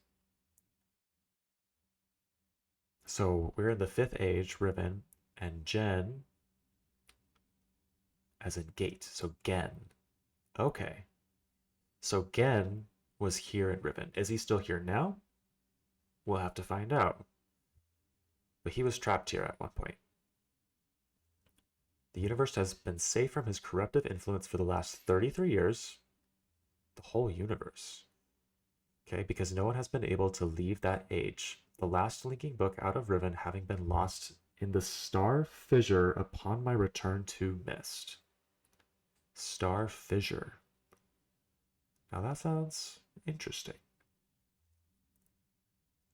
So we're in the 5th age, Riven, and Gen, as in gate, so Gen. Okay. So Gen was here in Riven. Is he still here now? We'll have to find out. But he was trapped here at one point. The universe has been safe from his corruptive influence for the last 33 years. The whole universe. Okay, because no one has been able to leave that age. The last linking book out of Riven having been lost in the star fissure upon my return to Mist. Star fissure. Now that sounds interesting.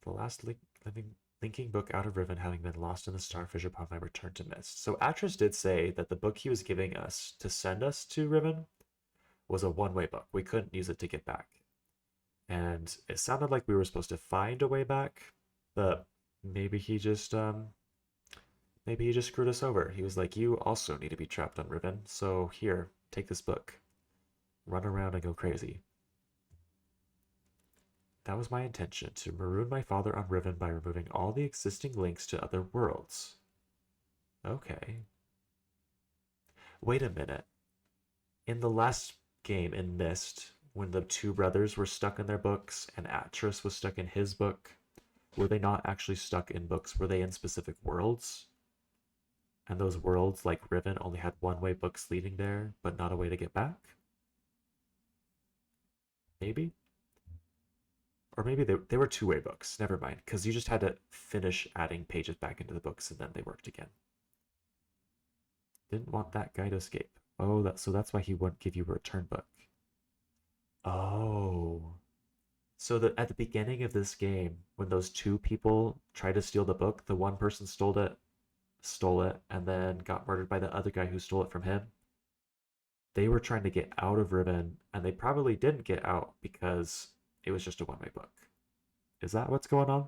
The last linking book out of Riven having been lost in the star fissure upon my return to Mist. So Atrus did say that the book he was giving us to send us to Riven was a one-way book. We couldn't use it to get back. And it sounded like we were supposed to find a way back, but maybe he just screwed us over. He was like, you also need to be trapped on Riven, so here, take this book. Run around and go crazy. That was my intention, to maroon my father on Riven by removing all the existing links to other worlds. Okay. Wait a minute. In the last game in Mist, when the two brothers were stuck in their books and Atrus was stuck in his book, were they not actually stuck in books? Were they in specific worlds? And those worlds, like Riven, only had one-way books leading there, but not a way to get back? Maybe? Or maybe they were two-way books. Never mind, because you just had to finish adding pages back into the books and then they worked again. Didn't want that guy to escape. Oh, so that's why he wouldn't give you a return book. Oh. So that at the beginning of this game, when those two people tried to steal the book, the one person stole it, and then got murdered by the other guy who stole it from him. They were trying to get out of Riven, and they probably didn't get out because it was just a one-way book. Is that what's going on?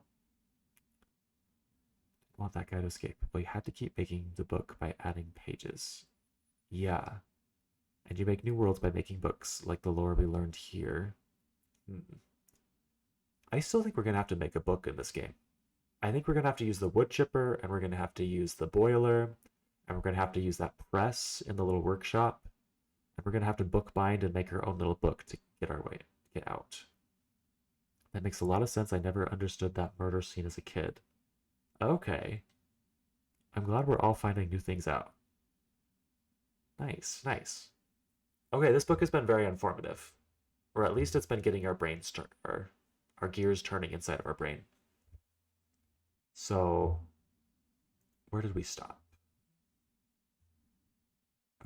Didn't want that guy to escape. Well, you had to keep making the book by adding pages. Yeah. And you make new worlds by making books, like the lore we learned here. I still think we're going to have to make a book in this game. I think we're going to have to use the wood chipper, and we're going to have to use the boiler, and we're going to have to use that press in the little workshop, and we're going to have to bookbind and make our own little book to get out. That makes a lot of sense. I never understood that murder scene as a kid. Okay. I'm glad we're all finding new things out. Nice, nice. Okay, this book has been very informative. Or at least it's been getting our brains our gears turning inside of our brain. So, where did we stop?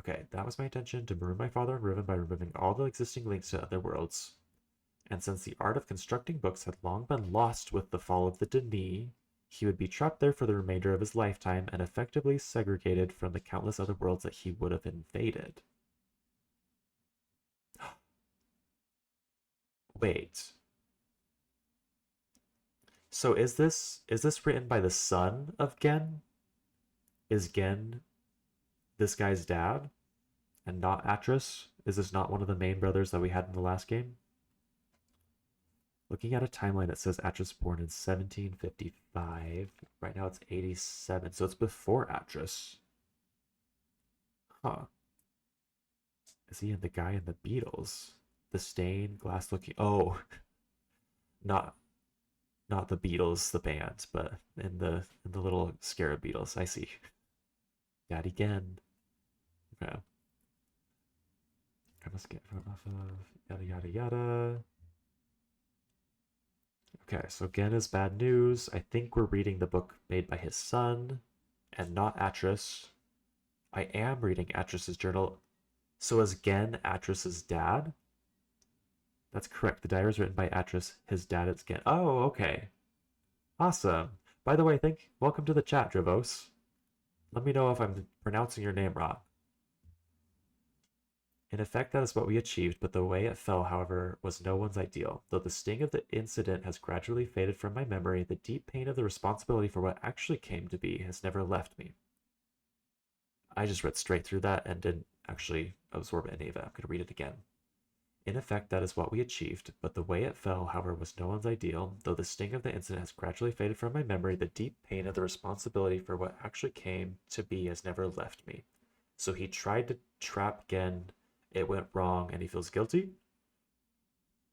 Okay, that was my intention, to maroon my father in Riven by removing all the existing links to other worlds. And since the art of constructing books had long been lost with the fall of the Denis, he would be trapped there for the remainder of his lifetime and effectively segregated from the countless other worlds that he would have invaded. Wait. So is this written by the son of Gen? Is Gen this guy's dad and not Atrus? Is this not one of the main brothers that we had in the last game? Looking at a timeline, it says Atrus born in 1755. Right now it's 87, so it's before Atrus. Huh. Is he in the guy in the Beatles? The Stain, glass looking. Oh, not the Beatles, the band, but in the little scarab Beatles. I see. Daddy Gen. Okay. I must get off of yada yada yada. Okay, so Gen is bad news. I think we're reading the book made by his son and not Atrus. I am reading Atrus's journal. So is Gen Atrus's dad? That's correct. The diary is written by Atrus. His dad is Gen. Oh, okay. Awesome. By the way, welcome to the chat, Dravos. Let me know if I'm pronouncing your name wrong. In effect, that is what we achieved, but the way it fell, however, was no one's ideal. Though the sting of the incident has gradually faded from my memory, the deep pain of the responsibility for what actually came to be has never left me. I just read straight through that and didn't actually absorb any of it. I'm going to read it again. In effect, that is what we achieved, but the way it fell, however, was no one's ideal. Though the sting of the incident has gradually faded from my memory, the deep pain of the responsibility for what actually came to be has never left me. So he tried to trap Gen, it went wrong, and he feels guilty?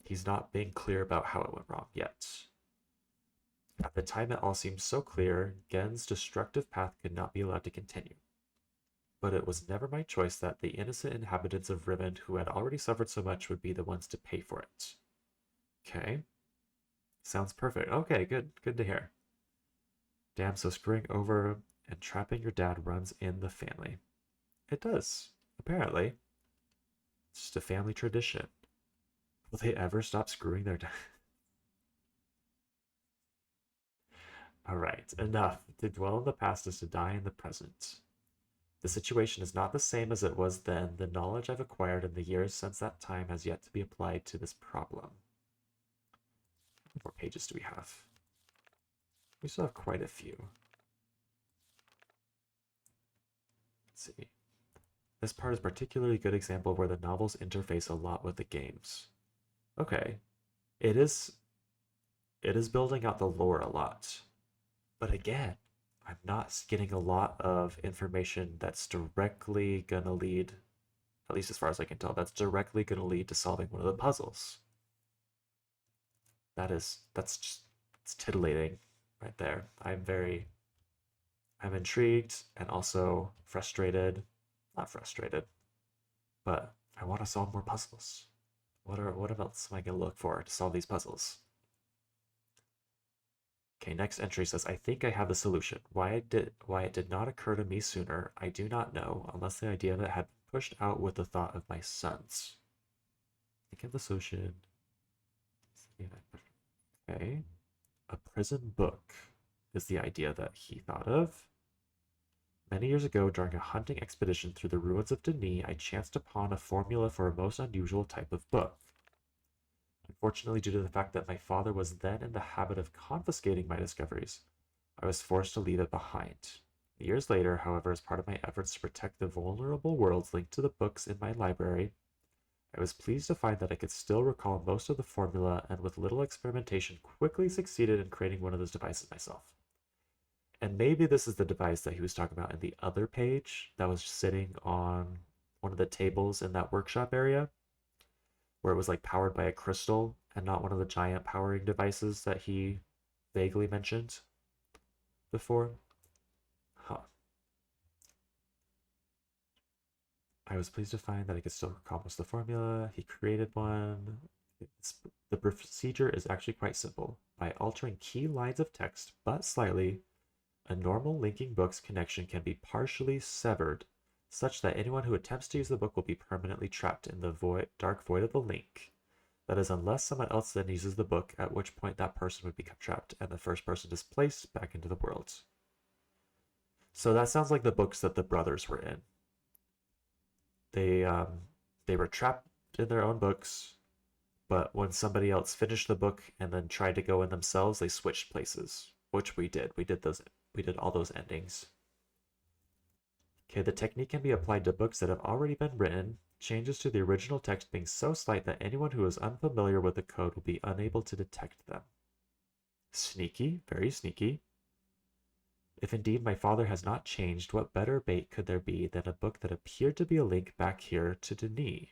He's not being clear about how it went wrong yet. At the time, it all seemed so clear. Gen's destructive path could not be allowed to continue. But it was never my choice that the innocent inhabitants of Riven, who had already suffered so much, would be the ones to pay for it. Okay. Sounds perfect. Okay, good. Good to hear. Damn, so screwing over and trapping your dad runs in the family. It does, apparently. It's just a family tradition. Will they ever stop screwing their dad? Alright, enough. To dwell in the past is to die in the present. The situation is not the same as it was then. The knowledge I've acquired in the years since that time has yet to be applied to this problem. How many more pages do we have? We still have quite a few. Let's see. This part is a particularly good example of where the novels interface a lot with the games. Okay. It is building out the lore a lot. But again, I'm not getting a lot of information that's directly gonna lead, at least as far as I can tell, that's directly gonna lead to solving one of the puzzles. That's just, it's titillating right there. I'm intrigued and also frustrated. Not frustrated, but I want to solve more puzzles. What else am I gonna look for to solve these puzzles? Okay, next entry says, I think I have the solution. Why it did not occur to me sooner, I do not know, unless the idea of it had been pushed out with the thought of my sons. Think of the solution. Okay. A prison book is the idea that he thought of. Many years ago, during a hunting expedition through the ruins of Denis, I chanced upon a formula for a most unusual type of book. Unfortunately, due to the fact that my father was then in the habit of confiscating my discoveries, I was forced to leave it behind. Years later, however, as part of my efforts to protect the vulnerable worlds linked to the books in my library, I was pleased to find that I could still recall most of the formula and with little experimentation quickly succeeded in creating one of those devices myself. And maybe this is the device that he was talking about in the other page that was sitting on one of the tables in that workshop area, where it was like powered by a crystal and not one of the giant powering devices that he vaguely mentioned before. Huh. I was pleased to find that I could still accomplish the formula. He created one. The procedure is actually quite simple. By altering key lines of text, but slightly, a normal linking books connection can be partially severed, such that anyone who attempts to use the book will be permanently trapped in the dark void of the link. That is, unless someone else then uses the book, at which point that person would become trapped and the first person displaced back into the world. So that sounds like the books that the brothers were in. They were trapped in their own books, but when somebody else finished the book and then tried to go in themselves, they switched places, which we did. We did all those endings. Okay, the technique can be applied to books that have already been written, changes to the original text being so slight that anyone who is unfamiliar with the code will be unable to detect them. Sneaky, very sneaky. If indeed my father has not changed, what better bait could there be than a book that appeared to be a link back here to Denis?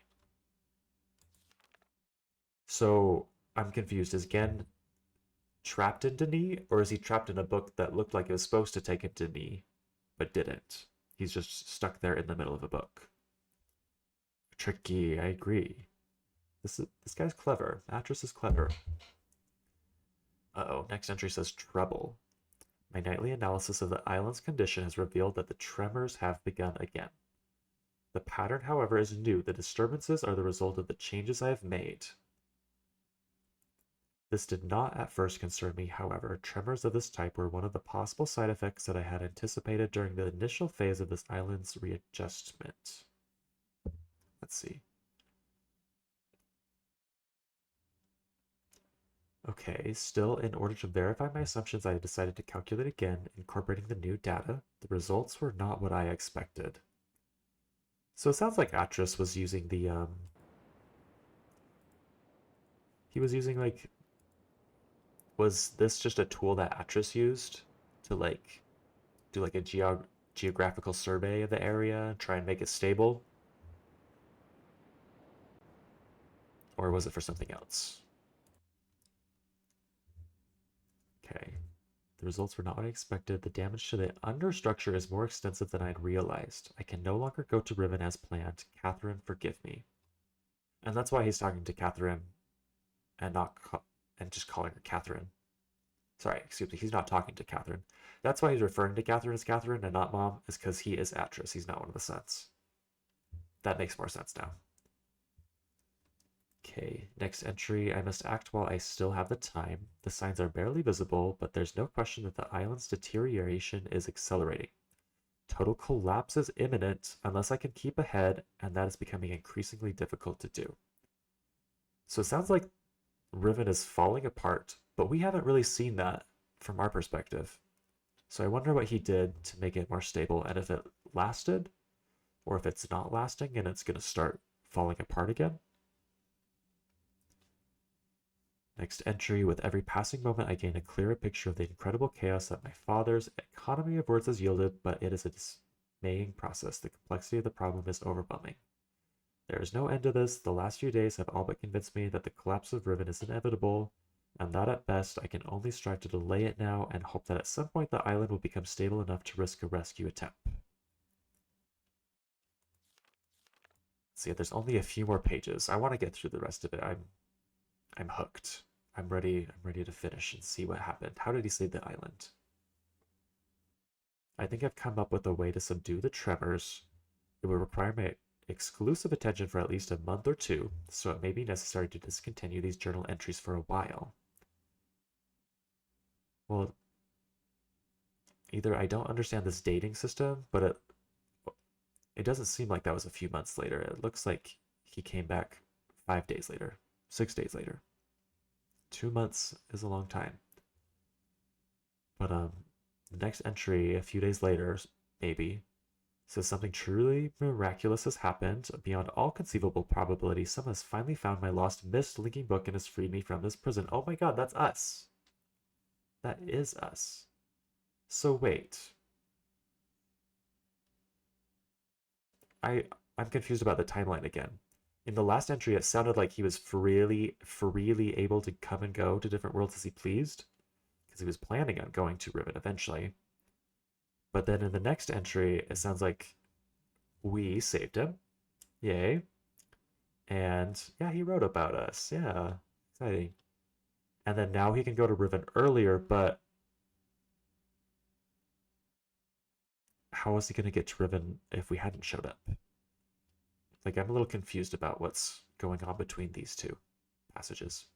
So I'm confused. Is Gen trapped in Denis, or is he trapped in a book that looked like it was supposed to take him to Denis, but didn't? He's just stuck there in the middle of a book. Tricky, I agree. This guy's clever. Atrus is clever. Uh-oh, next entry says trouble. My nightly analysis of the island's condition has revealed that the tremors have begun again. The pattern, however, is new. The disturbances are the result of the changes I have made. This did not at first concern me, however. Tremors of this type were one of the possible side effects that I had anticipated during the initial phase of this island's readjustment. Let's see. Okay, still, in order to verify my assumptions, I decided to calculate again, incorporating the new data. The results were not what I expected. So it sounds like Atrus was using he was using, like, was this just a tool that Atrus used to, like, do, like, a geographical survey of the area and try and make it stable? Or was it for something else? Okay. The results were not what I expected. The damage to the understructure is more extensive than I had realized. I can no longer go to Riven as planned. Catherine, forgive me. And that's why he's talking to Catherine and not and just calling her Catherine. Sorry, excuse me. He's not talking to Catherine. That's why he's referring to Catherine as Catherine and not Mom, is because he is Atrus. He's not one of the sons. That makes more sense now. Okay, next entry. I must act while I still have the time. The signs are barely visible, but there's no question that the island's deterioration is accelerating. Total collapse is imminent unless I can keep ahead, and that is becoming increasingly difficult to do. So it sounds like Riven is falling apart, but we haven't really seen that from our perspective. So I wonder what he did to make it more stable, and if it lasted, or if it's not lasting and it's going to start falling apart again. Next entry. With every passing moment, I gain a clearer picture of the incredible chaos that my father's economy of words has yielded, but it is a dismaying process. The complexity of the problem is overwhelming. There is no end to this. The last few days have all but convinced me that the collapse of Riven is inevitable, and that at best I can only strive to delay it now and hope that at some point the island will become stable enough to risk a rescue attempt. See, there's only a few more pages. I want to get through the rest of it. I'm hooked. I'm ready to finish and see what happened. How did he save the island? I think I've come up with a way to subdue the tremors. It will require my exclusive attention for at least a month or two, so it may be necessary to discontinue these journal entries for a while. Well, either I don't understand this dating system, but it doesn't seem like that was a few months later. It looks like he came back 5 days later, 6 days later. 2 months is a long time. But the next entry, a few days later, maybe, says something truly miraculous has happened. Beyond all conceivable probability, someone has finally found my lost missed linking book and has freed me from this prison. Oh my god, that's us. That is us. So wait. I'm confused about the timeline again. In the last entry, it sounded like he was freely able to come and go to different worlds as he pleased, because he was planning on going to Riven eventually. But then in the next entry, it sounds like we saved him. Yay. And yeah, he wrote about us. Yeah, exciting. And then now he can go to Riven earlier, but how was he going to get to Riven if we hadn't showed up? Like, I'm a little confused about what's going on between these two passages.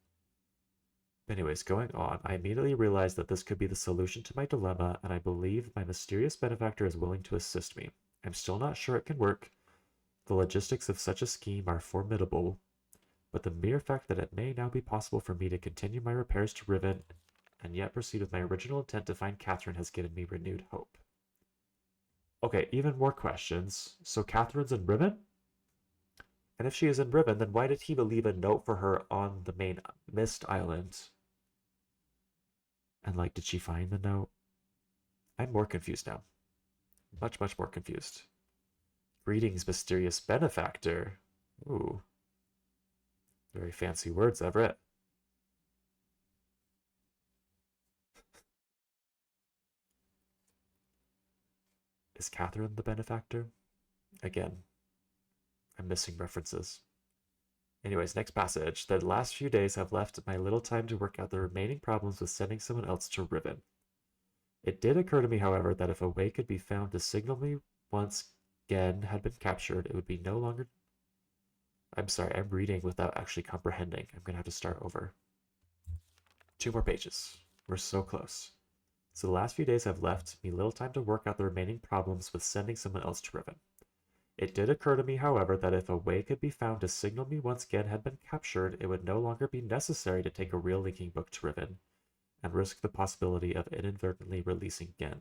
Anyways, going on, I immediately realized that this could be the solution to my dilemma, and I believe my mysterious benefactor is willing to assist me. I'm still not sure it can work. The logistics of such a scheme are formidable, but the mere fact that it may now be possible for me to continue my repairs to Riven and yet proceed with my original intent to find Catherine has given me renewed hope. Okay, even more questions. So Catherine's in Riven? And if she is in Riven, then why did he leave a note for her on the main Mist Island? And, like, did she find the note? I'm more confused now. Much, much more confused. Greetings, mysterious benefactor. Ooh. Very fancy words, Everett. Is Catherine the benefactor? Again, I'm missing references. Anyways, next passage. The last few days have left my little time to work out the remaining problems with sending someone else to Riven. It did occur to me, however, that if a way could be found to signal me once Gen had been captured, it would be no longer... I'm sorry, I'm reading without actually comprehending. I'm going to have to start over. 2 more pages. We're so close. So the last few days have left me little time to work out the remaining problems with sending someone else to Riven. It did occur to me, however, that if a way could be found to signal me once Gen had been captured, it would no longer be necessary to take a real linking book to Riven and risk the possibility of inadvertently releasing Gen.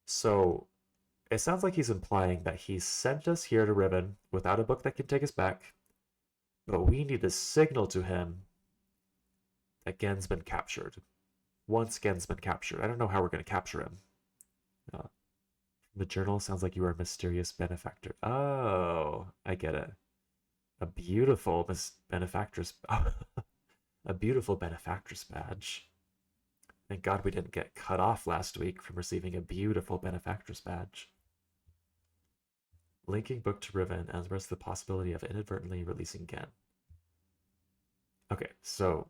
So it sounds like he's implying that he sent us here to Riven without a book that can take us back, But we need to signal to him that Gen's been captured. Once Gen's been captured. I don't know how we're going to capture him. Uh, the journal sounds like you are a mysterious benefactor. Oh, I get it. A beautiful benefactress. A beautiful benefactress badge. Thank God we didn't get cut off last week from receiving a beautiful benefactress badge. Linking book to Riven as well as the possibility of inadvertently releasing Gen. Okay, so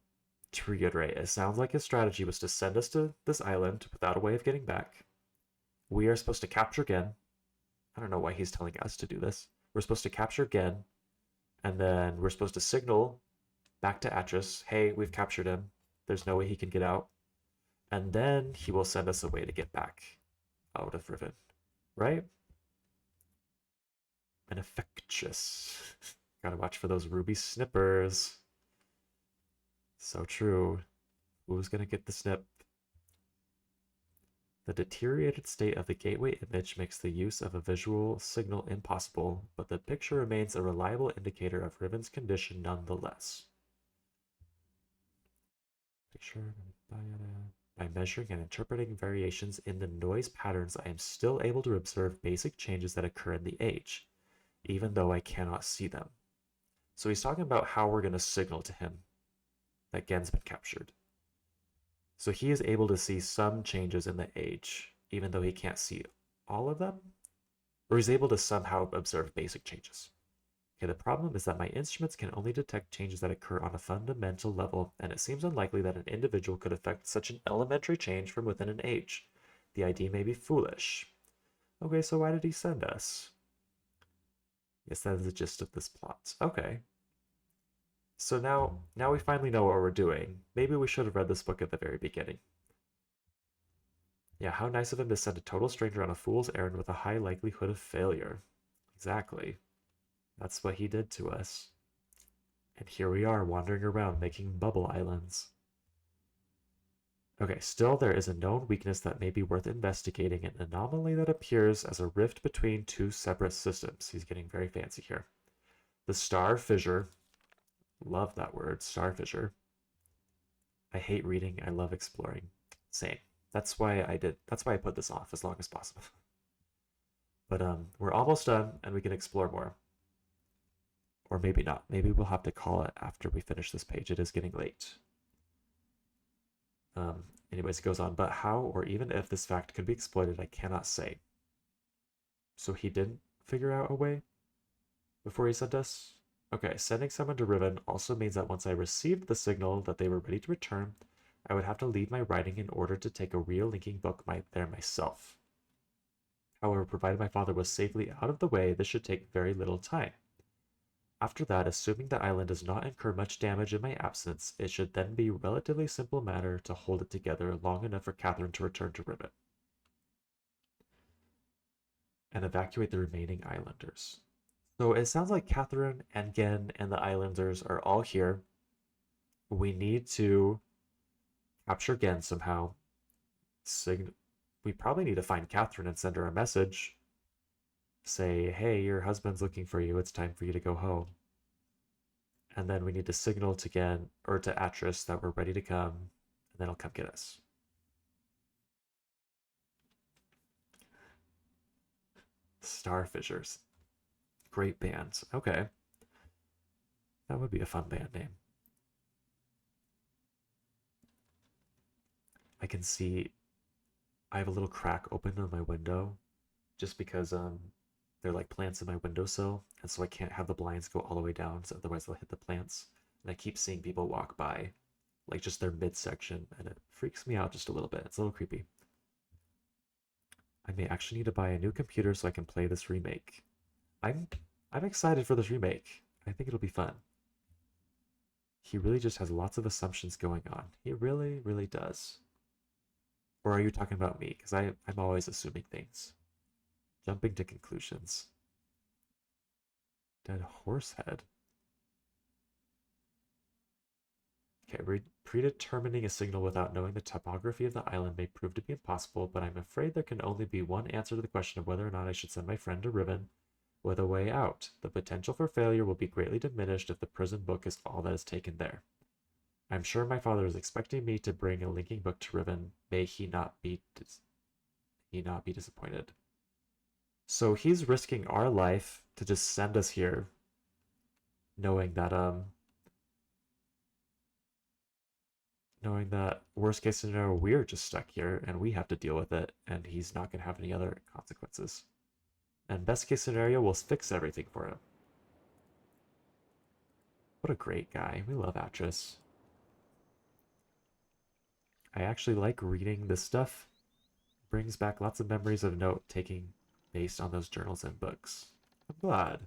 to reiterate, it sounds like his strategy was to send us to this island without a way of getting back. We are supposed to capture Gen. I don't know why he's telling us to do this. We're supposed to capture Gen, and then we're supposed to signal back to Atrus, hey, we've captured him. There's no way he can get out. And then he will send us a way to get back out of Riven, right? And infectious. Gotta watch for those ruby snippers. So true. Who's gonna get the snip? The deteriorated state of the gateway image makes the use of a visual signal impossible, but the picture remains a reliable indicator of Riven's condition nonetheless. Picture by measuring and interpreting variations in the noise patterns, I am still able to observe basic changes that occur in the age, even though I cannot see them. So he's talking about how we're going to signal to him that Gen's been captured. So he is able to see some changes in the age, even though he can't see all of them? Or he's able to somehow observe basic changes. Okay, the problem is that my instruments can only detect changes that occur on a fundamental level, and it seems unlikely that an individual could affect such an elementary change from within an age. The idea may be foolish. Okay, so why did he send us? Yes, that is the gist of this plot. Okay. So now we finally know what we're doing. Maybe we should have read this book at the very beginning. Yeah, how nice of him to send a total stranger on a fool's errand with a high likelihood of failure. Exactly. That's what he did to us. And here we are wandering around making bubble islands. Okay, still there is a known weakness that may be worth investigating, an anomaly that appears as a rift between two separate systems. He's getting very fancy here. The star fissure. Love that word, star fissure. I hate reading, I love exploring. Same. That's why I put this off as long as possible. But we're almost done and we can explore more. Or maybe not. Maybe we'll have to call it after we finish this page. It is getting late. Anyways, it goes on. But how or even if this fact could be exploited, I cannot say. So he didn't figure out a way before he sent us? Okay, sending someone to Riven also means that once I received the signal that they were ready to return, I would have to leave my writing in order to take a real linking book there myself. However, provided my father was safely out of the way, this should take very little time. After that, assuming the island does not incur much damage in my absence, it should then be a relatively simple matter to hold it together long enough for Catherine to return to Riven and evacuate the remaining islanders. So it sounds like Catherine and Gen and the islanders are all here. We need to capture Gen somehow. We probably need to find Catherine and send her a message. Say, hey, your husband's looking for you. It's time for you to go home. And then we need to signal to Gen or to Atrus that we're ready to come, and then he'll come get us. Starfishers. Great band. Okay. That would be a fun band name. I can see I have a little crack open on my window just because there are like plants in my windowsill, and so I can't have the blinds go all the way down, so otherwise they'll hit the plants. And I keep seeing people walk by, like just their midsection, and it freaks me out just a little bit. It's a little creepy. I may actually need to buy a new computer so I can play this remake. I'm excited for this remake. I think it'll be fun. He really just has lots of assumptions going on. He really, really does. Or are you talking about me? Because I'm always assuming things. Jumping to conclusions. Dead horse head. Okay, predetermining a signal without knowing the topography of the island may prove to be impossible, but I'm afraid there can only be one answer to the question of whether or not I should send my friend to Riven with a way out. The potential for failure will be greatly diminished if the prison book is all that is taken there. I'm sure my father is expecting me to bring a linking book to Riven. May he not be disappointed. So he's risking our life to just send us here, knowing that worst case scenario we're just stuck here and we have to deal with it, and he's not gonna have any other consequences. And best case scenario, we'll fix everything for him. What a great guy. We love Atrus. I actually like reading this stuff. Brings back lots of memories of note taking based on those journals and books. I'm glad.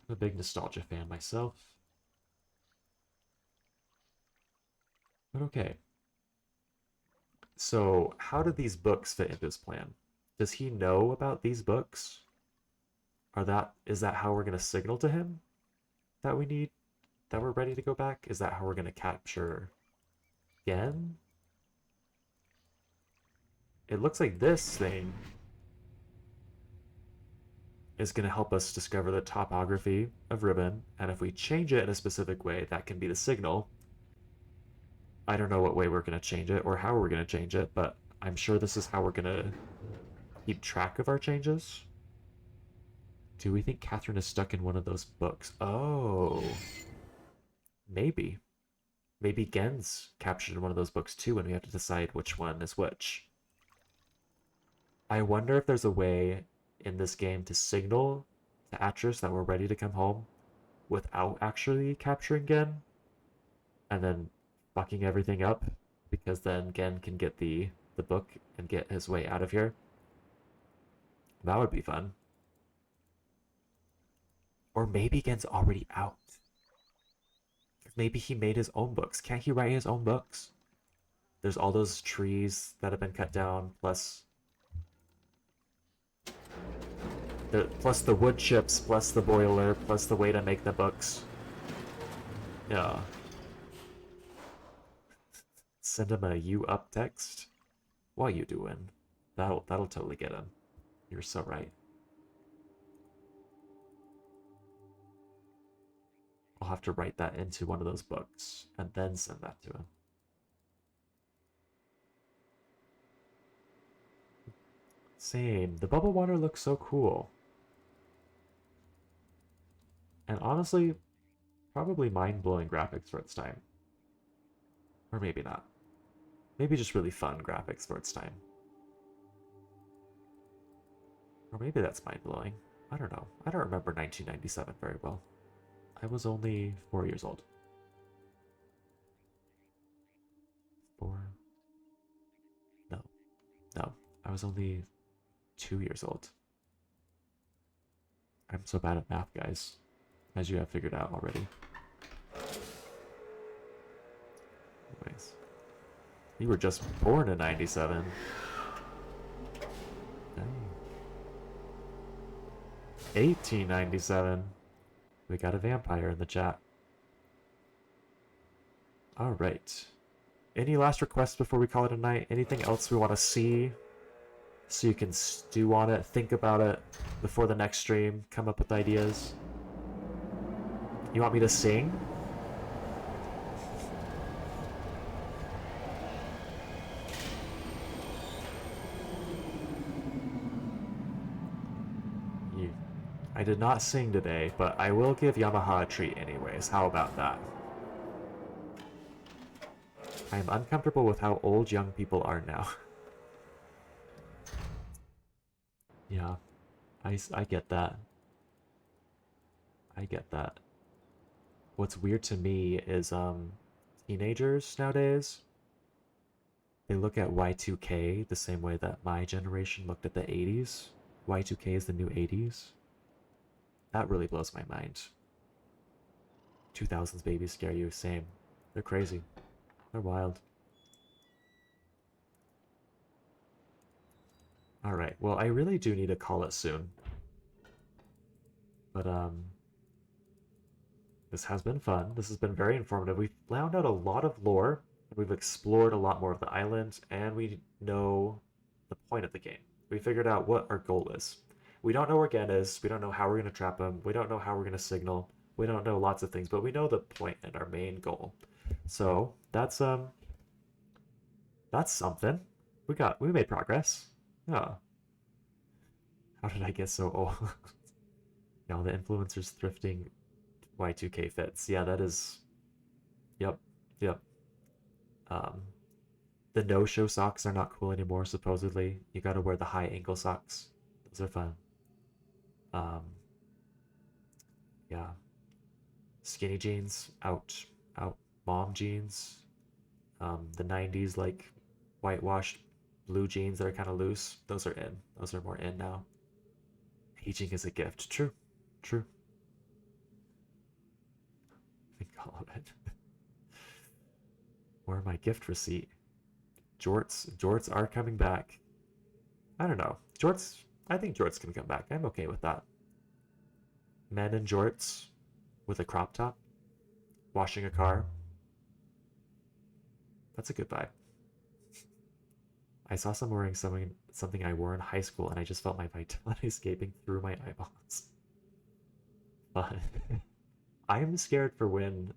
I'm a big nostalgia fan myself. But okay. So, how do these books fit into his plan? Does he know about these books? Is that how we're gonna signal to him that we're ready to go back? Is that how we're gonna capture Gen? It looks like this thing is going to help us discover the topography of Riven, and if we change it in a specific way, that can be the signal. I don't know what way we're going to change it or how we're going to change it, but I'm sure this is how we're going to keep track of our changes. Do we think Catherine is stuck in one of those books? Oh, maybe. Maybe Gen's captured in one of those books too, and we have to decide which one is which. I wonder if there's a way in this game to signal to Atrus that we're ready to come home without actually capturing Gen and then fucking everything up, because then Gen can get the book and get his way out of here. That would be fun. Or maybe Gen's already out. Maybe he made his own books. Can't he write his own books? There's all those trees that have been cut down, plus the wood chips, plus the boiler, plus the way to make the books. Yeah. Send him a "you up" text. What you doing? That'll totally get him. You're so right. I'll have to write that into one of those books and then send that to him. Same. The bubble water looks so cool. And honestly, probably mind-blowing graphics for its time. Or maybe not. Maybe just really fun graphics for its time. Or maybe that's mind-blowing. I don't know. I don't remember 1997 very well. I was only 4 years old. 4? No. No. I was only 2 years old. I'm so bad at math, guys, as you have figured out already. Anyways. You were just born in 97. Dang. 1897. We got a vampire in the chat. Alright. Any last requests before we call it a night? Anything else we want to see? So you can stew on it, think about it before the next stream, come up with ideas. You want me to sing? I did not sing today, but I will give Yamaha a treat anyways. How about that? I am uncomfortable with how old young people are now. Yeah, I get that. I get that. What's weird to me is teenagers nowadays, they look at Y2K the same way that my generation looked at the 80s. Y2K is the new 80s. That really blows my mind. 2000s babies scare you, same. They're crazy. They're wild. Alright, well, I really do need to call it soon. But, this has been fun. This has been very informative. We've found out a lot of lore, and we've explored a lot more of the island, and we know the point of the game. We figured out what our goal is. We don't know where Gen is. We don't know how we're gonna trap him. We don't know how we're gonna signal. We don't know lots of things, but we know the point and our main goal. So that's something. We made progress. Yeah. How did I get so old? Yeah, all the influencers thrifting Y2K fits. Yeah, that is. Yep, yep. Um, the no-show socks are not cool anymore. Supposedly, you got to wear the high ankle socks. Those are fun. Um, yeah, skinny jeans out, out. Mom jeans. The '90s like whitewashed blue jeans that are kind of loose. Those are in. Those are more in now. Aging is a gift. True, true. I think all of it. Or my gift receipt. Jorts are coming back. I don't know. Jorts. I think jorts can come back. I'm okay with that. Men in jorts with a crop top, washing a car. That's a good vibe. I saw someone wearing something I wore in high school, and I just felt my vitality escaping through my eyeballs. But I'm scared for when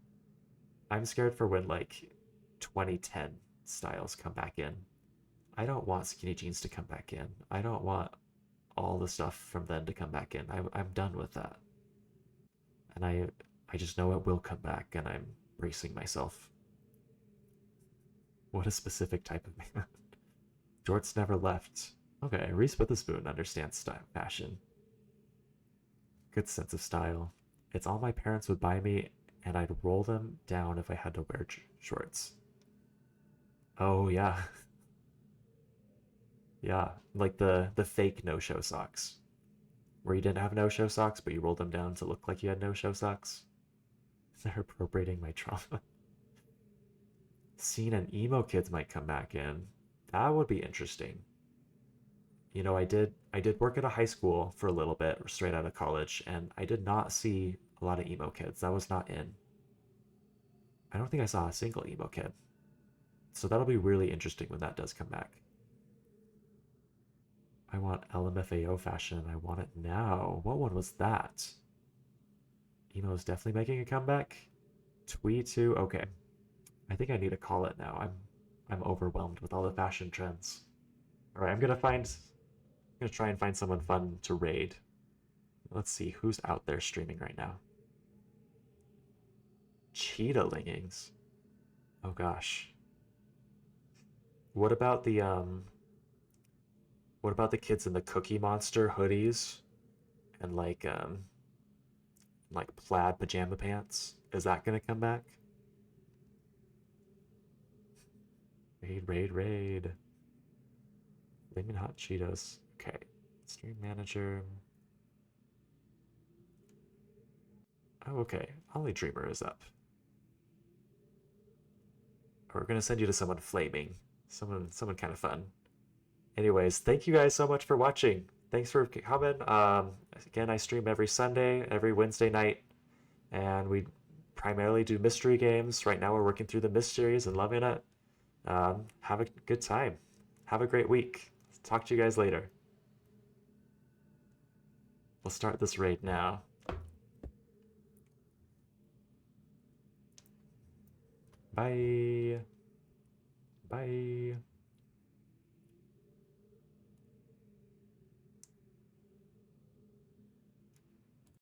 I'm scared for when like 2010 styles come back in. I don't want skinny jeans to come back in. I don't want all the stuff from then to come back in. I'm done with that. And I just know it will come back, and I'm bracing myself. What a specific type of man. Jorts never left. Okay, Reese Witherspoon understands style, fashion. Good sense of style. It's all my parents would buy me, and I'd roll them down if I had to wear shorts. Oh yeah, yeah, like the fake no-show socks, where you didn't have no-show socks, but you rolled them down to look like you had no-show socks. They're appropriating my trauma. Scene and emo kids might come back in. That would be interesting. You know, I did work at a high school for a little bit, straight out of college, and I did not see a lot of emo kids. That was not in. I don't think I saw a single emo kid. So that'll be really interesting when that does come back. I want LMFAO fashion. I want it now. What one was that? Emo is definitely making a comeback. Twee too. Okay, I think I need to call it now. I'm overwhelmed with all the fashion trends. All right, I'm gonna try and find someone fun to raid. Let's see who's out there streaming right now. Cheetah leggings. Oh gosh. What about the what about the kids in the Cookie Monster hoodies and like plaid pajama pants? Is that gonna come back? Raid, raid, raid. Flaming hot Cheetos. Okay. Stream manager. Oh, okay. Ollie Dreamer is up. We're gonna send you to someone flaming. Someone kind of fun. Anyways, thank you guys so much for watching. Thanks for coming. Again, I stream every Sunday, every Wednesday night, and we primarily do mystery games. Right now, we're working through the mysteries and loving it. Have a good time. Have a great week. Talk to you guys later. We'll start this raid now. Bye. Bye.